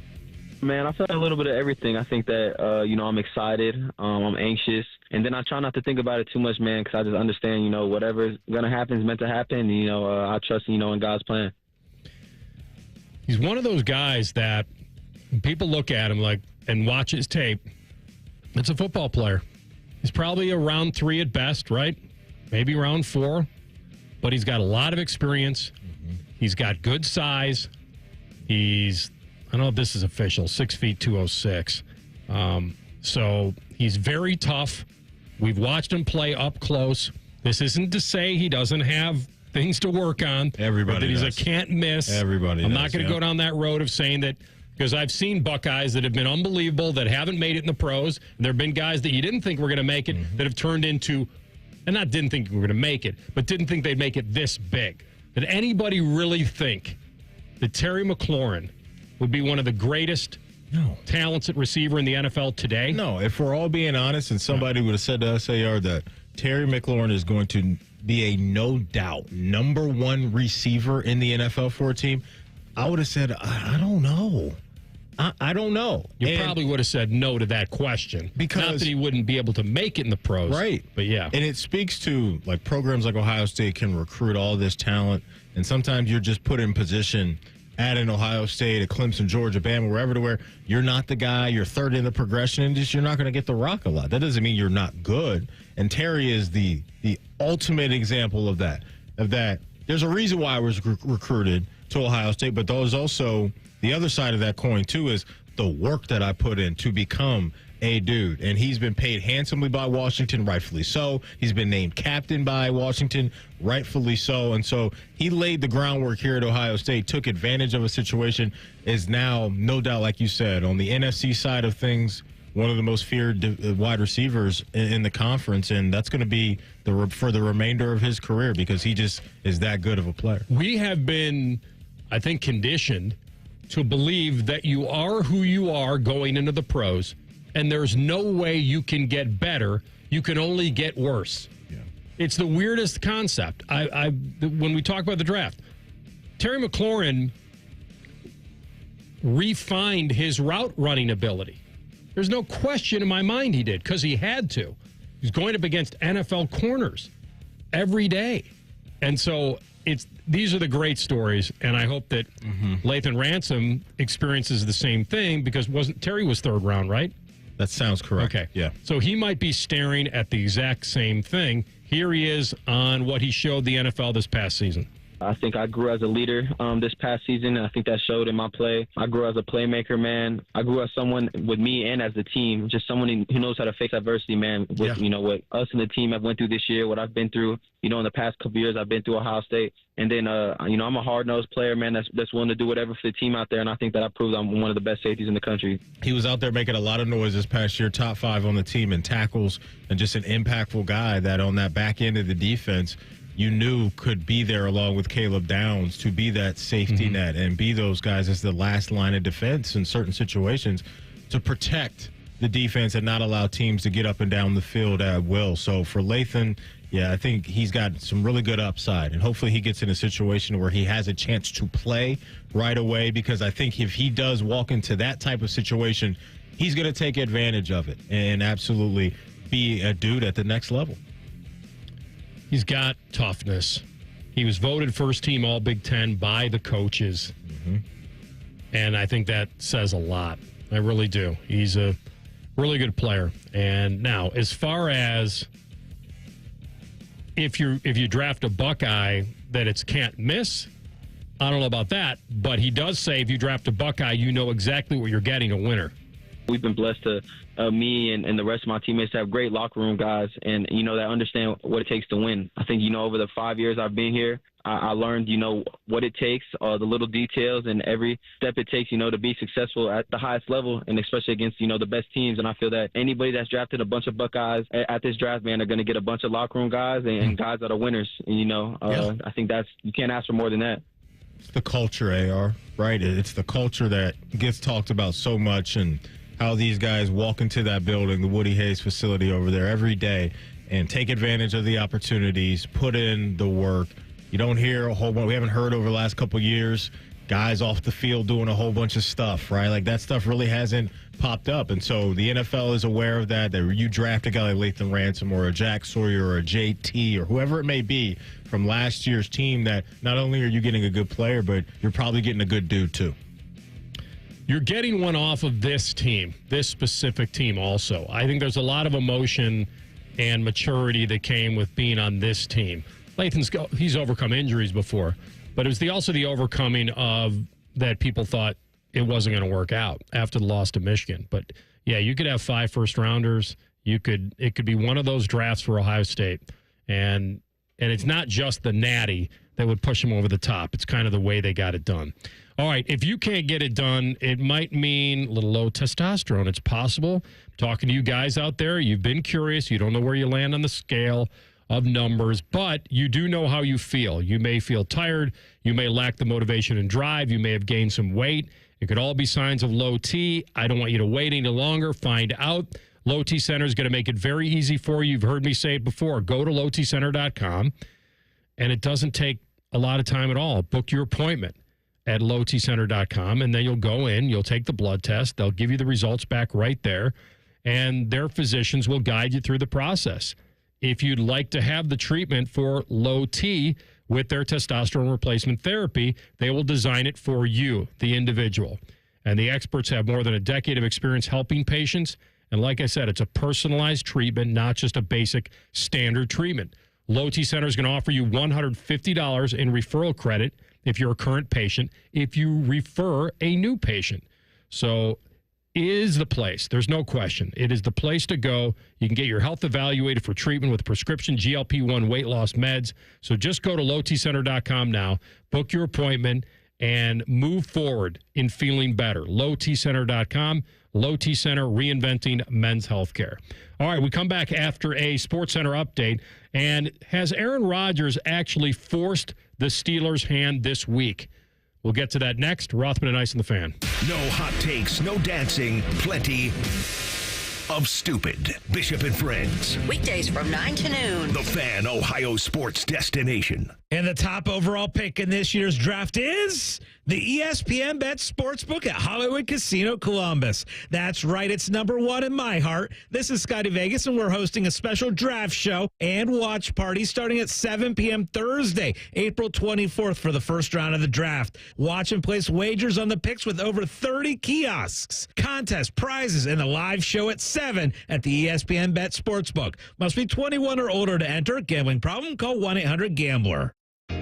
Man, I felt a little bit of everything. I think that, I'm excited. I'm anxious. And then I try not to think about it too much, man, because I just understand, whatever's going to happen is meant to happen. I trust, in God's plan. He's one of those guys that when people look at him and watch his tape, it's a football player. He's probably a round 3 at best, right? Maybe round 4. But he's got a lot of experience. Mm-hmm. He's got good size. He's, I don't know if this is official, 6 feet 206. So he's very tough. We've watched him play up close. This isn't to say he doesn't have things to work on. Everybody does. He's a can't miss. Everybody I'm does, not going to go down that road of saying that, because I've seen Buckeyes that have been unbelievable, that haven't made it in the pros. And there have been guys that you didn't think were going to make it that have turned into, and not didn't think we were going to make it, but didn't think they'd make it this big. Did anybody really think that Terry McLaurin would be one of the greatest talents at receiver in the NFL today? No, if we're all being honest, and somebody would have said to us, AR, that Terry McLaurin is going to be a no doubt number 1 receiver in the NFL for a team, I would have said, I don't know. I don't know. You probably would have said no to that question. Because not that he wouldn't be able to make it in the pros. Right. But yeah. And it speaks to programs like Ohio State can recruit all this talent. And sometimes you're just put in position at an Ohio State, a Clemson, Georgia, Bama, wherever to where you're not the guy, you're third in the progression, and just you're not going to get the rock a lot. That doesn't mean you're not good. And Terry is the ultimate example of that. There's a reason why I was recruited to Ohio State, but there's also the other side of that coin, too, is the work that I put in to become a dude. And he's been paid handsomely by Washington, rightfully so. He's been named captain by Washington, rightfully so. And so he laid the groundwork here at Ohio State, took advantage of a situation, is now, no doubt, like you said, on the NFC side of things, one of the most feared wide receivers in the conference. And that's going to be for the remainder of his career because he just is that good of a player. We have been, I think, conditioned to believe that you are who you are going into the pros, and there's no way you can get better. You can only get worse. Yeah. It's the weirdest concept. When we talk about the draft, Terry McLaurin refined his route running ability. There's no question in my mind he did because he had to. He's going up against NFL corners every day. And so these are the great stories, and I hope that Lathan Ransom experiences the same thing because Terry was third round, right? That sounds correct. Okay. Yeah. So he might be staring at the exact same thing. Here he is on what he showed the NFL this past season. I think I grew as a leader this past season. I think that showed in my play. I grew as a playmaker, man. I grew as someone with me and as the team, just someone who knows how to face adversity, man. With, what us and the team have went through this year, what I've been through, in the past couple years, I've been through Ohio State. And then, I'm a hard-nosed player, man, that's willing to do whatever for the team out there. And I think that I proved I'm one of the best safeties in the country. He was out there making a lot of noise this past year, top 5 on the team in tackles, and just an impactful guy that on that back end of the defense, you knew could be there along with Caleb Downs to be that safety net and be those guys as the last line of defense in certain situations to protect the defense and not allow teams to get up and down the field at will. So for Lathan, yeah, I think he's got some really good upside, and hopefully he gets in a situation where he has a chance to play right away, because I think if he does walk into that type of situation, he's going to take advantage of it and absolutely be a dude at the next level. He's got toughness. He was voted first team All Big Ten by the coaches. And I think that says a lot. I really do. He's a really good player. And now, as far as if you draft a Buckeye that it's can't miss, I don't know about that. But he does say if you draft a Buckeye, you know exactly what you're getting, a winner. We've been blessed to me and the rest of my teammates to have great locker room guys and, that understand what it takes to win. I think, over the 5 years I've been here, I learned, what it takes, the little details and every step it takes, to be successful at the highest level and especially against, the best teams. And I feel that anybody that's drafted a bunch of Buckeyes at this draft, man, are going to get a bunch of locker room guys and guys that are winners. And, I think you can't ask for more than that. It's the culture, AR, right? It's the culture that gets talked about so much, and how these guys walk into that building, the Woody Hayes facility over there every day, and take advantage of the opportunities, put in the work. You don't hear a whole bunch. We haven't heard over the last couple of years guys off the field doing a whole bunch of stuff, right? Like that stuff really hasn't popped up. And so the NFL is aware of that you draft a guy like Lathan Ransom or a Jack Sawyer or a JT or whoever it may be from last year's team, that not only are you getting a good player, but you're probably getting a good dude too. You're getting one off of this team, this specific team also. I think there's a lot of emotion and maturity that came with being on this team. He's overcome injuries before, but it was also the overcoming of that people thought it wasn't going to work out after the loss to Michigan. But, yeah, you could have 5 first-rounders. It could be one of those drafts for Ohio State. And it's not just the natty that would push them over the top. It's kind of the way they got it done. All right, if you can't get it done, it might mean a little low testosterone. It's possible. I'm talking to you guys out there, you've been curious. You don't know where you land on the scale of numbers, but you do know how you feel. You may feel tired. You may lack the motivation and drive. You may have gained some weight. It could all be signs of low T. I don't want you to wait any longer. Find out. Low T Center is going to make it very easy for you. You've heard me say it before. Go to lowtcenter.com, and it doesn't take a lot of time at all. Book your appointment at lowtcenter.com, and then you'll go in, you'll take the blood test, they'll give you the results back right there, and their physicians will guide you through the process. If you'd like to have the treatment for low T, with their testosterone replacement therapy. They will design it for you, the individual. And the experts have more than a decade of experience helping patients. And like I said, it's a personalized treatment, not just a basic standard treatment. Low T Center is going to offer you $150 in referral credit if you're a current patient, if you refer a new patient. So is the place. There's no question. It is the place to go. You can get your health evaluated for treatment with prescription GLP-1 weight loss meds. So just go to lowtcenter.com now, book your appointment, and move forward in feeling better. lowtcenter.com. Low T Center, reinventing men's healthcare. All right, we come back after a SportsCenter update. And has Aaron Rodgers actually forced the Steelers' hand this week? We'll get to that next. Rothman and Ice and the Fan. No hot takes, no dancing, plenty of stupid. Bishop and Friends. Weekdays from 9 to noon. The Fan, Ohio sports destination. And the top overall pick in this year's draft is the ESPN Bet Sportsbook at Hollywood Casino Columbus. That's right, it's number one in my heart. This is Scotty Vegas, and we're hosting a special draft show and watch party starting at 7 p.m. Thursday, April 24th for the first round of the draft. Watch and place wagers on the picks with over 30 kiosks, contests, prizes, and a live show at 7 at the ESPN Bet Sportsbook. Must be 21 or older to enter. Gambling problem? Call 1-800-GAMBLER.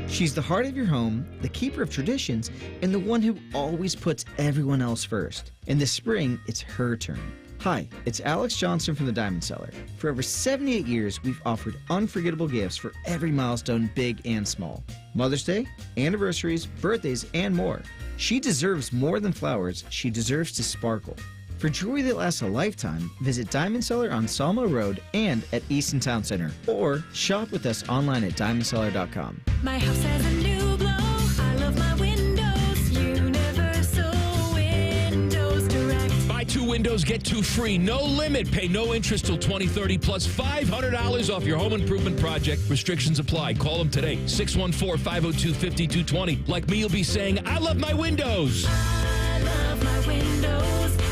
She's the heart of your home, the keeper of traditions, and the one who always puts everyone else first. In the spring, it's her turn. Hi, it's Alex Johnson from the Diamond Cellar. For over 78 years, we've offered unforgettable gifts for every milestone, big and small. Mother's Day, anniversaries, birthdays, and more. She deserves more than flowers. She deserves to sparkle. For jewelry that lasts a lifetime, visit Diamond Cellar on Sawmill Road and at Easton Town Center, or shop with us online at diamondcellar.com. My house has a new glow. I love my windows. Universal Windows Direct. Buy 2 windows, get 2 free. No limit. Pay no interest till 2030 plus $500 off your home improvement project. Restrictions apply. Call them today. 614-502-5220. Like me, you'll be saying, I love my windows. I love my windows.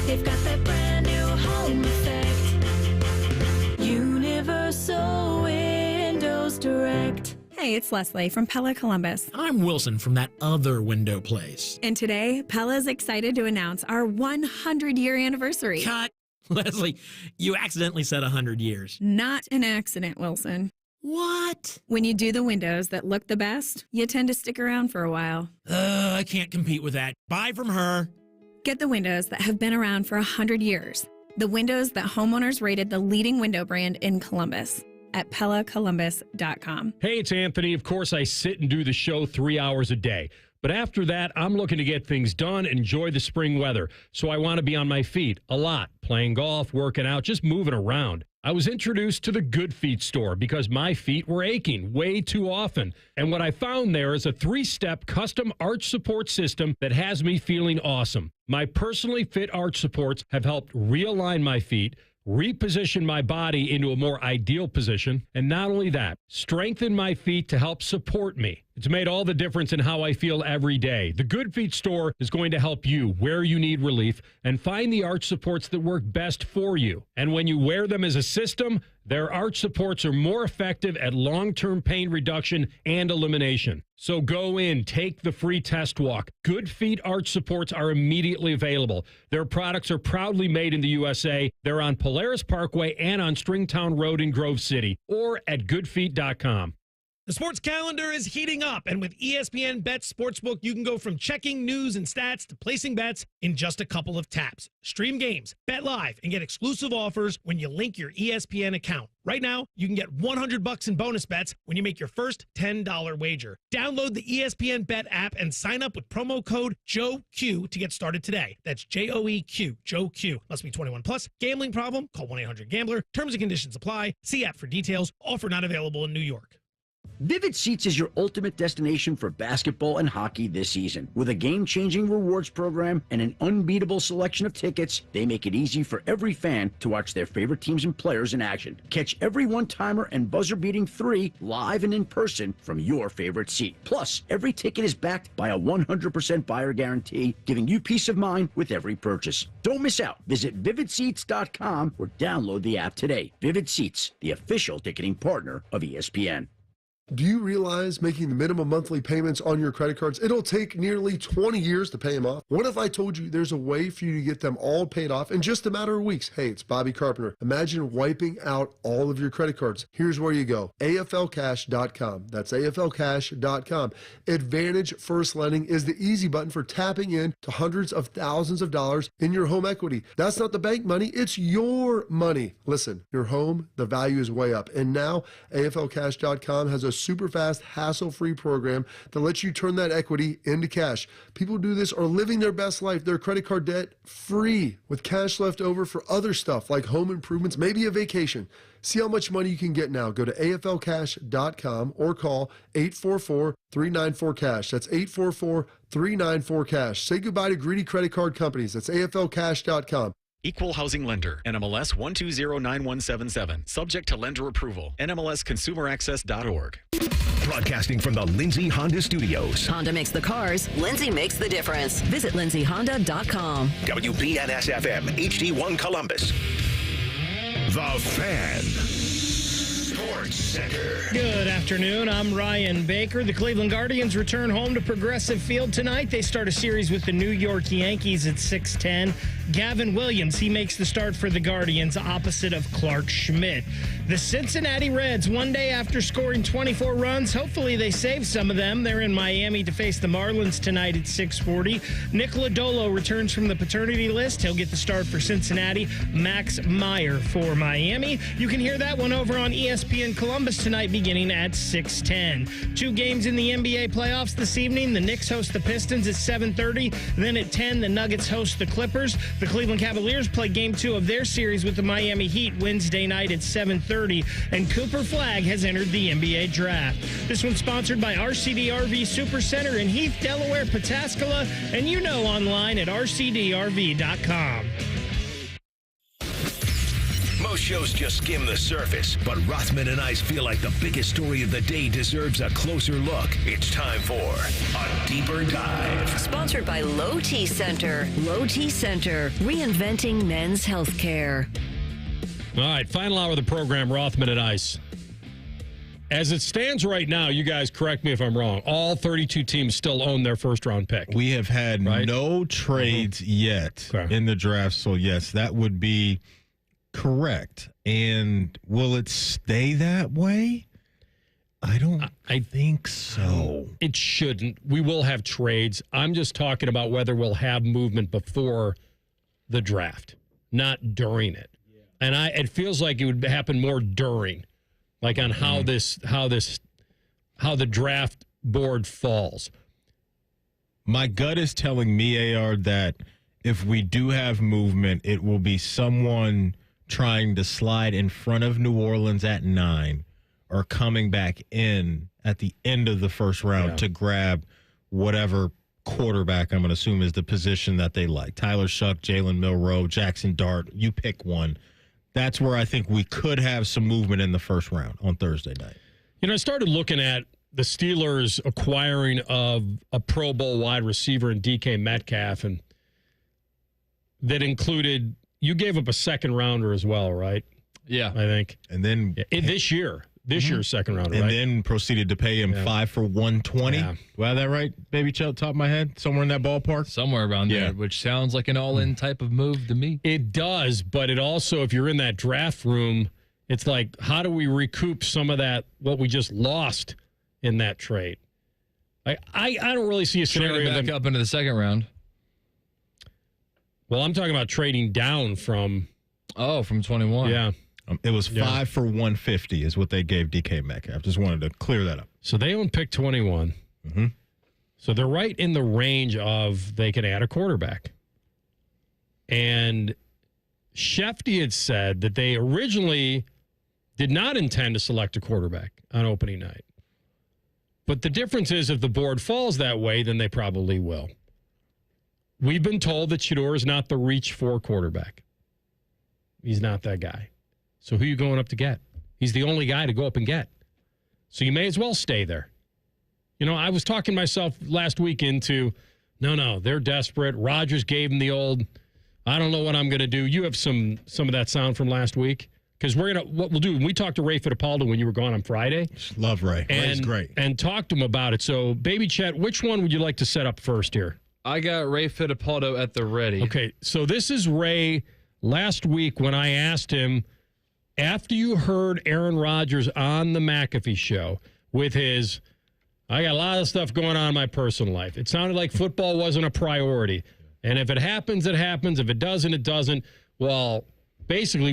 They've got that brand new home effect. Universal Windows Direct. Hey, it's Leslie from Pella Columbus. I'm Wilson from that other window place. And today, Pella is excited to announce our 100-year anniversary. Cut. Leslie, you accidentally said 100 years. Not an accident, Wilson. What? When you do the windows that look the best, you tend to stick around for a while. I can't compete with that. Buy from her. Get the windows that have been around for 100 years. The windows that homeowners rated the leading window brand in Columbus at PellaColumbus.com. Hey, it's Anthony. Of course, I sit and do the show 3 hours a day. But after that, I'm looking to get things done, enjoy the spring weather. So I want to be on my feet a lot, playing golf, working out, just moving around. I was introduced to the Good Feet store because my feet were aching way too often. And what I found there is a 3-step custom arch support system that has me feeling awesome. My personally fit arch supports have helped realign my feet, reposition my body into a more ideal position, and not only that, strengthen my feet to help support me. It's made all the difference in how I feel every day. The Good Feet store is going to help you where you need relief and find the arch supports that work best for you. And when you wear them as a system, their arch supports are more effective at long-term pain reduction and elimination. So go in, take the free test walk. Good Feet arch supports are immediately available. Their products are proudly made in the USA. They're on Polaris Parkway and on Stringtown Road in Grove City, or at goodfeet.com. The sports calendar is heating up, and with ESPN Bet Sportsbook, you can go from checking news and stats to placing bets in just a couple of taps. Stream games, bet live, and get exclusive offers when you link your ESPN account. Right now, you can get $100 in bonus bets when you make your first $10 wager. Download the ESPN Bet app and sign up with promo code JOEQ to get started today. That's JOEQ, Joe Q. Must be 21 plus. Gambling problem? Call 1-800-GAMBLER. Terms and conditions apply. See app for details. Offer not available in New York. Vivid Seats is your ultimate destination for basketball and hockey this season. With a game-changing rewards program and an unbeatable selection of tickets, they make it easy for every fan to watch their favorite teams and players in action. Catch every one-timer and buzzer-beating 3 live and in person from your favorite seat. Plus, every ticket is backed by a 100% buyer guarantee, giving you peace of mind with every purchase. Don't miss out. Visit VividSeats.com or download the app today. Vivid Seats, the official ticketing partner of ESPN. Do you realize making the minimum monthly payments on your credit cards, it'll take nearly 20 years to pay them off? What if I told you there's a way for you to get them all paid off in just a matter of weeks? Hey, it's Bobby Carpenter. Imagine wiping out all of your credit cards. Here's where you go. AFLcash.com. That's AFLcash.com. Advantage First Lending is the easy button for tapping in to hundreds of thousands of dollars in your home equity. That's not the bank money, it's your money. Listen, your home, the value is way up. And now AFLcash.com has a super fast, hassle-free program that lets you turn that equity into cash. People who do this are living their best life, their credit card debt free, with cash left over for other stuff like home improvements, maybe a vacation. See how much money you can get now. Go to AFLcash.com or call 844-394-CASH. That's 844-394-CASH. Say goodbye to greedy credit card companies. That's AFLcash.com. Equal Housing Lender, NMLS 1209177. Subject to lender approval. NMLSConsumerAccess.org. Broadcasting from the Lindsay Honda Studios. Honda makes the cars. Lindsay makes the difference. Visit lindsayhonda.com. WBNS-FM, HD1 Columbus. The Fan. Sports Center. Good afternoon. I'm Ryan Baker. The Cleveland Guardians return home to Progressive Field tonight. They start a series with the New York Yankees at 6:10. Gavin Williams, he makes the start for the Guardians opposite of Clark Schmidt. The Cincinnati Reds, one day after scoring 24 runs, hopefully they save some of them. They're in Miami to face the Marlins tonight at 6:40. Nick Lodolo returns from the paternity list. He'll get the start for Cincinnati. Max Meyer for Miami. You can hear that one over on ESPN Columbus tonight beginning at 6:10. Two games in the NBA playoffs this evening. The Knicks host the Pistons at 7:30. Then at 10, the Nuggets host the Clippers. The Cleveland Cavaliers play Game 2 of their series with the Miami Heat Wednesday night at 7:30. And Cooper Flagg has entered the NBA draft. This one's sponsored by RCD RV Supercenter in Heath, Delaware, Pataskala, and online at rcdrv.com. Most shows just skim the surface, but Rothman and Ice feel like the biggest story of the day deserves a closer look. It's time for a deeper dive. Sponsored by Low T Center. Low T Center, reinventing men's healthcare. All right, final hour of the program, Rothman and Ice. As it stands right now, you guys correct me if I'm wrong, all 32 teams still own their first-round pick. We have had no trades yet in the draft, so yes, that would be correct. And will it stay that way? I think so. It shouldn't. We will have trades. I'm just talking about whether we'll have movement before the draft, not during it. And it feels like it would happen more during, like on how the draft board falls. My gut is telling me, AR, that if we do have movement, it will be someone trying to slide in front of New Orleans at 9 or coming back in at the end of the first round to grab whatever quarterback I'm going to assume is the position that they like. Tyler Shuck, Jalen Milroe, Jackson Dart, you pick one. That's where I think we could have some movement in the first round on Thursday night. I started looking at the Steelers acquiring of a Pro Bowl wide receiver in DK Metcalf, and that included, you gave up a second rounder as well, right? Yeah. I think. And then this year's second rounder, and right? then proceeded to pay him 5 for $120. Yeah. Do I have that right, Baby Chow, top of my head? Somewhere in that ballpark? Somewhere around there, which sounds like an all-in type of move to me. It does, but it also, if you're in that draft room, it's like, how do we recoup some of that, what we just lost in that trade? I don't really see a scenario back up into the second round. Well, I'm talking about trading down from... from 21. Yeah. It was 5 for $150 is what they gave DK Metcalf. Just wanted to clear that up. So they own pick 21. Mm-hmm. So they're right in the range of they can add a quarterback. And Shefty had said that they originally did not intend to select a quarterback on opening night. But the difference is if the board falls that way, then they probably will. We've been told that Shedeur is not the reach for quarterback. He's not that guy. So who are you going up to get? He's the only guy to go up and get. So you may as well stay there. I was talking myself last week into, no, they're desperate. Rodgers gave him the old, I don't know what I'm going to do. You have some of that sound from last week. Because what we'll do, when we talked to Ray Fittipaldo when you were gone on Friday. Love Ray. Ray's great. And talked to him about it. So, Baby Chet, which one would you like to set up first here? I got Ray Fittipaldo at the ready. Okay, so this is Ray last week when I asked him, after you heard Aaron Rodgers on the McAfee show with his, I got a lot of stuff going on in my personal life. It sounded like football wasn't a priority. And if it happens, it happens. If it doesn't, it doesn't. Well, basically,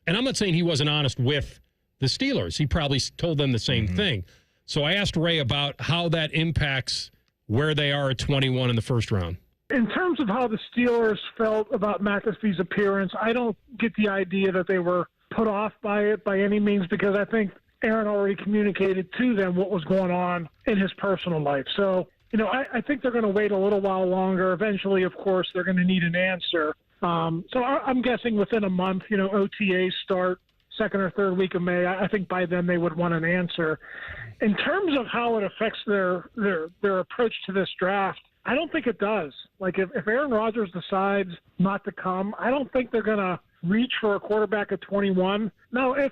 and I'm not saying he wasn't honest with the Steelers. He probably told them the same thing. So I asked Ray about how that impacts where they are at 21 in the first round. In terms of how the Steelers felt about McAfee's appearance, I don't get the idea that they were put off by it by any means, because I think Aaron already communicated to them what was going on in his personal life. So, I think they're going to wait a little while longer. Eventually, of course, they're going to need an answer. So I'm guessing within a month, OTAs start second or third week of May. I think by then they would want an answer. In terms of how it affects their approach to this draft, I don't think it does. Like if Aaron Rodgers decides not to come, I don't think they're going to reach for a quarterback at 21. Now, if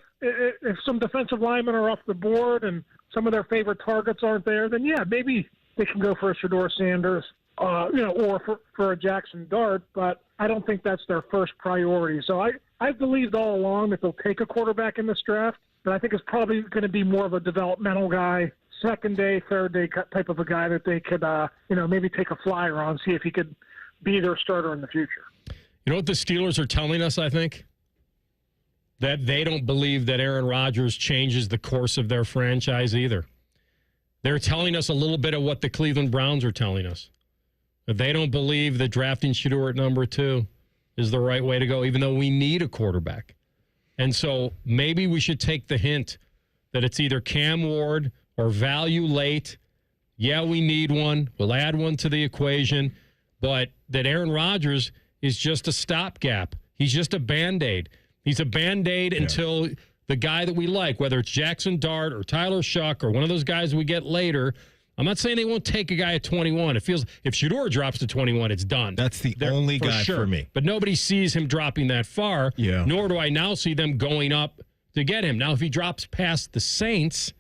some defensive linemen are off the board and some of their favorite targets aren't there, then yeah, maybe they can go for a Shedeur Sanders, or for a Jackson Dart, but I don't think that's their first priority. So I've believed all along that they'll take a quarterback in this draft, but I think it's probably going to be more of a developmental guy, second day, third day type of a guy that they could, maybe take a flyer on, see if he could be their starter in the future. You know what the Steelers are telling us, I think? That they don't believe that Aaron Rodgers changes the course of their franchise either. They're telling us a little bit of what the Cleveland Browns are telling us. That they don't believe that drafting Shedeur at number 2 is the right way to go, even though we need a quarterback. And so maybe we should take the hint that it's either Cam Ward or value late. Yeah, we need one. We'll add one to the equation. But that Aaron Rodgers is just a stopgap. He's just a Band-Aid. He's a Band-Aid until the guy that we like, whether it's Jackson Dart or Tyler Shuck or one of those guys we get later. I'm not saying they won't take a guy at 21. It feels if Shedeur drops to 21, it's done. That's the only guy for me. But nobody sees him dropping that far, Yeah. nor do I now see them going up to get him. Now, if he drops past the Saints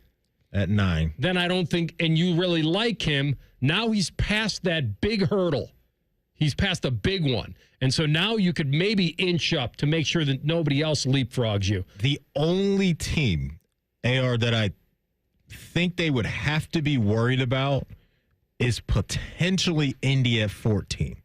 at 9, then I don't think, and you really like him, now he's past that big hurdle. He's past a big one. And so now you could maybe inch up to make sure that nobody else leapfrogs you. The only team, AR, that I think they would have to be worried about is potentially Indy at 14.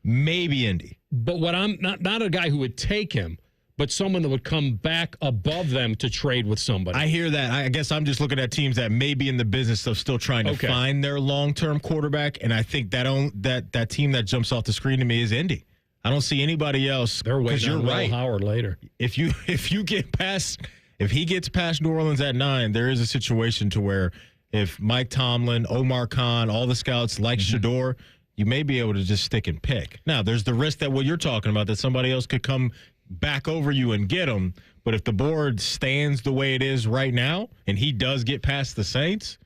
Maybe Indy. But what I'm not a guy who would take him, but someone that would come back above them to trade with somebody. I hear that. I guess I'm just looking at teams that may be in the business of still trying to find their long-term quarterback, and I think that team that jumps off the screen to me is Indy. I don't see anybody else. They're waiting on right. Will Howard later. If he gets past New Orleans at 9, there is a situation to where if Mike Tomlin, Omar Khan, all the scouts like Shedeur, you may be able to just stick and pick. Now, there's the risk that what you're talking about, that somebody else could come back over you and get him. But if the board stands the way it is right now and he does get past the Saints,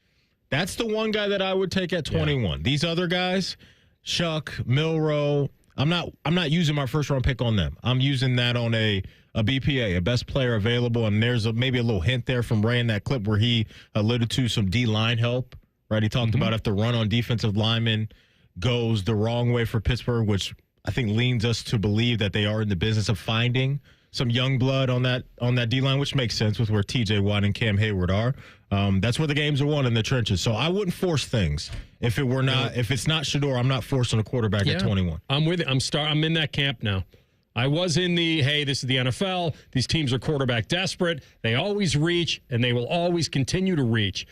that's the one guy that I would take at 21. Yeah. These other guys, Shuck, Milroe, I'm not using my first round pick on them. I'm using that on a BPA, a best player available, and there's maybe a little hint there from Ray in that clip where he alluded to some D-line help, right? He talked about if the run on defensive linemen goes the wrong way for Pittsburgh, which I think leans us to believe that they are in the business of finding some young blood on that D-line, which makes sense with where TJ Watt and Cam Hayward are. That's where the games are won, in the trenches. So I wouldn't force things. If it's not Shedeur, I'm not forcing a quarterback at 21. I'm with it. I'm in that camp now. I was in the, hey, this is the NFL. These teams are quarterback desperate. They always reach, and they will always continue to reach.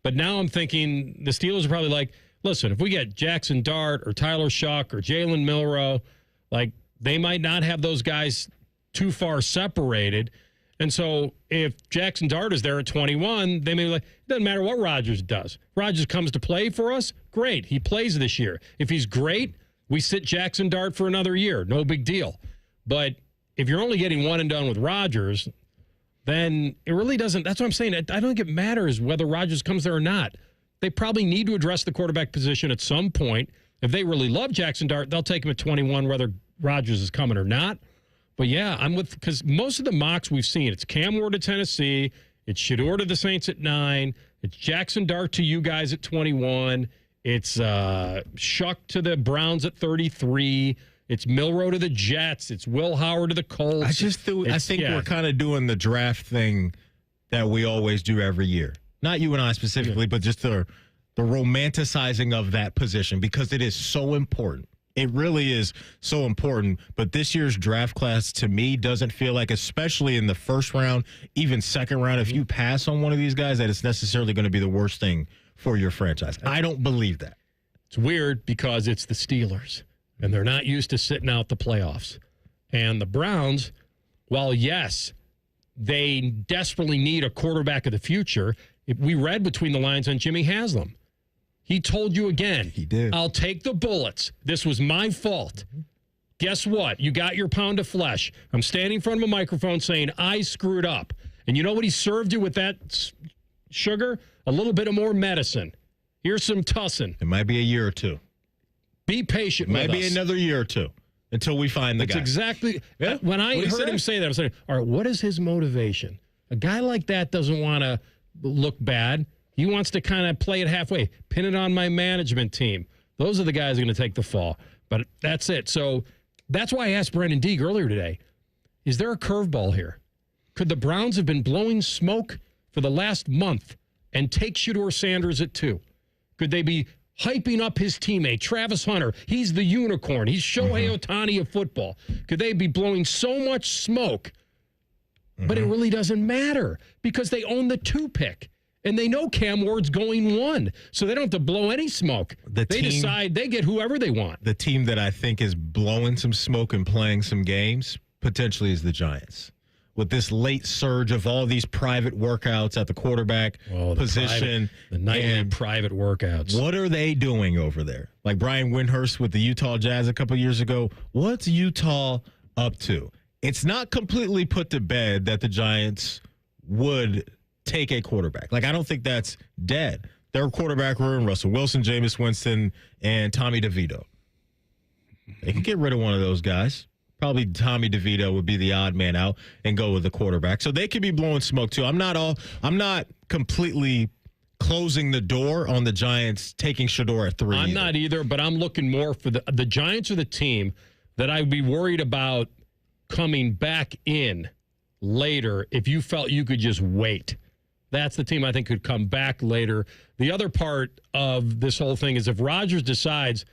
But now I'm thinking the Steelers are probably like, listen, if we get Jackson Dart or Tyler Shuck or Jalen Milroe, like they might not have those guys too far separated. And so if Jackson Dart is there at 21, they may be like, it doesn't matter what Rodgers does. Rodgers comes to play for us, great. He plays this year. If he's great, we sit Jackson Dart for another year. No big deal. But if you're only getting one and done with Rodgers, then it really doesn't. That's what I'm saying. I don't think it matters whether Rodgers comes there or not. They probably need to address the quarterback position at some point. If they really love Jackson Dart, they'll take him at 21, whether Rodgers is coming or not. But yeah, I'm with, because most of the mocks we've seen, it's Cam Ward to Tennessee, it's Shedeur to the Saints at 9, it's Jackson Dart to you guys at 21, it's Shuck to the Browns at 33, it's Milroe to the Jets, it's Will Howard to the Colts. I think we're kind of doing the draft thing that we always do every year. Not you and I specifically, but just the romanticizing of that position, because it is so important. It really is so important. But this year's draft class, to me, doesn't feel like, especially in the first round, even second round, if you pass on one of these guys, that it's necessarily going to be the worst thing for your franchise. I don't believe that. It's weird because it's the Steelers, and they're not used to sitting out the playoffs. And the Browns, while, yes, they desperately need a quarterback of the future, we read between the lines on Jimmy Haslam. He told you again. He did. I'll take the bullets. This was my fault. Guess what? You got your pound of flesh. I'm standing in front of a microphone saying I screwed up. And you know what he served you with that sugar? A little bit of more medicine. Here's some Tussin. It might be a year or two. Be patient with us. Might be another year or two until we find the guy. That's exactly. When I heard him say that, I was like, all right, what is his motivation? A guy like that doesn't want to look bad. He wants to kind of play it halfway, pin it on my management team. Those are the guys who are going to take the fall. But that's it. So that's why I asked Brendan Deeg earlier today, is there a curveball here? Could the Browns have been blowing smoke for the last month and take Shedeur Sanders at 2? Could they be hyping up his teammate, Travis Hunter? He's the unicorn. He's Shohei Ohtani of football. Could they be blowing so much smoke? But it really doesn't matter because they own the 2 pick. And they know Cam Ward's going 1, so they don't have to blow any smoke. They decide they get whoever they want. The team that I think is blowing some smoke and playing some games potentially is the Giants. With this late surge of all these private workouts at the quarterback position. The nightly private workouts. What are they doing over there? Like Brian Windhurst with the Utah Jazz a couple years ago. What's Utah up to? It's not completely put to bed that the Giants would take a quarterback. Like, I don't think that's dead. Their quarterback room, Russell Wilson, Jameis Winston, and Tommy DeVito. They could get rid of one of those guys. Probably Tommy DeVito would be the odd man out and go with the quarterback. So they could be blowing smoke too. I'm not completely closing the door on the Giants taking Shedeur at 3. I'm not either, but I'm looking more for the Giants are the team that I'd be worried about coming back in later if you felt you could just wait. That's the team I think could come back later. The other part of this whole thing is if Rodgers decides,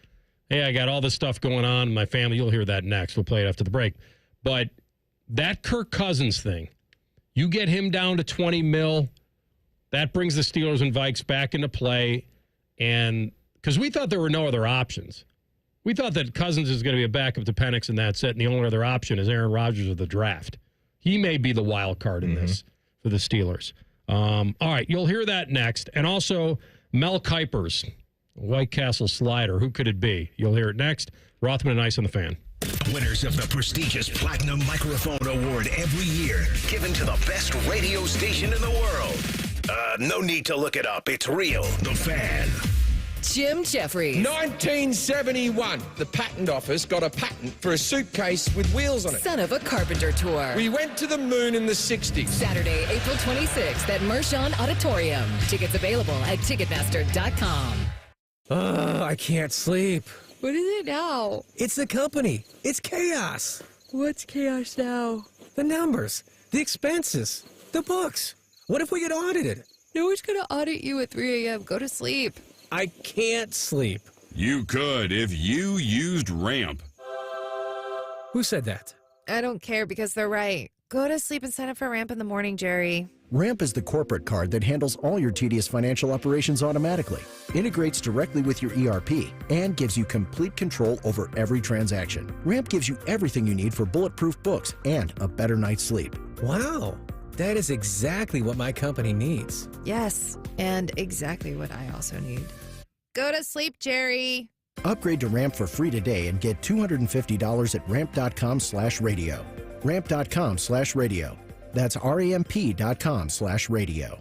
hey, I got all this stuff going on in my family, you'll hear that next. We'll play it after the break. But that Kirk Cousins thing, you get him down to $20 million, that brings the Steelers and Vikes back into play. And because we thought there were no other options. We thought that Cousins is going to be a backup to Penix and that's it. And the only other option is Aaron Rodgers of the draft. He may be the wild card in this for the Steelers. All right, you'll hear that next. And also, Mel Kiper's White Castle slider. Who could it be? You'll hear it next. Rothman and Ice on the Fan. Winners of the prestigious Platinum Microphone Award every year, given to the best radio station in the world. No need to look it up. It's real. The Fan. Jim Jeffries. 1971, the patent office got a patent for a suitcase with wheels on it. Son of a carpenter tour. We went to the moon in the 60s. Saturday, April 26th at Mershon Auditorium. Tickets available at Ticketmaster.com. I can't sleep. What is it now? It's the company. It's chaos. What's chaos now? The numbers, the expenses, the books. What if we get audited? No one's going to audit you at 3 a.m. Go to sleep. I can't sleep. You could if you used Ramp. Who said that? I don't care because they're right. Go to sleep and sign up for Ramp in the morning, Jerry. Ramp is the corporate card that handles all your tedious financial operations automatically, integrates directly with your ERP, and gives you complete control over every transaction. Ramp gives you everything you need for bulletproof books and a better night's sleep. Wow, that is exactly what my company needs. Yes, and exactly what I also need. Go to sleep, Jerry. Upgrade to Ramp for free today and get $250 at ramp.com/radio. Ramp.com/radio. That's ramp.com/radio.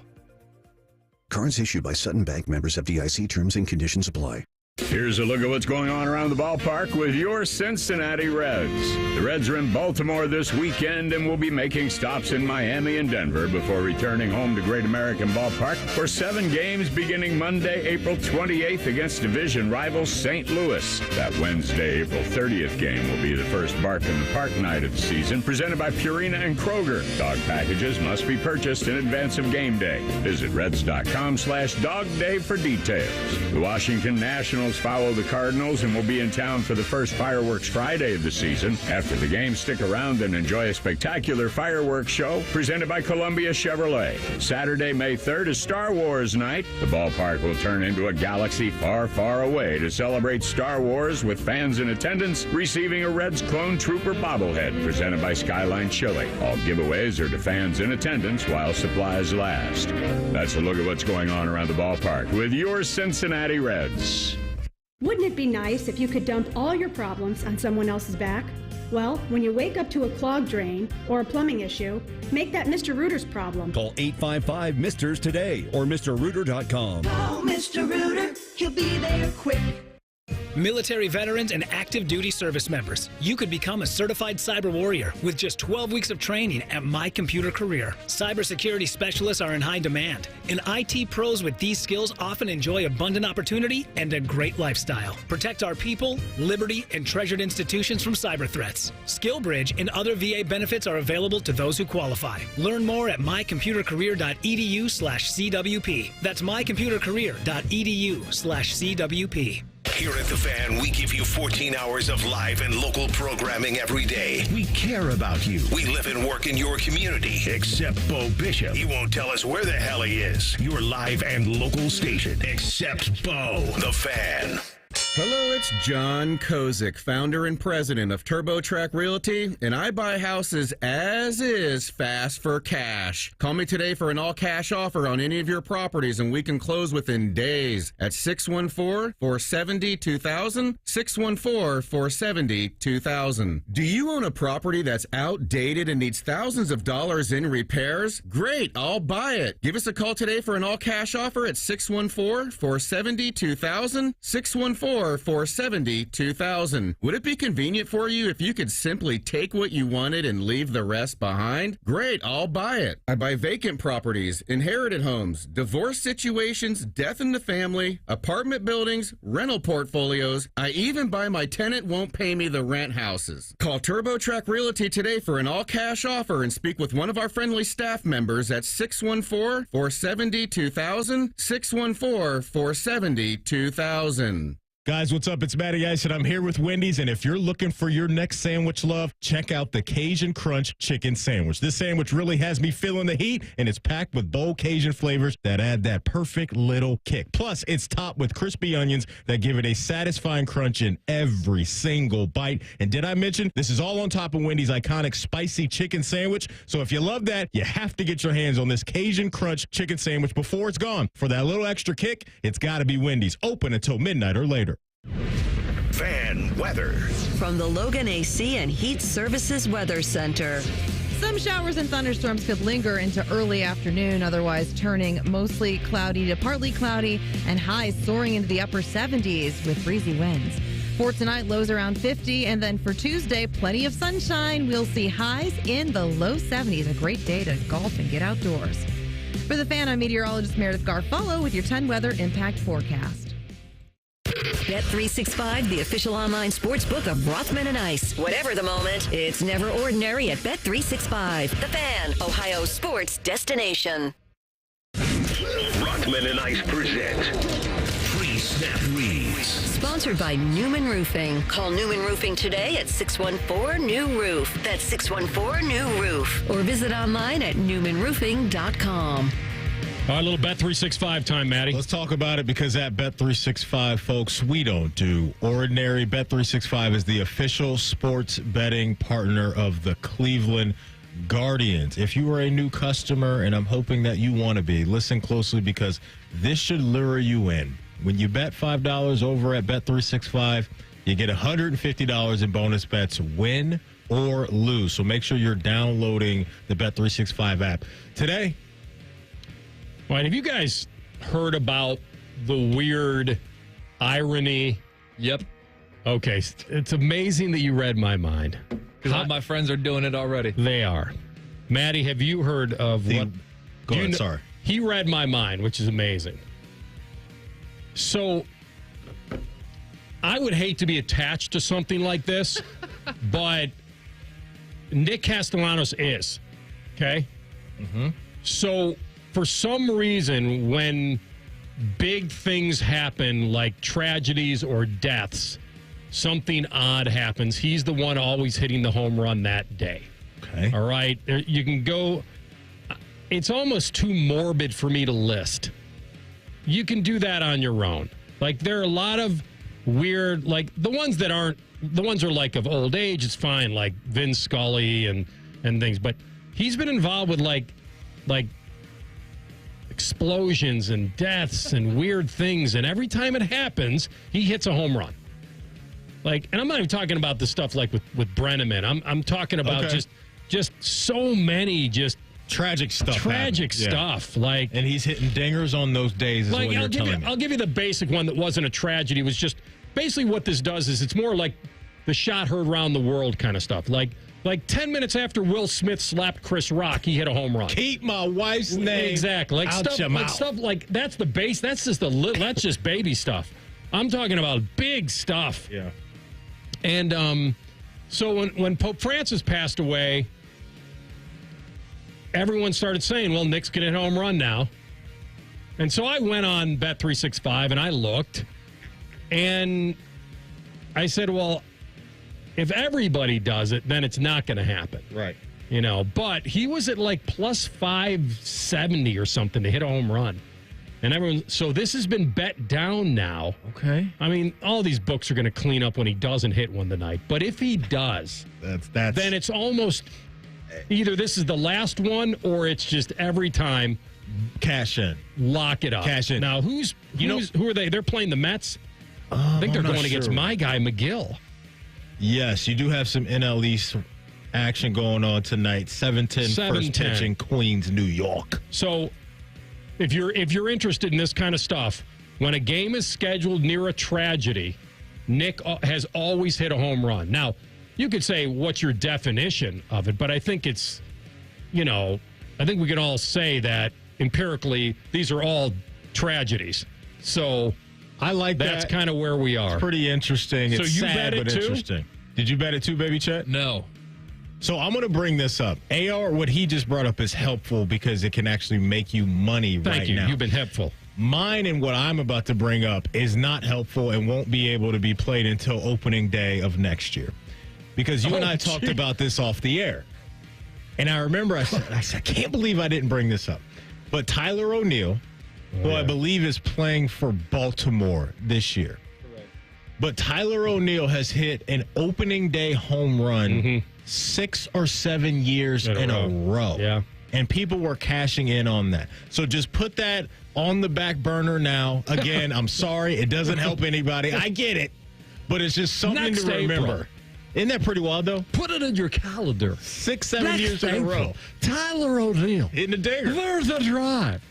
Cards issued by Sutton Bank, members FDIC. Terms and conditions apply. Here's a look at what's going on around the ballpark with your Cincinnati Reds. The Reds are in Baltimore this weekend and will be making stops in Miami and Denver before returning home to Great American Ballpark for 7 games beginning Monday, April 28th against division rival St. Louis. That Wednesday, April 30th game will be the first Bark in the Park night of the season, presented by Purina and Kroger. Dog packages must be purchased in advance of game day. Visit Reds.com/dogday for details. The Washington Nationals follow the Cardinals and will be in town for the first Fireworks Friday of the season. After the game, stick around and enjoy a spectacular fireworks show presented by Columbia Chevrolet. Saturday, May 3rd is Star Wars night. The ballpark will turn into a galaxy far, far away to celebrate Star Wars with fans in attendance receiving a Reds Clone Trooper bobblehead presented by Skyline Chili. All giveaways are to fans in attendance while supplies last. That's a look at what's going on around the ballpark with your Cincinnati Reds. Wouldn't it be nice if you could dump all your problems on someone else's back? Well, when you wake up to a clogged drain or a plumbing issue, make that Mr. Rooter's problem. Call 855-MISTERS today or MrRooter.com. Call Mr. Rooter, he'll be there quick. Military veterans and active duty service members, you could become a certified cyber warrior with just 12 weeks of training at My Computer Career. Cybersecurity specialists are in high demand, and IT pros with these skills often enjoy abundant opportunity and a great lifestyle. Protect our people, liberty, and treasured institutions from cyber threats. SkillBridge and other VA benefits are available to those who qualify. Learn more at mycomputercareer.edu/CWP. That's mycomputercareer.edu/CWP. Here at The Fan, we give you 14 hours of live and local programming every day. We care about you. We live and work in your community. Except Bo Bishop. He won't tell us where the hell he is. Your live and local station. Except Bo. The Fan. Hello, it's John Kozik, founder and president of TurboTrack Realty, and I buy houses as is, fast for cash. Call me today for an all-cash offer on any of your properties, and we can close within days at 614-470-2000, 614-470-2000. Do you own a property that's outdated and needs thousands of dollars in repairs? Great, I'll buy it. Give us a call today for an all-cash offer at 614-470-2000, 614-470-2000. Would it be convenient for you if you could simply take what you wanted and leave the rest behind? Great, I'll buy it. I buy vacant properties, inherited homes, divorce situations, death in the family, apartment buildings, rental portfolios. I even buy my tenant won't pay me the rent houses. Call TurboTrack Realty today for an all-cash offer and speak with one of our friendly staff members at 614-470-2000, 614-470-2000. Guys, what's up? It's Matty Ice, and I'm here with Wendy's. And if you're looking for your next sandwich love, check out the Cajun Crunch Chicken Sandwich. This sandwich really has me feeling the heat, and it's packed with bold Cajun flavors that add that perfect little kick. Plus, it's topped with crispy onions that give it a satisfying crunch in every single bite. And did I mention this is all on top of Wendy's iconic spicy chicken sandwich? So if you love that, you have to get your hands on this Cajun Crunch Chicken Sandwich before it's gone. For that little extra kick, it's got to be Wendy's. Open until midnight or later. Fan weather. From the Logan AC and Heat Services Weather Center. Some showers and thunderstorms could linger into early afternoon, otherwise turning mostly cloudy to partly cloudy and highs soaring into the upper 70s with breezy winds. For tonight, lows around 50, and then for Tuesday, plenty of sunshine. We'll see highs in the low 70s. A great day to golf and get outdoors. For the Fan, I'm meteorologist Meredith Garfolo with your 10 weather impact forecast. Bet365, the official online sports book of Rothman and Ice. Whatever the moment, it's never ordinary at Bet365. The Fan, Ohio's sports destination. Rothman and Ice present Pre-Snap Reads. Sponsored by Newman Roofing. Call Newman Roofing today at 614-NEW-ROOF. That's 614-NEW-ROOF. Or visit online at newmanroofing.com. All right, a little Bet365 time, Matty. Let's talk about it because at Bet365, folks, we don't do ordinary. Bet365 is the official sports betting partner of the Cleveland Guardians. If you are a new customer, and I'm hoping that you want to be, listen closely because this should lure you in. When you bet $5 over at Bet365, you get $150 in bonus bets, win or lose. So make sure you're downloading the Bet365 app today. Right, have you guys heard about the weird irony. Yep. Okay, it's amazing that you read my mind. Because all my friends are doing it already. They are. Maddie, have you heard of what? Go ahead, sorry. He read my mind, which is amazing. So, I would hate to be attached to something like this, but Nick Castellanos is. Okay? Mm-hmm. So, for some reason, when big things happen, like tragedies or deaths, something odd happens. He's the one always hitting the home run that day. Okay. All right? You can go... It's almost too morbid for me to list. You can do that on your own. Like, there are a lot of weird... Like, the ones that aren't... The ones are, like, of old age, it's fine. Like, Vin Scully and things. But he's been involved with, like explosions and deaths and weird things. And every time it happens, he hits a home run. Like, and I'm not even talking about the stuff like with Brenneman. I'm talking about just so many just tragic stuff. Tragic stuff. Yeah. Like, and he's hitting dingers on those days. Is like, what you're telling me. I'll give you the basic one that wasn't a tragedy. It was just basically what this does is it's more like the shot heard around the world kind of stuff. Like 10 minutes after Will Smith slapped Chris Rock, he hit a home run. Keep my wife's name exactly. Like out stuff, your like mouth. stuff like that's the base. That's just that's just baby stuff. I'm talking about big stuff. Yeah. And so when Pope Francis passed away, everyone started saying, "Well, Nick's gonna hit a home run now." And so I went on Bet365 and I looked, and I said, "Well, if everybody does it, then it's not going to happen." Right. You know, but he was at like plus 570 or something to hit a home run. And everyone, so this has been bet down now. Okay. I mean, all these books are going to clean up when he doesn't hit one tonight. But if he does, then it's almost either this is the last one or it's just every time cash in. Lock it up. Cash in. Now, who are they? They're playing the Mets? I think they're going against my guy, McGill. Yes, you do have some NL East action going on tonight. 7:10 first pitch in Queens, New York. So, if you're interested in this kind of stuff, when a game is scheduled near a tragedy, Nick has always hit a home run. Now, you could say, what's your definition of it? But I think it's, I think we can all say that empirically, these are all tragedies. So, I like that's kind of where we are. It's pretty interesting. So it's you sad, bet it but too? Interesting. Did you bet it too, Baby Chet? No. So I'm going to bring this up. AR, what he just brought up is helpful because it can actually make you money right now. Thank you. You've been helpful. Mine and what I'm about to bring up is not helpful and won't be able to be played until opening day of next year. Because you and I talked about this off the air. And I remember I said, I can't believe I didn't bring this up. But Tyler O'Neill, who I believe is playing for Baltimore this year. Correct. But Tyler O'Neill has hit an opening day home run 6 or 7 years in a row. Yeah. And people were cashing in on that. So just put that on the back burner now. Again, I'm sorry. It doesn't help anybody. I get it. But it's just something Next to remember. April. Isn't that pretty wild, though? Put it in your calendar. 6, 7 Next years in a row. April. Tyler O'Neill. Hitting the dinger. There's the drive.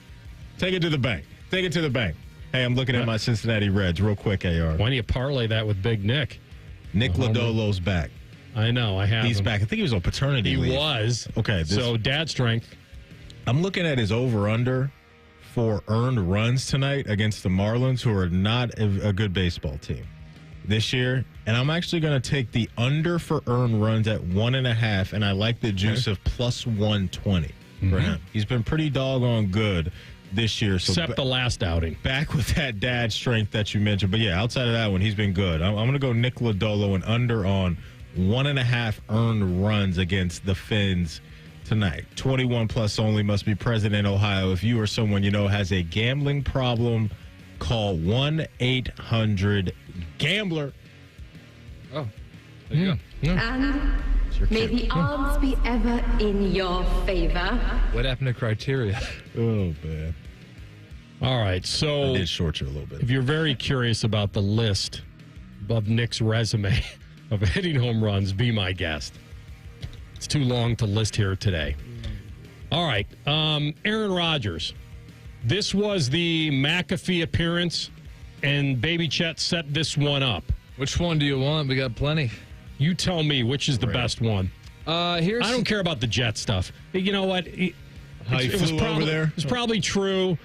Take it to the bank. Take it to the bank. Hey, I'm looking at my Cincinnati Reds real quick, AR. Why don't you parlay that with Big Nick? Nick Lodolo's back. I know. I have He's him. back. I think he was on paternity leave. He was. Okay. So dad strength. I'm looking at his over-under for earned runs tonight against the Marlins, who are not a good baseball team this year. And I'm actually going to take the under for earned runs at 1.5, and I like the juice of plus 120 for him. He's been pretty doggone good this year. So Except the last outing. Back with that dad strength that you mentioned. But, yeah, outside of that one, he's been good. I'm going to go Nick Lodolo and under on 1.5 earned runs against the Finns tonight. 21 plus only, must be present in Ohio. If you or someone you know has a gambling problem, call 1-800-GAMBLER. Oh, there you go. And may the odds be ever in your favor. What happened to criteria? Oh, man. All right, so I did short you a little bit. If you're very curious about the list of Nick's resume of hitting home runs, be my guest. It's too long to list here today. All right, Aaron Rodgers. This was the McAfee appearance and Baby Chet set this one up. Which one do you want? We got plenty. You tell me which is the best one. I don't care about the Jet stuff. You know what? It was probably, over there? It's probably true.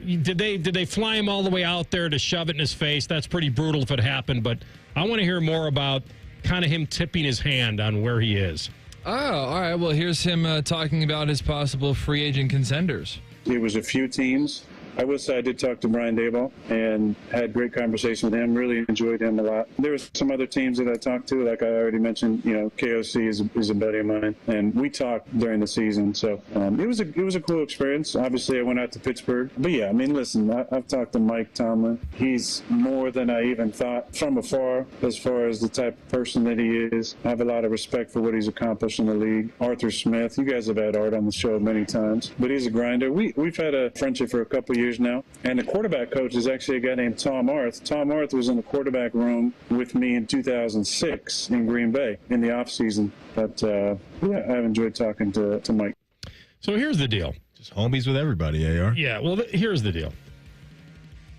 Did they fly him all the way out there to shove it in his face? That's pretty brutal if it happened, but I want to hear more about kind of him tipping his hand on where he is. Oh, all right. Well, here's him talking about his possible free agent contenders. It was a few teams. I will say I did talk to Brian Daboll and had great conversation with him. Really enjoyed him a lot. There was some other teams that I talked to, like I already mentioned. KOC is a buddy of mine, and we talked during the season. So it was a cool experience. Obviously, I went out to Pittsburgh, but yeah, I mean, listen, I've talked to Mike Tomlin. He's more than I even thought from afar, as far as the type of person that he is. I have a lot of respect for what he's accomplished in the league. Arthur Smith, you guys have had Art on the show many times, but he's a grinder. We've had a friendship for a couple of years now, and the quarterback coach is actually a guy named Tom Arth. Tom Arth was in the quarterback room with me in 2006 in Green Bay in the offseason. But I've enjoyed talking to Mike. So here's the deal. Just homies with everybody, AR. Yeah, well, here's the deal.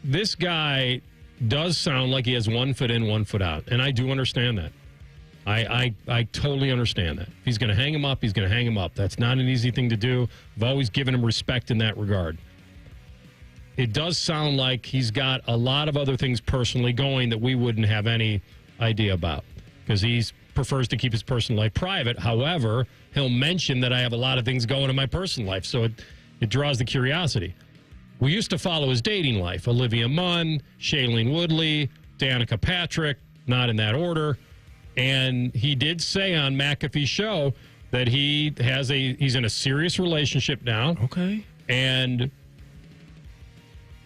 This guy does sound like he has 1 foot in, 1 foot out, and I do understand that. I totally understand that. If he's going to hang him up, he's going to hang him up. That's not an easy thing to do. I've always given him respect in that regard. It does sound like he's got a lot of other things personally going that we wouldn't have any idea about, because he prefers to keep his personal life private. However, he'll mention that I have a lot of things going in my personal life, so it draws the curiosity. We used to follow his dating life. Olivia Munn, Shailene Woodley, Danica Patrick, not in that order. And he did say on McAfee's show that he's in a serious relationship now. Okay. And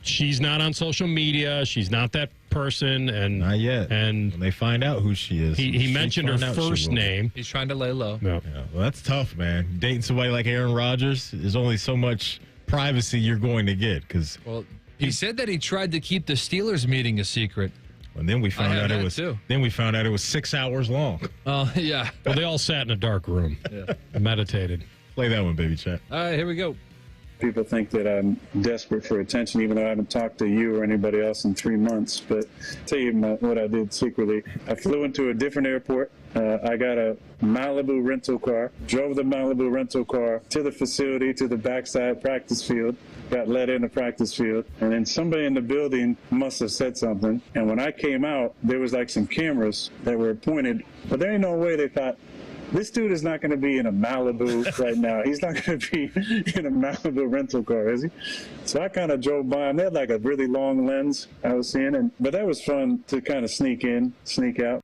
she's not on social media. She's not that person. And not yet. And when they find out who she is. He mentioned her first name. He's trying to lay low. No. Yeah, well, that's tough, man. Dating somebody like Aaron Rodgers, there's only so much privacy you're going to get. Well, he said that he tried to keep the Steelers meeting a secret. And then we found out it was. Then we found out it was 6 hours long. Oh yeah. Well, they all sat in a dark room. Yeah. Meditated. Play that one, baby chat. All right, here we go. People think that I'm desperate for attention, even though I haven't talked to you or anybody else in 3 months. But I'll tell you what I did secretly. I flew into a different airport. I got a Malibu rental car, drove the Malibu rental car to the facility, to the backside practice field, got let in the practice field, and then somebody in the building must have said something. And when I came out, there was like some cameras that were pointed, but there ain't no way they thought, this dude is not going to be in a Malibu right now. He's not going to be in a Malibu rental car, is he? So I kind of drove by, and they had like a really long lens I was seeing, but that was fun to kind of sneak in, sneak out.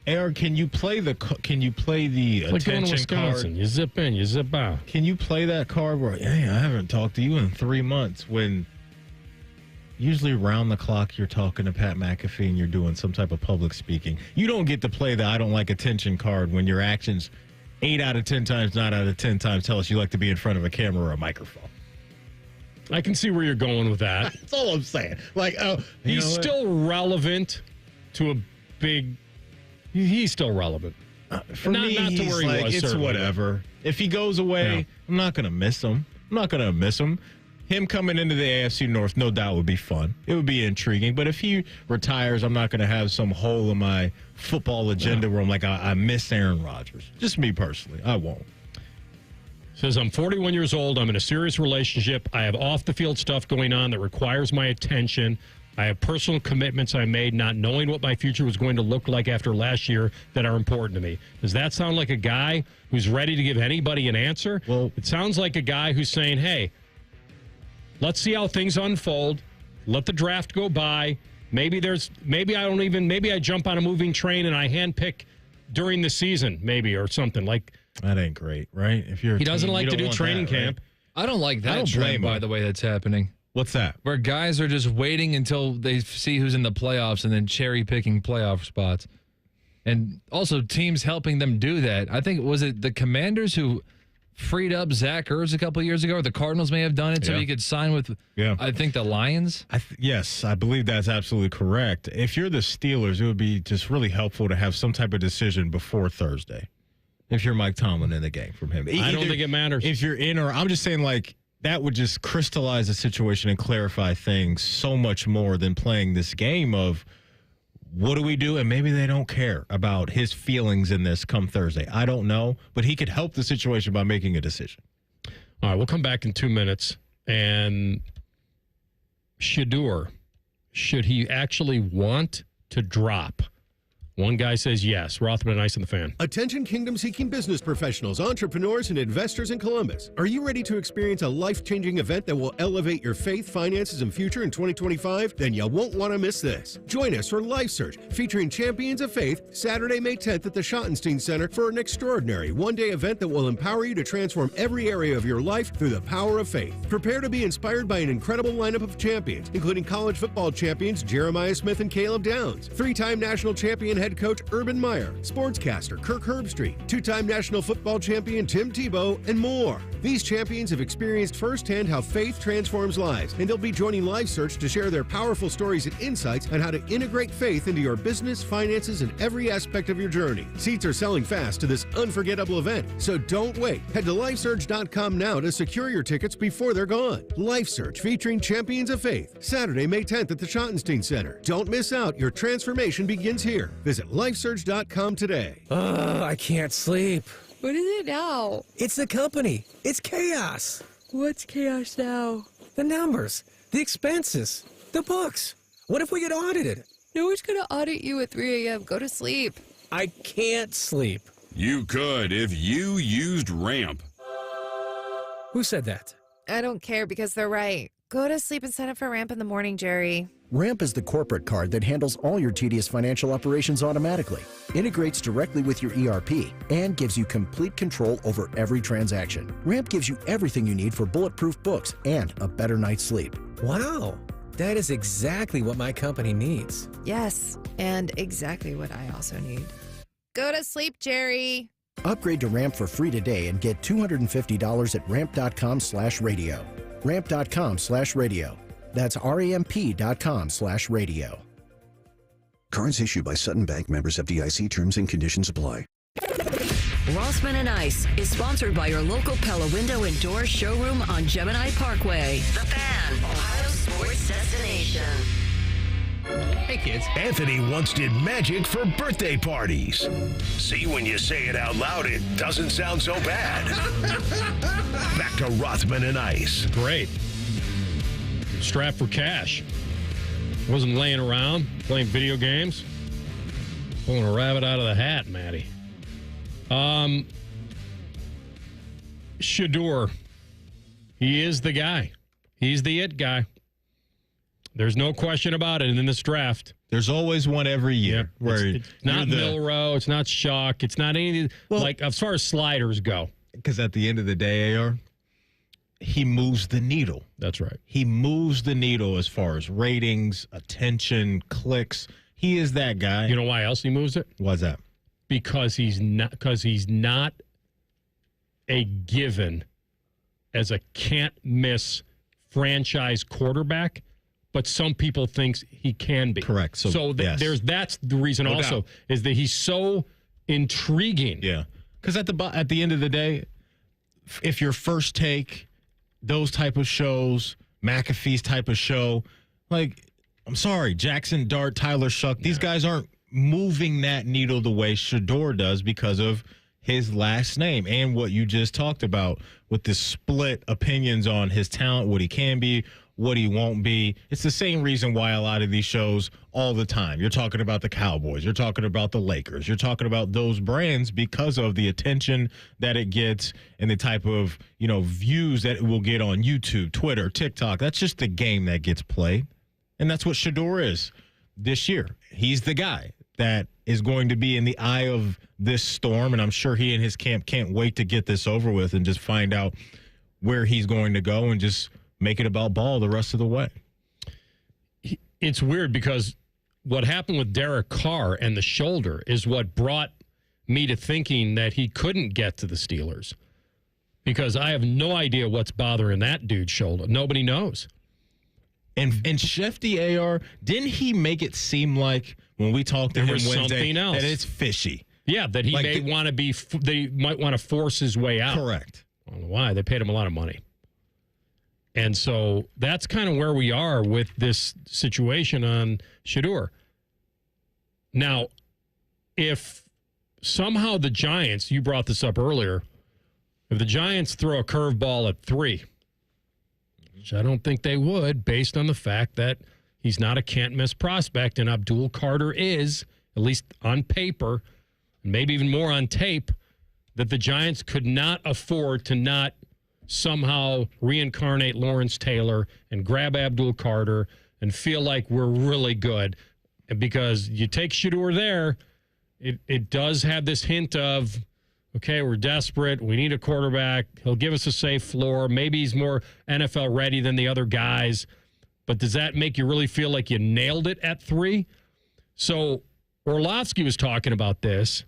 Aaron, can you play the like attention card? You zip in, you zip out. Can you play that card where, hey, I haven't talked to you in 3 months, when usually round the clock you're talking to Pat McAfee and you're doing some type of public speaking? You don't get to play the I don't like attention card when your actions 8 out of 10 times, 9 out of 10 times tell us you like to be in front of a camera or a microphone. I can see where you're going with that. That's all I'm saying. Like, he's still relevant to a big... He's still relevant. For me, not to where he was, it's certainly. Whatever. If he goes away, yeah. I'm not going to miss him. Him coming into the AFC North, no doubt, would be fun. It would be intriguing. But if he retires, I'm not going to have some hole in my football agenda where I'm like, I miss Aaron Rodgers. Just me personally. I won't. Says, I'm 41 years old. I'm in a serious relationship. I have off-the-field stuff going on that requires my attention. I have personal commitments I made, not knowing what my future was going to look like after last year, that are important to me. Does that sound like a guy who's ready to give anybody an answer? Well, it sounds like a guy who's saying, hey, let's see how things unfold. Let the draft go by. Maybe I jump on a moving train and I handpick during the season, maybe, or something like. That ain't great, right? If you're he doesn't like to do training camp. Right? I don't like that trend, by the way, that's happening. What's that? Where guys are just waiting until they see who's in the playoffs and then cherry picking playoff spots. And also teams helping them do that. I think, was it the Commanders who freed up Zach Ertz a couple of years ago, or the Cardinals may have done it so he could sign with, I think, the Lions? Yes, I believe that's absolutely correct. If you're the Steelers, it would be just really helpful to have some type of decision before Thursday. If you're Mike Tomlin in the game from him. I don't think it matters. If you're in, or I'm just saying, like, that would just crystallize the situation and clarify things so much more than playing this game of what do we do? And maybe they don't care about his feelings in this come Thursday. I don't know, but he could help the situation by making a decision. All right, we'll come back in 2 minutes. And Shedeur, should he actually want to drop? One guy says yes. Rothman and Ice on the Fan. Attention kingdom-seeking business professionals, entrepreneurs, and investors in Columbus. Are you ready to experience a life-changing event that will elevate your faith, finances, and future in 2025? Then you won't want to miss this. Join us for Life Search, featuring Champions of Faith, Saturday, May 10th at the Schottenstein Center for an extraordinary one-day event that will empower you to transform every area of your life through the power of faith. Prepare to be inspired by an incredible lineup of champions, including college football champions Jeremiah Smith and Caleb Downs, three-time national champion head coach Urban Meyer, sportscaster Kirk Herbstreit, two-time national football champion Tim Tebow, and more. These champions have experienced firsthand how faith transforms lives, and they'll be joining Life Search to share their powerful stories and insights on how to integrate faith into your business, finances, and every aspect of your journey. Seats are selling fast to this unforgettable event, so don't wait. Head to lifesearch.com now to secure your tickets before they're gone. Life Search featuring Champions of Faith, Saturday, May 10th at the Schottenstein Center. Don't miss out. Your transformation begins here. Visit lifesearch.com today. I can't sleep. What is it now? It's the company. It's chaos. What's chaos now? The numbers, the expenses, the books. What if we get audited? No one's going to audit you at 3 a.m. Go to sleep. I can't sleep. You could if you used Ramp. Who said that? I don't care because they're right. Go to sleep and sign up for Ramp in the morning, Jerry. Ramp is the corporate card that handles all your tedious financial operations automatically, integrates directly with your ERP, and gives you complete control over every transaction. Ramp gives you everything you need for bulletproof books and a better night's sleep. Wow, that is exactly what my company needs. Yes, and exactly what I also need. Go to sleep, Jerry. Upgrade to Ramp for free today and get $250 at ramp.com/radio. Ramp.com/radio. That's ramp.com/radio. Cards issued by Sutton Bank, members of FDIC. Terms and conditions apply. Rothman and Ice is sponsored by your local Pella Window and Door showroom on Gemini Parkway. The Fan, Ohio sports destination. Hey, kids. Anthony once did magic for birthday parties. See, when you say it out loud, it doesn't sound so bad. Back to Rothman and Ice. Great. Strapped for cash. Wasn't laying around playing video games. Pulling a rabbit out of the hat, Matty. Shedeur. He is the guy. He's the it guy. There's no question about it in this draft. There's always one every year. Where it's not Milrow. It's not Shock. It's not anything. Like, as far as sliders go. Because at the end of the day, AR, he moves the needle. That's right. He moves the needle as far as ratings, attention, clicks. He is that guy. You know why else he moves it? Why's that? Because he's not a given as a can't miss franchise quarterback, but some people think he can be. Correct. So yes. That's the reason No also doubt. is that he's so intriguing. Yeah. Because at the end of the day, if your First Take, those type of shows, McAfee's type of show, like, I'm sorry, Jackson Dart, Tyler Shuck, these guys aren't moving that needle the way Shedeur does because of his last name and what you just talked about with the split opinions on his talent, what he can be, what he won't be. It's the same reason why a lot of these shows all the time, you're talking about the Cowboys, you're talking about the Lakers, you're talking about those brands because of the attention that it gets and the type of, views that it will get on YouTube, Twitter, TikTok. That's just the game that gets played. And that's what Shedeur is this year. He's the guy that is going to be in the eye of this storm, and I'm sure he and his camp can't wait to get this over with and just find out where he's going to go and just make it about ball the rest of the way. It's weird because what happened with Derek Carr and the shoulder is what brought me to thinking that he couldn't get to the Steelers, because I have no idea what's bothering that dude's shoulder. Nobody knows. And Shefty AR, didn't he make it seem like when we talked to him Wednesday something else that it's fishy? Yeah, that he may want to be. They might want to force his way out. Correct. I don't know why. They paid him a lot of money. And so that's kind of where we are with this situation on Shedeur. Now, if somehow the Giants, you brought this up earlier, if the Giants throw a curveball at 3, which I don't think they would based on the fact that he's not a can't-miss prospect, and Abdul Carter is, at least on paper, and maybe even more on tape, that the Giants could not afford to not somehow reincarnate Lawrence Taylor and grab Abdul Carter and feel like we're really good. And because you take Shedeur there, it does have this hint of, okay, we're desperate. We need a quarterback. He'll give us a safe floor. Maybe he's more NFL ready than the other guys. But does that make you really feel like you nailed it at 3? So Orlovsky was talking about this,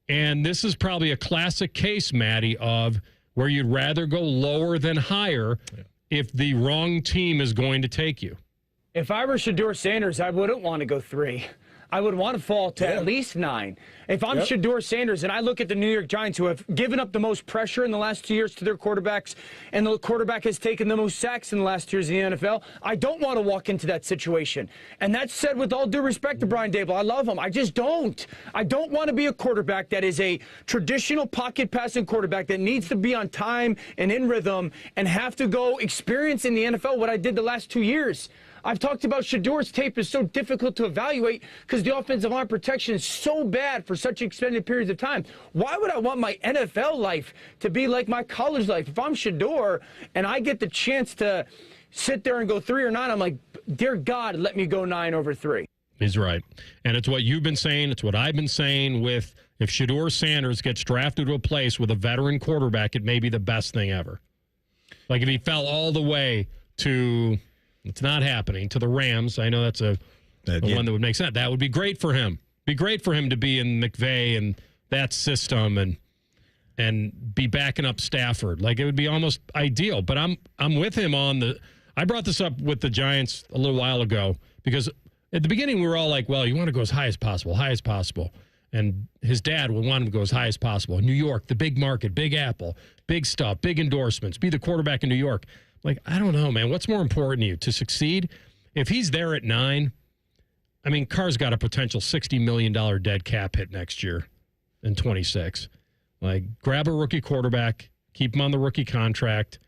and this is probably a classic case, Maddie, of where you'd rather go lower than higher if the wrong team is going to take you. If I were Shedeur Sanders, I wouldn't want to go 3. I would want to fall to at least 9. If I'm Shedeur Sanders and I look at the New York Giants, who have given up the most pressure in the last 2 years to their quarterbacks, and the quarterback has taken the most sacks in the last 2 years in the NFL, I don't want to walk into that situation. And that's said with all due respect to Brian Daboll. I love him. I just don't. I don't want to be a quarterback that is a traditional pocket passing quarterback that needs to be on time and in rhythm and have to go experience in the NFL what I did the last 2 years. I've talked about Shedeur's tape is so difficult to evaluate because the offensive line protection is so bad for such extended periods of time. Why would I want my NFL life to be like my college life? If I'm Shedeur and I get the chance to sit there and go 3 or 9, I'm like, dear God, let me go 9 over 3. He's right. And it's what you've been saying. It's what I've been saying with if Shedeur Sanders gets drafted to a place with a veteran quarterback, it may be the best thing ever. Like if he fell all the way to... It's not happening to the Rams. I know that's a one that would make sense. That would be great for him. Be great for him to be in McVay and that system and be backing up Stafford. Like it would be almost ideal. But I'm with him on the. I brought this up with the Giants a little while ago because at the beginning we were all like, well, you want to go as high as possible. And his dad would want him to go as high as possible. New York, the big market, Big Apple, big stuff, big endorsements, be the quarterback in New York. Like, I don't know, man. What's more important to you? To succeed? If he's there at 9, I mean, Carr's got a potential $60 million dead cap hit next year in 26. Like, grab a rookie quarterback, keep him on the rookie contract,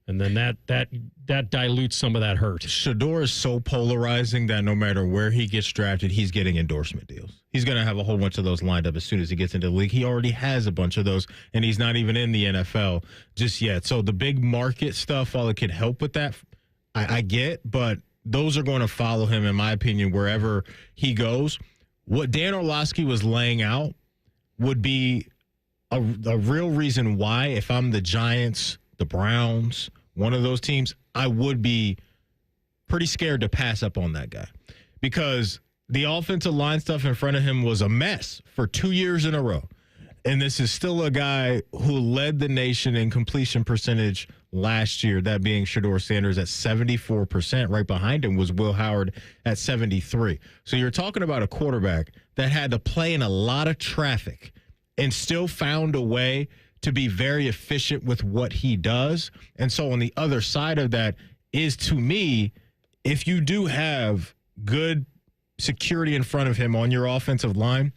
and then that dilutes some of that hurt. Shedeur is so polarizing that no matter where he gets drafted, he's getting endorsement deals. He's going to have a whole bunch of those lined up as soon as he gets into the league. He already has a bunch of those, and he's not even in the NFL just yet. So the big market stuff, while it could help with that, I get, but those are going to follow him, in my opinion, wherever he goes. What Dan Orlovsky was laying out would be a real reason why, if I'm the Giants, the Browns, one of those teams, I would be pretty scared to pass up on that guy because the offensive line stuff in front of him was a mess for 2 years in a row. And this is still a guy who led the nation in completion percentage last year, that being Shedeur Sanders at 74%. Right behind him was Will Howard at 73%. So you're talking about a quarterback that had to play in a lot of traffic and still found a way to be very efficient with what he does. And so on the other side of that is, to me, if you do have good security in front of him on your offensive line,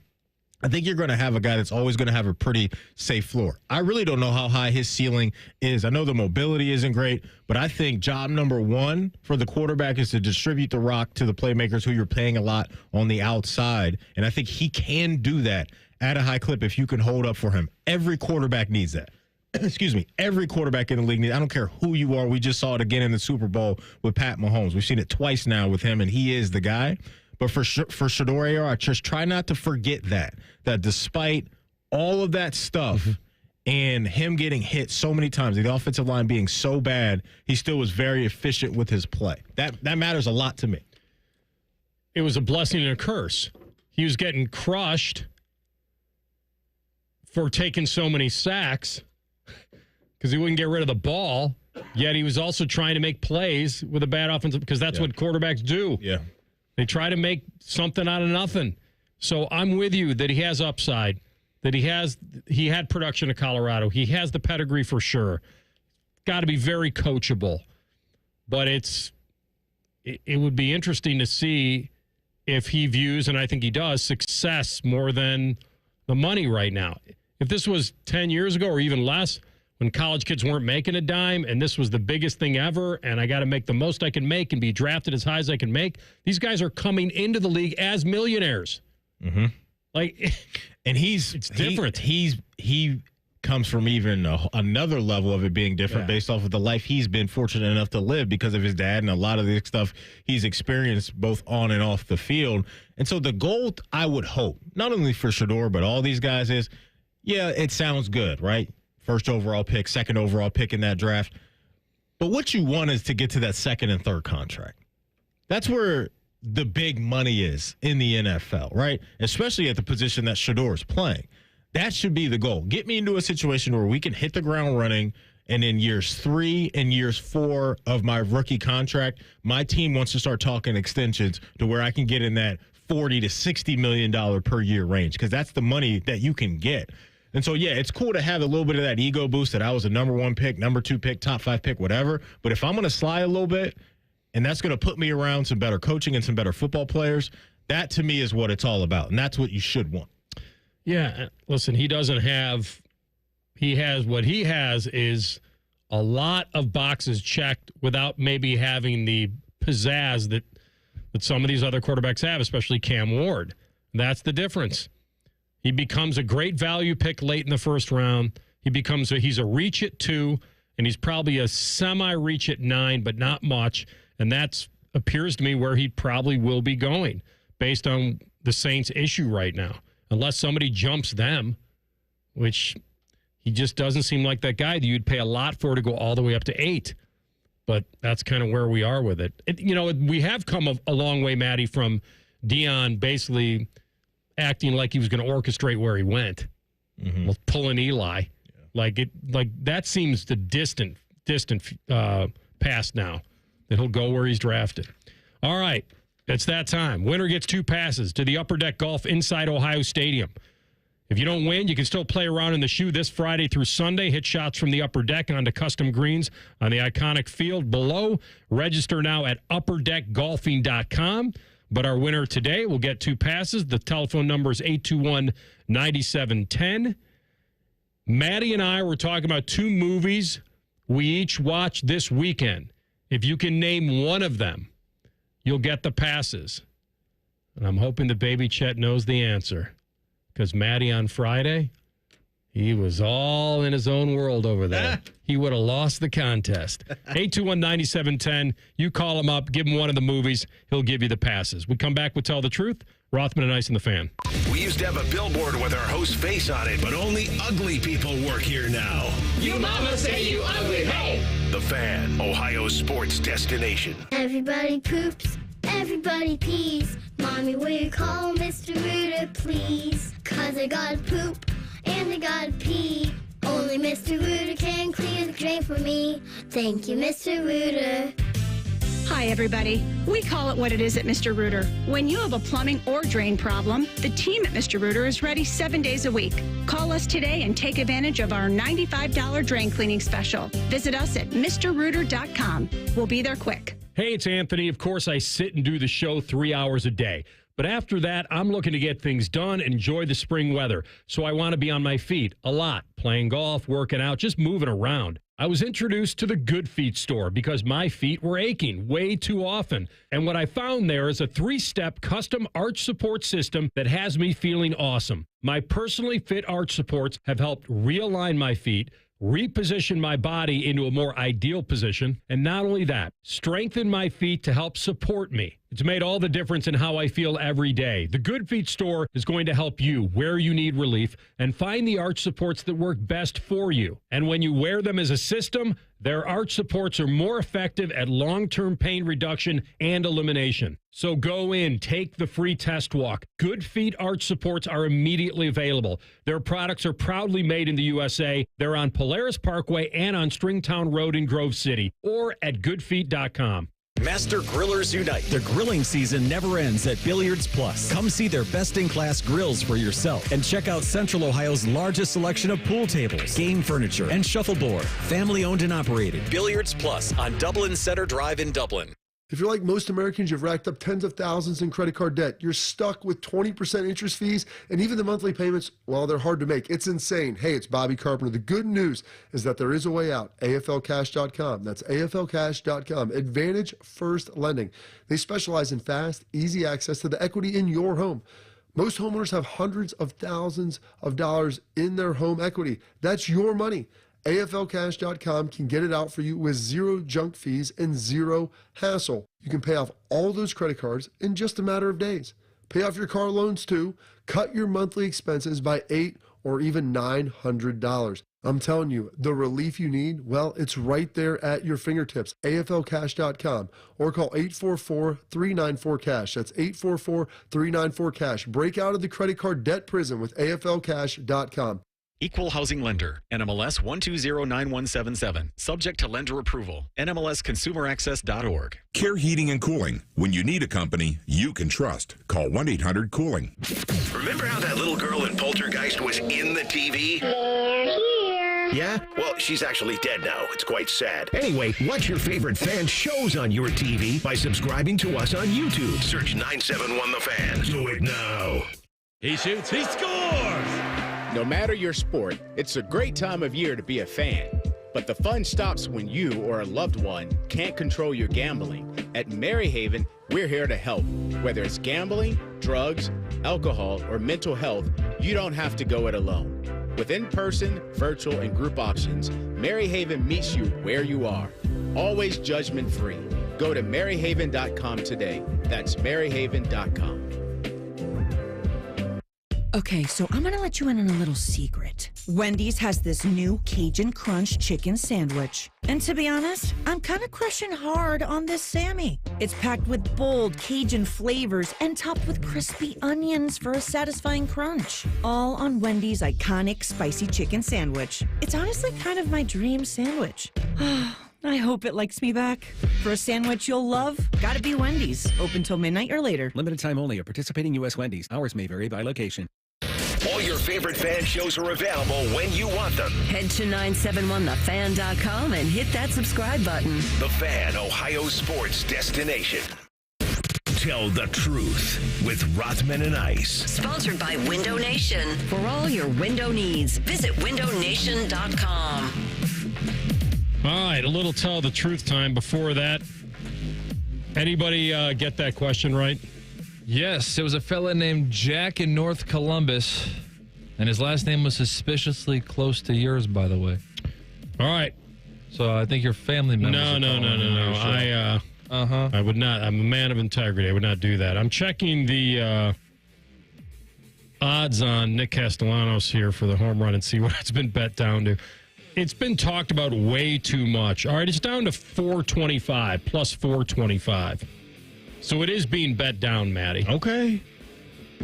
I think you're going to have a guy that's always going to have a pretty safe floor. I really don't know how high his ceiling is. I know the mobility isn't great, but I think job number 1 for the quarterback is to distribute the rock to the playmakers who you're paying a lot on the outside. And I think he can do that at a high clip if you can hold up for him. Every quarterback needs that. Excuse me. Every quarterback in the league needs. I don't care who you are. We just saw it again in the Super Bowl with Pat Mahomes. We've seen it twice now with him, and he is the guy. But for Shedeur, I just try not to forget that despite all of that stuff and him getting hit so many times, the offensive line being so bad, he still was very efficient with his play. That matters a lot to me. It was a blessing and a curse. He was getting crushed for taking so many sacks because he wouldn't get rid of the ball, yet he was also trying to make plays with a bad offensive, because that's what quarterbacks do. Yeah. They try to make something out of nothing. So I'm with you that he has upside, that he had production at Colorado. He has the pedigree for sure. Got to be very coachable. But it would be interesting to see if he views, and I think he does, success more than the money right now. If this was 10 years ago or even less, when college kids weren't making a dime and this was the biggest thing ever and I got to make the most I can make and be drafted as high as I can make, these guys are coming into the league as millionaires. Mm-hmm. And it's different. He comes from even another level of it being different based off of the life he's been fortunate enough to live because of his dad and a lot of the stuff he's experienced both on and off the field. And so the goal, I would hope, not only for Shedeur, but all these guys is, it sounds good, right? First overall pick, second overall pick in that draft. But what you want is to get to that second and third contract. That's where the big money is in the NFL, right? Especially at the position that Shedeur is playing. That should be the goal. Get me into a situation where we can hit the ground running, and in years 3 and years 4 of my rookie contract, my team wants to start talking extensions to where I can get in that $40 to $60 million per year range, because that's the money that you can get. And so, it's cool to have a little bit of that ego boost that I was a number 1 pick, number 2 pick, top 5 pick, whatever. But if I'm going to slide a little bit, and that's going to put me around some better coaching and some better football players, that to me is what it's all about. And that's what you should want. Yeah, listen, what he has is a lot of boxes checked without maybe having the pizzazz that some of these other quarterbacks have, especially Cam Ward. That's the difference. He becomes a great value pick late in the first round. He's a reach at 2, and he's probably a semi-reach at 9, but not much. And that appears to me where he probably will be going based on the Saints' issue right now. Unless somebody jumps them, which he just doesn't seem like that guy that you'd pay a lot for to go all the way up to 8. But that's kind of where we are with it. We have come a long way, Maddie, from Deion basically acting like he was going to orchestrate where he went, pulling Eli. Like that seems the distant past now, that he'll go where he's drafted. All right. It's that time. Winner gets 2 passes to the Upper Deck Golf inside Ohio Stadium. If you don't win, you can still play around in the shoe this Friday through Sunday. Hit shots from the Upper Deck onto custom greens on the iconic field below. Register now at upperdeckgolfing.com. But our winner today will get 2 passes. The telephone number is 821-9710. Maddie and I were talking about 2 movies we each watched this weekend. If you can name one of them, you'll get the passes. And I'm hoping the baby Chet knows the answer. Because Maddie on Friday, he was all in his own world over there. He would have lost the contest. 821-9710. You call him up, give him one of the movies. He'll give you the passes. We come back with Tell the Truth. Rothman and Ice and the Fan. We used to have a billboard with our host's face on it, but only ugly people work here now. You mama say you ugly, hey! The Fan, Ohio's sports destination. Everybody poops, everybody pees. Mommy, will you call Mr. Rooter, please? 'Cause I gotta poop and I gotta pee. Only Mr. Rooter can clear the drain for me. Thank you, Mr. Rooter. Hi, everybody. We call it what it is at Mr. Rooter. When you have a plumbing or drain problem, the team at Mr. Rooter is ready 7 days a week. Call us today and take advantage of our $95 drain cleaning special. Visit us at MrRooter.com. We'll be there quick. Hey, it's Anthony. Of course, I sit and do the show 3 hours a day. But after that, I'm looking to get things done and enjoy the spring weather. So I want to be on my feet a lot, playing golf, working out, just moving around. I was introduced to the Good Feet store because my feet were aching way too often. And what I found there is a 3-step custom arch support system that has me feeling awesome. My personally fit arch supports have helped realign my feet, reposition my body into a more ideal position, and not only that, strengthen my feet to help support me. It's made all the difference in how I feel every day. The Good Feet store is going to help you where you need relief and find the arch supports that work best for you. And when you wear them as a system, their arch supports are more effective at long-term pain reduction and elimination. So go in, take the free test walk. Good Feet arch supports are immediately available. Their products are proudly made in the USA. They're on Polaris Parkway and on Stringtown Road in Grove City or at goodfeet.com. Master Grillers Unite. The grilling season never ends at Billiards Plus. Come see their best-in-class grills for yourself and check out Central Ohio's largest selection of pool tables, game furniture, and shuffleboard. Family-owned and operated. Billiards Plus on Dublin Center Drive in Dublin. If you're like most Americans, you've racked up tens of thousands in credit card debt. You're stuck with 20% interest fees, and even the monthly payments, well, they're hard to make. It's insane. Hey, it's Bobby Carpenter. The good news is that there is a way out. AFLcash.com. That's AFLcash.com. Advantage First Lending. They specialize in fast, easy access to the equity in your home. Most homeowners have hundreds of thousands of dollars in their home equity. That's your money. AFLcash.com can get it out for you with zero junk fees and zero hassle. You can pay off all those credit cards in just a matter of days. Pay off your car loans too. Cut your monthly expenses by $800 or even $900. I'm telling you, the relief you need, well, it's right there at your fingertips. AFLcash.com or call 844-394-CASH. That's 844-394-CASH. Break out of the credit card debt prison with AFLcash.com. Equal Housing Lender, NMLS 1209177. Subject to lender approval. NMLSConsumerAccess.org. Care Heating and Cooling. When you need a company you can trust, call 1-800-COOLING. Remember how that little girl in Poltergeist was in the TV? Yeah? Well, she's actually dead now. It's quite sad. Anyway, watch your favorite fan shows on your TV by subscribing to us on YouTube. Search 971 The Fan. Do it now. He shoots, he scores! No matter your sport, it's a great time of year to be a fan. But the fun stops when you or a loved one can't control your gambling. At Maryhaven, we're here to help. Whether it's gambling, drugs, alcohol, or mental health, you don't have to go it alone. With in-person, virtual, and group options, Maryhaven meets you where you are. Always judgment-free. Go to maryhaven.com today. That's maryhaven.com. Okay, so I'm gonna let you in on a little secret. Wendy's has this new Cajun Crunch chicken sandwich. And to be honest, I'm kind of crushing hard on this Sammy. It's packed with bold Cajun flavors and topped with crispy onions for a satisfying crunch. All on Wendy's iconic spicy chicken sandwich. It's honestly kind of my dream sandwich. I hope it likes me back. For a sandwich you'll love, gotta be Wendy's. Open till midnight or later. Limited time only at participating U.S. Wendy's. Hours may vary by location. All your favorite fan shows are available when you want them. Head to 971thefan.com and hit that subscribe button. The Fan, Ohio sports destination. Tell the truth with Rothman and Ice. Sponsored by Window Nation. For all your window needs, visit windownation.com. All right, a little tell the truth time. Before that, anybody get that question right? Yes, it was a fella named Jack in North Columbus, and his last name was suspiciously close to yours, by the way. All right. So I think your family members. No. I would not. I'm a man of integrity. I would not do that. I'm checking the odds on Nick Castellanos here for the home run and see what it's been bet down to. It's been talked about way too much. All right, it's down to 425, plus 425. So it is being bet down, Matty. Okay.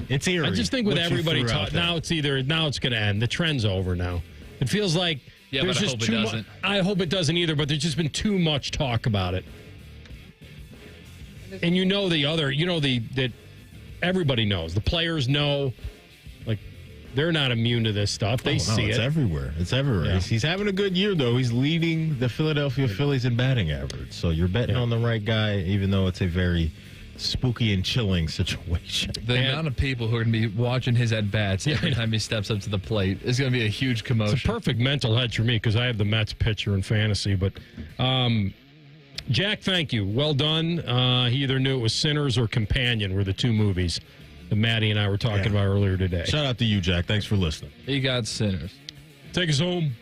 It's eerie. I just think with everybody talking, now it's going to end. The trend's over now. It feels like there's just too much. I hope it doesn't either, but there's just been too much talk about it. And that everybody knows. The players know. Like, they're not immune to this stuff. They see it. It's everywhere. It's everywhere. Yeah. He's having a good year, though. He's leading the Philadelphia Phillies in batting average. So you're betting on the right guy, even though it's a very spooky and chilling situation. The amount of people who are going to be watching his at-bats every time he steps up to the plate is going to be a huge commotion. It's a perfect mental hedge for me because I have the Mets pitcher in fantasy. But, Jack, thank you. Well done. He either knew it was Sinners or Companion were the two movies that Maddie and I were talking about earlier today. Shout out to you, Jack. Thanks for listening. He got Sinners. Take us home.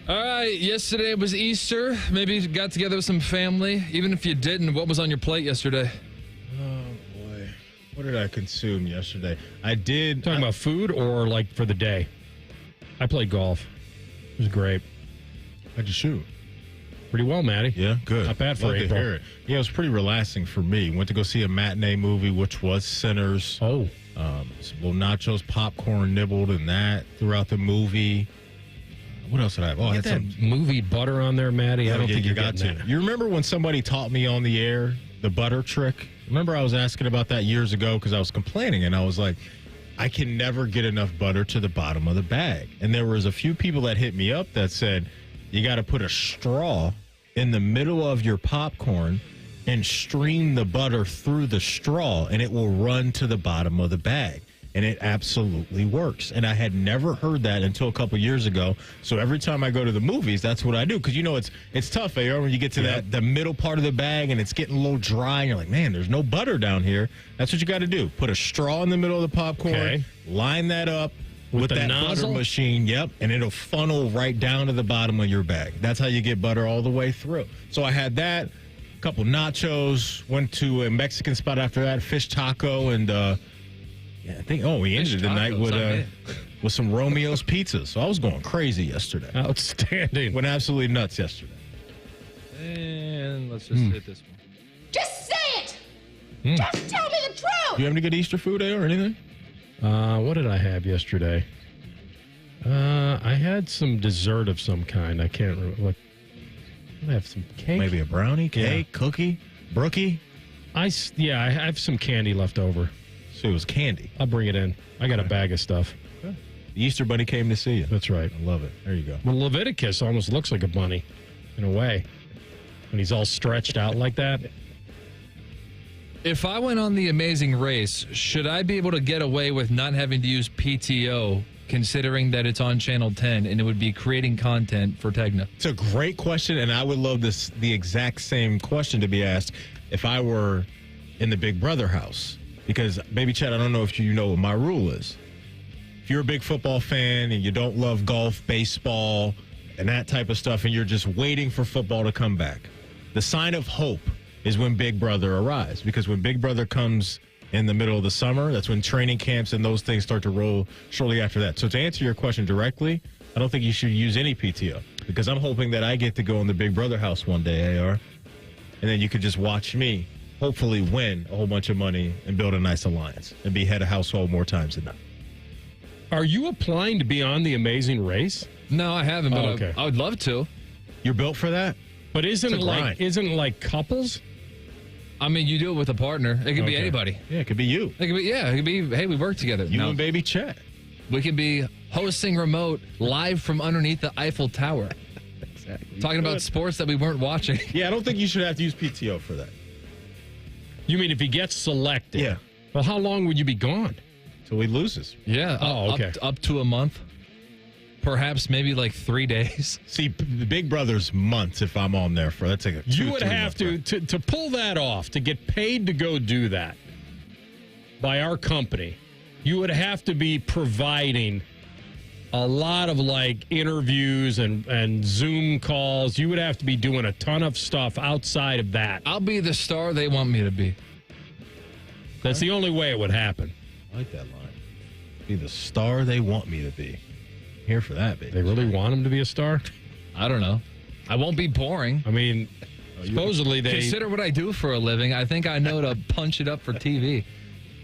All right. Yesterday was Easter. Maybe you got together with some family. Even if you didn't, what was on your plate yesterday? Oh, boy. What did I consume yesterday? I did. Talking about food or like for the day? I played golf. It was great. How'd you shoot? Pretty well, Matty. Yeah, good. Not bad for Love April. to hear it. Yeah, it was pretty relaxing for me. Went to go see a matinee movie, which was Sinners. Oh. Some little nachos, popcorn, nibbled in that throughout the movie. What else did I have? Oh, I Get had that some movie butter on there, Maddie. I don't think you got to. You remember when somebody taught me on the air the butter trick? Remember I was asking about that years ago because I was complaining, and I was like, I can never get enough butter to the bottom of the bag. And there was a few people that hit me up that said, you got to put a straw in the middle of your popcorn and stream the butter through the straw, and it will run to the bottom of the bag. And it absolutely works. And I had never heard that until a couple years ago. So every time I go to the movies, that's what I do. Because, you know, it's tough, AR, when you get to the middle part of the bag and it's getting a little dry. And you're like, man, there's no butter down here. That's what you got to do. Put a straw in the middle of the popcorn, line that up with that nozzle? butter machine. Yep. And it'll funnel right down to the bottom of your bag. That's how you get butter all the way through. So I had that, a couple nachos, went to a Mexican spot after that, fish taco, and I think, we ended the night with some Romeo's Pizza. So I was going crazy yesterday. Outstanding. Went absolutely nuts yesterday. And let's just hit this one. Just say it! Just tell me the truth! Do you have any good Easter food, or anything? What did I have yesterday? I had some dessert of some kind. I can't remember. What? I have some cake. Maybe a brownie, cake, cookie, brookie? I have some candy left over. So it was candy. I'll bring it in. I got a bag of stuff. The Easter Bunny came to see you. That's right. I love it. There you go. Well, Leviticus almost looks like a bunny, in a way, when he's all stretched out like that. If I went on The Amazing Race, should I be able to get away with not having to use PTO, considering that it's on Channel 10 and it would be creating content for Tegna? It's a great question, and I would love the exact same question to be asked if I were in the Big Brother house. Because, Baby Chad, I don't know if you know what my rule is. If you're a big football fan and you don't love golf, baseball, and that type of stuff, and you're just waiting for football to come back, the sign of hope is when Big Brother arrives. Because when Big Brother comes in the middle of the summer, that's when training camps and those things start to roll shortly after that. So to answer your question directly, I don't think you should use any PTO. Because I'm hoping that I get to go in the Big Brother house one day, AR, and then you could just watch me hopefully win a whole bunch of money and build a nice alliance and be head of household more times than not. Are you applying to be on The Amazing Race? No, I haven't, but okay. I would love to. You're built for that? But isn't it like couples? I mean, you do it with a partner. It could be anybody. Yeah, it could be you. It could be, hey, we work together. You and Baby Chet. We could be hosting remote live from underneath the Eiffel Tower. Exactly. Talking about sports that we weren't watching. Yeah, I don't think you should have to use PTO for that. You mean if he gets selected? Yeah. Well, how long would you be gone? Till he loses. Yeah. okay. Up to a month. Perhaps maybe like 3 days. See, the Big Brother's months if I'm on there for. That's like you would have to pull that off, to get paid to go do that by our company. You would have to be providing a lot of like interviews and Zoom calls. You would have to be doing a ton of stuff outside of that. I'll be the star they want me to be. That's the only way it would happen. I like that line. Be the star they want me to be. Here for that, baby. They really want him to be a star? I don't know. I won't be boring. I mean, supposedly they... Consider what I do for a living. I think I know to punch it up for TV.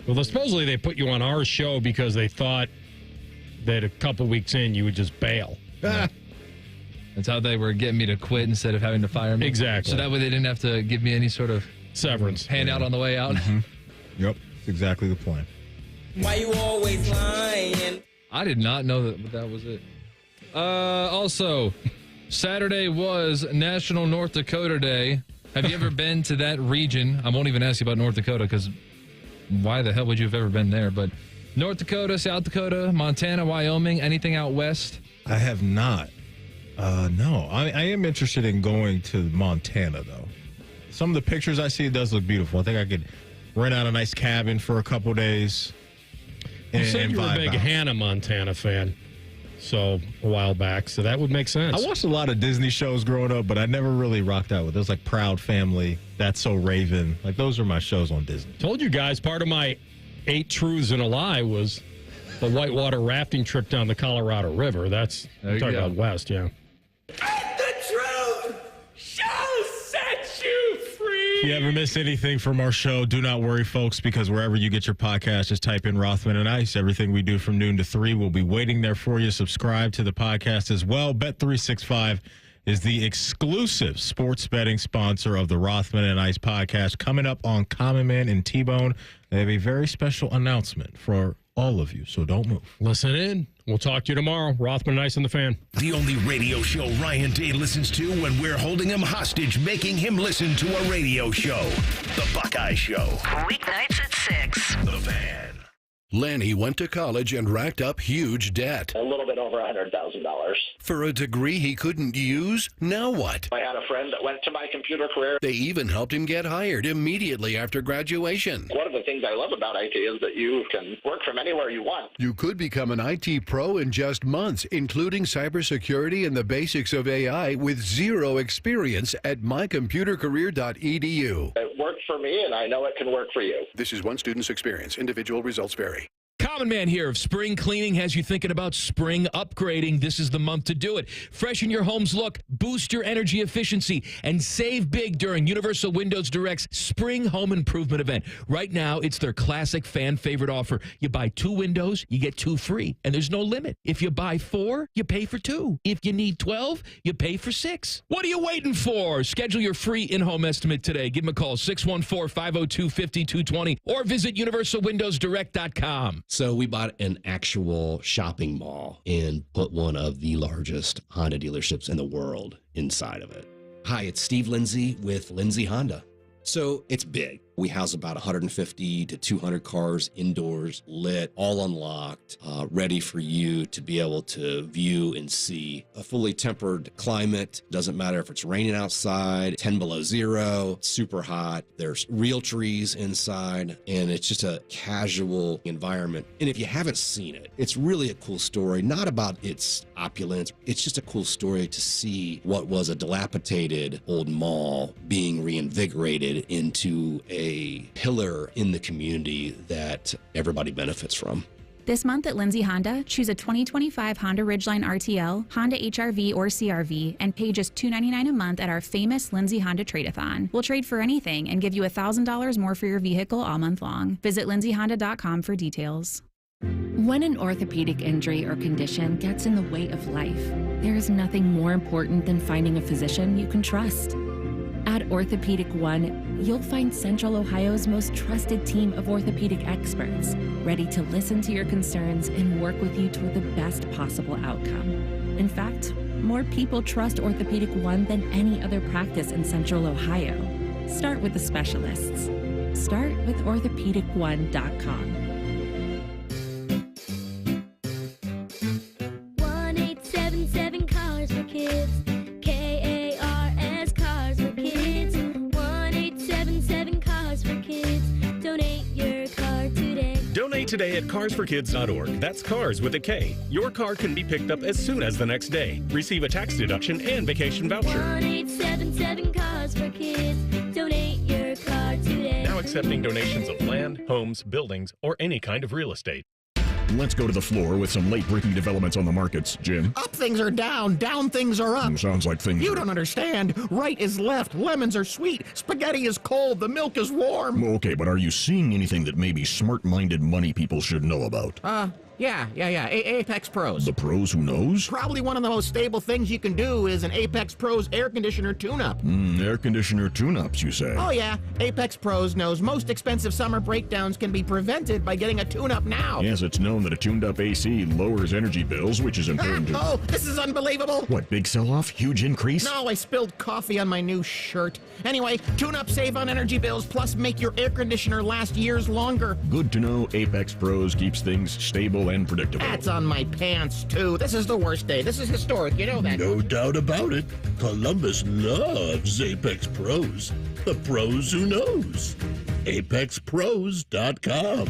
Well, supposedly they put you on our show because they thought that a couple weeks in you would just bail. Yeah. That's how they were getting me to quit instead of having to fire me. Exactly. So that way they didn't have to give me any sort of severance handout on the way out. Mm-hmm. Yep. That's exactly the plan. Why you always lying? I did not know that was it. Also, Saturday was National North Dakota Day. Have you ever been to that region? I won't even ask you about North Dakota because why the hell would you have ever been there? But North Dakota, South Dakota, Montana, Wyoming, anything out west? I have not. No. I am interested in going to Montana, though. Some of the pictures I see, it does look beautiful. I think I could rent out a nice cabin for a couple days. You said you were a big Hannah Montana fan, so a while back, so that would make sense. I watched a lot of Disney shows growing up, but I never really rocked out with those, like Proud Family, That's So Raven. Like, those are my shows on Disney. Told you guys, part of my 8 truths and a lie was the whitewater rafting trip down the Colorado River. That's, I'm talking about west, yeah. And the truth shall set you free. If you ever miss anything from our show, do not worry, folks, because wherever you get your podcast, just type in Rothman and Ice. Everything we do from noon to 3 will be waiting there for you. Subscribe to the podcast as well. Bet365 is the exclusive sports betting sponsor of the Rothman and Ice podcast. Coming up on Common Man and T-Bone, they have a very special announcement for all of you, so don't move. Listen in. We'll talk to you tomorrow. Rothman and Ice and the Fan. The only radio show Ryan Day listens to when we're holding him hostage, making him listen to a radio show. The Buckeye Show. Weeknights at 6. The Fan. Lanny went to college and racked up huge debt. A little bit over $100,000. For a degree he couldn't use? Now what? I had a friend that went to my computer career. They even helped him get hired immediately after graduation. One of the things I love about IT is that you can work from anywhere you want. You could become an IT pro in just months, including cybersecurity and the basics of AI with zero experience at mycomputercareer.edu. It worked for me, and I know it can work for you. This is one student's experience. Individual results vary. Common Man here of Spring Cleaning has you thinking about spring upgrading. This is the month to do it. Freshen your home's look, boost your energy efficiency, and save big during Universal Windows Direct's Spring Home Improvement event. Right now, it's their classic fan favorite offer. You buy 2 windows, you get 2 free, and there's no limit. If you buy 4, you pay for 2. If you need 12, you pay for 6. What are you waiting for? Schedule your free in-home estimate today. Give them a call, 614-502-5220, or visit universalwindowsdirect.com. So we bought an actual shopping mall and put one of the largest Honda dealerships in the world inside of it. Hi, it's Steve Lindsay with Lindsay Honda. So it's big. We house about 150 to 200 cars indoors, lit, all unlocked, ready for you to be able to view and see. A fully tempered climate. Doesn't matter if it's raining outside, 10 below zero, super hot. There's real trees inside, and it's just a casual environment. And if you haven't seen it, it's really a cool story, not about its opulence. It's just a cool story to see what was a dilapidated old mall being reinvigorated into a pillar in the community that everybody benefits from. This month at Lindsay Honda, choose a 2025 Honda Ridgeline RTL, Honda HR-V or CR-V, and pay just $299 a month at our famous Lindsay Honda Trade-A-Thon. We'll trade for anything and give you $1,000 more for your vehicle all month long. Visit lindsayhonda.com for details. When an orthopedic injury or condition gets in the way of life, there is nothing more important than finding a physician you can trust. At Orthopedic One, you'll find Central Ohio's most trusted team of orthopedic experts, ready to listen to your concerns and work with you toward the best possible outcome. In fact, more people trust Orthopedic One than any other practice in Central Ohio. Start with the specialists. Start with orthopedic1.com. 1877 Cars for Kids. KARS Cars for Kids. 1877 Cars for Kids. Donate your car today. Donate today at carsforkids.org. That's cars with a K. Your car can be picked up as soon as the next day. Receive a tax deduction and vacation voucher. 1877 Cars for Kids. Donate your car today. Now accepting donations of land, homes, buildings, or any kind of real estate. Let's go to the floor with some late-breaking developments on the markets. Jim? Up things are down, down things are up. Sounds like things You are... don't understand. Right is left, lemons are sweet, spaghetti is cold, the milk is warm. Okay, but are you seeing anything that maybe smart-minded money people should know about? Yeah. Apex Pros. The pros who knows? Probably one of the most stable things you can do is an Apex Pros air conditioner tune-up. Air conditioner tune-ups, you say? Oh yeah, Apex Pros knows most expensive summer breakdowns can be prevented by getting a tune-up now. Yes, it's known that a tuned-up AC lowers energy bills, which is important to... Oh, this is unbelievable. What, big sell-off? Huge increase? No, I spilled coffee on my new shirt. Anyway, tune-up save on energy bills, plus make your air conditioner last years longer. Good to know Apex Pros keeps things stable and predictable. That's on my pants, too. This is the worst day. This is historic. You know that. No doubt about it. Columbus loves Apex Pros. The pros who knows. ApexPros.com.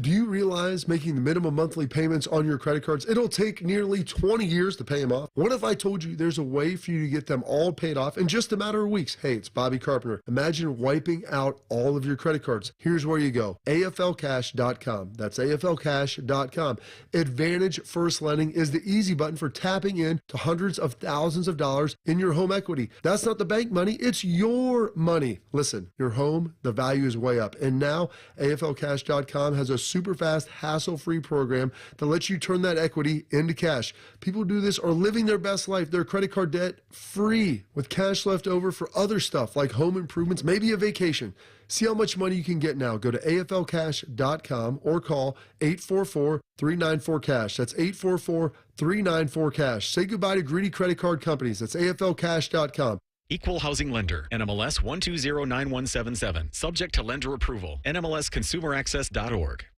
Do you realize making the minimum monthly payments on your credit cards, it'll take nearly 20 years to pay them off? What if I told you there's a way for you to get them all paid off in just a matter of weeks? Hey, it's Bobby Carpenter. Imagine wiping out all of your credit cards. Here's where you go. AFLcash.com. That's AFLcash.com. Advantage First Lending is the easy button for tapping in to hundreds of thousands of dollars in your home equity. That's not the bank money, it's your money. Listen, your home, the value is way up. And now AFLcash.com has a super fast, hassle-free program that lets you turn that equity into cash. People who do this are living their best life, their credit card debt free, with cash left over for other stuff like home improvements, maybe a vacation. See how much money you can get now. Go to AFLcash.com or call 844-394-CASH. That's 844-394-CASH. Say goodbye to greedy credit card companies. That's AFLcash.com. Equal Housing Lender, NMLS 1209177. Subject to lender approval. NMLSConsumerAccess.org.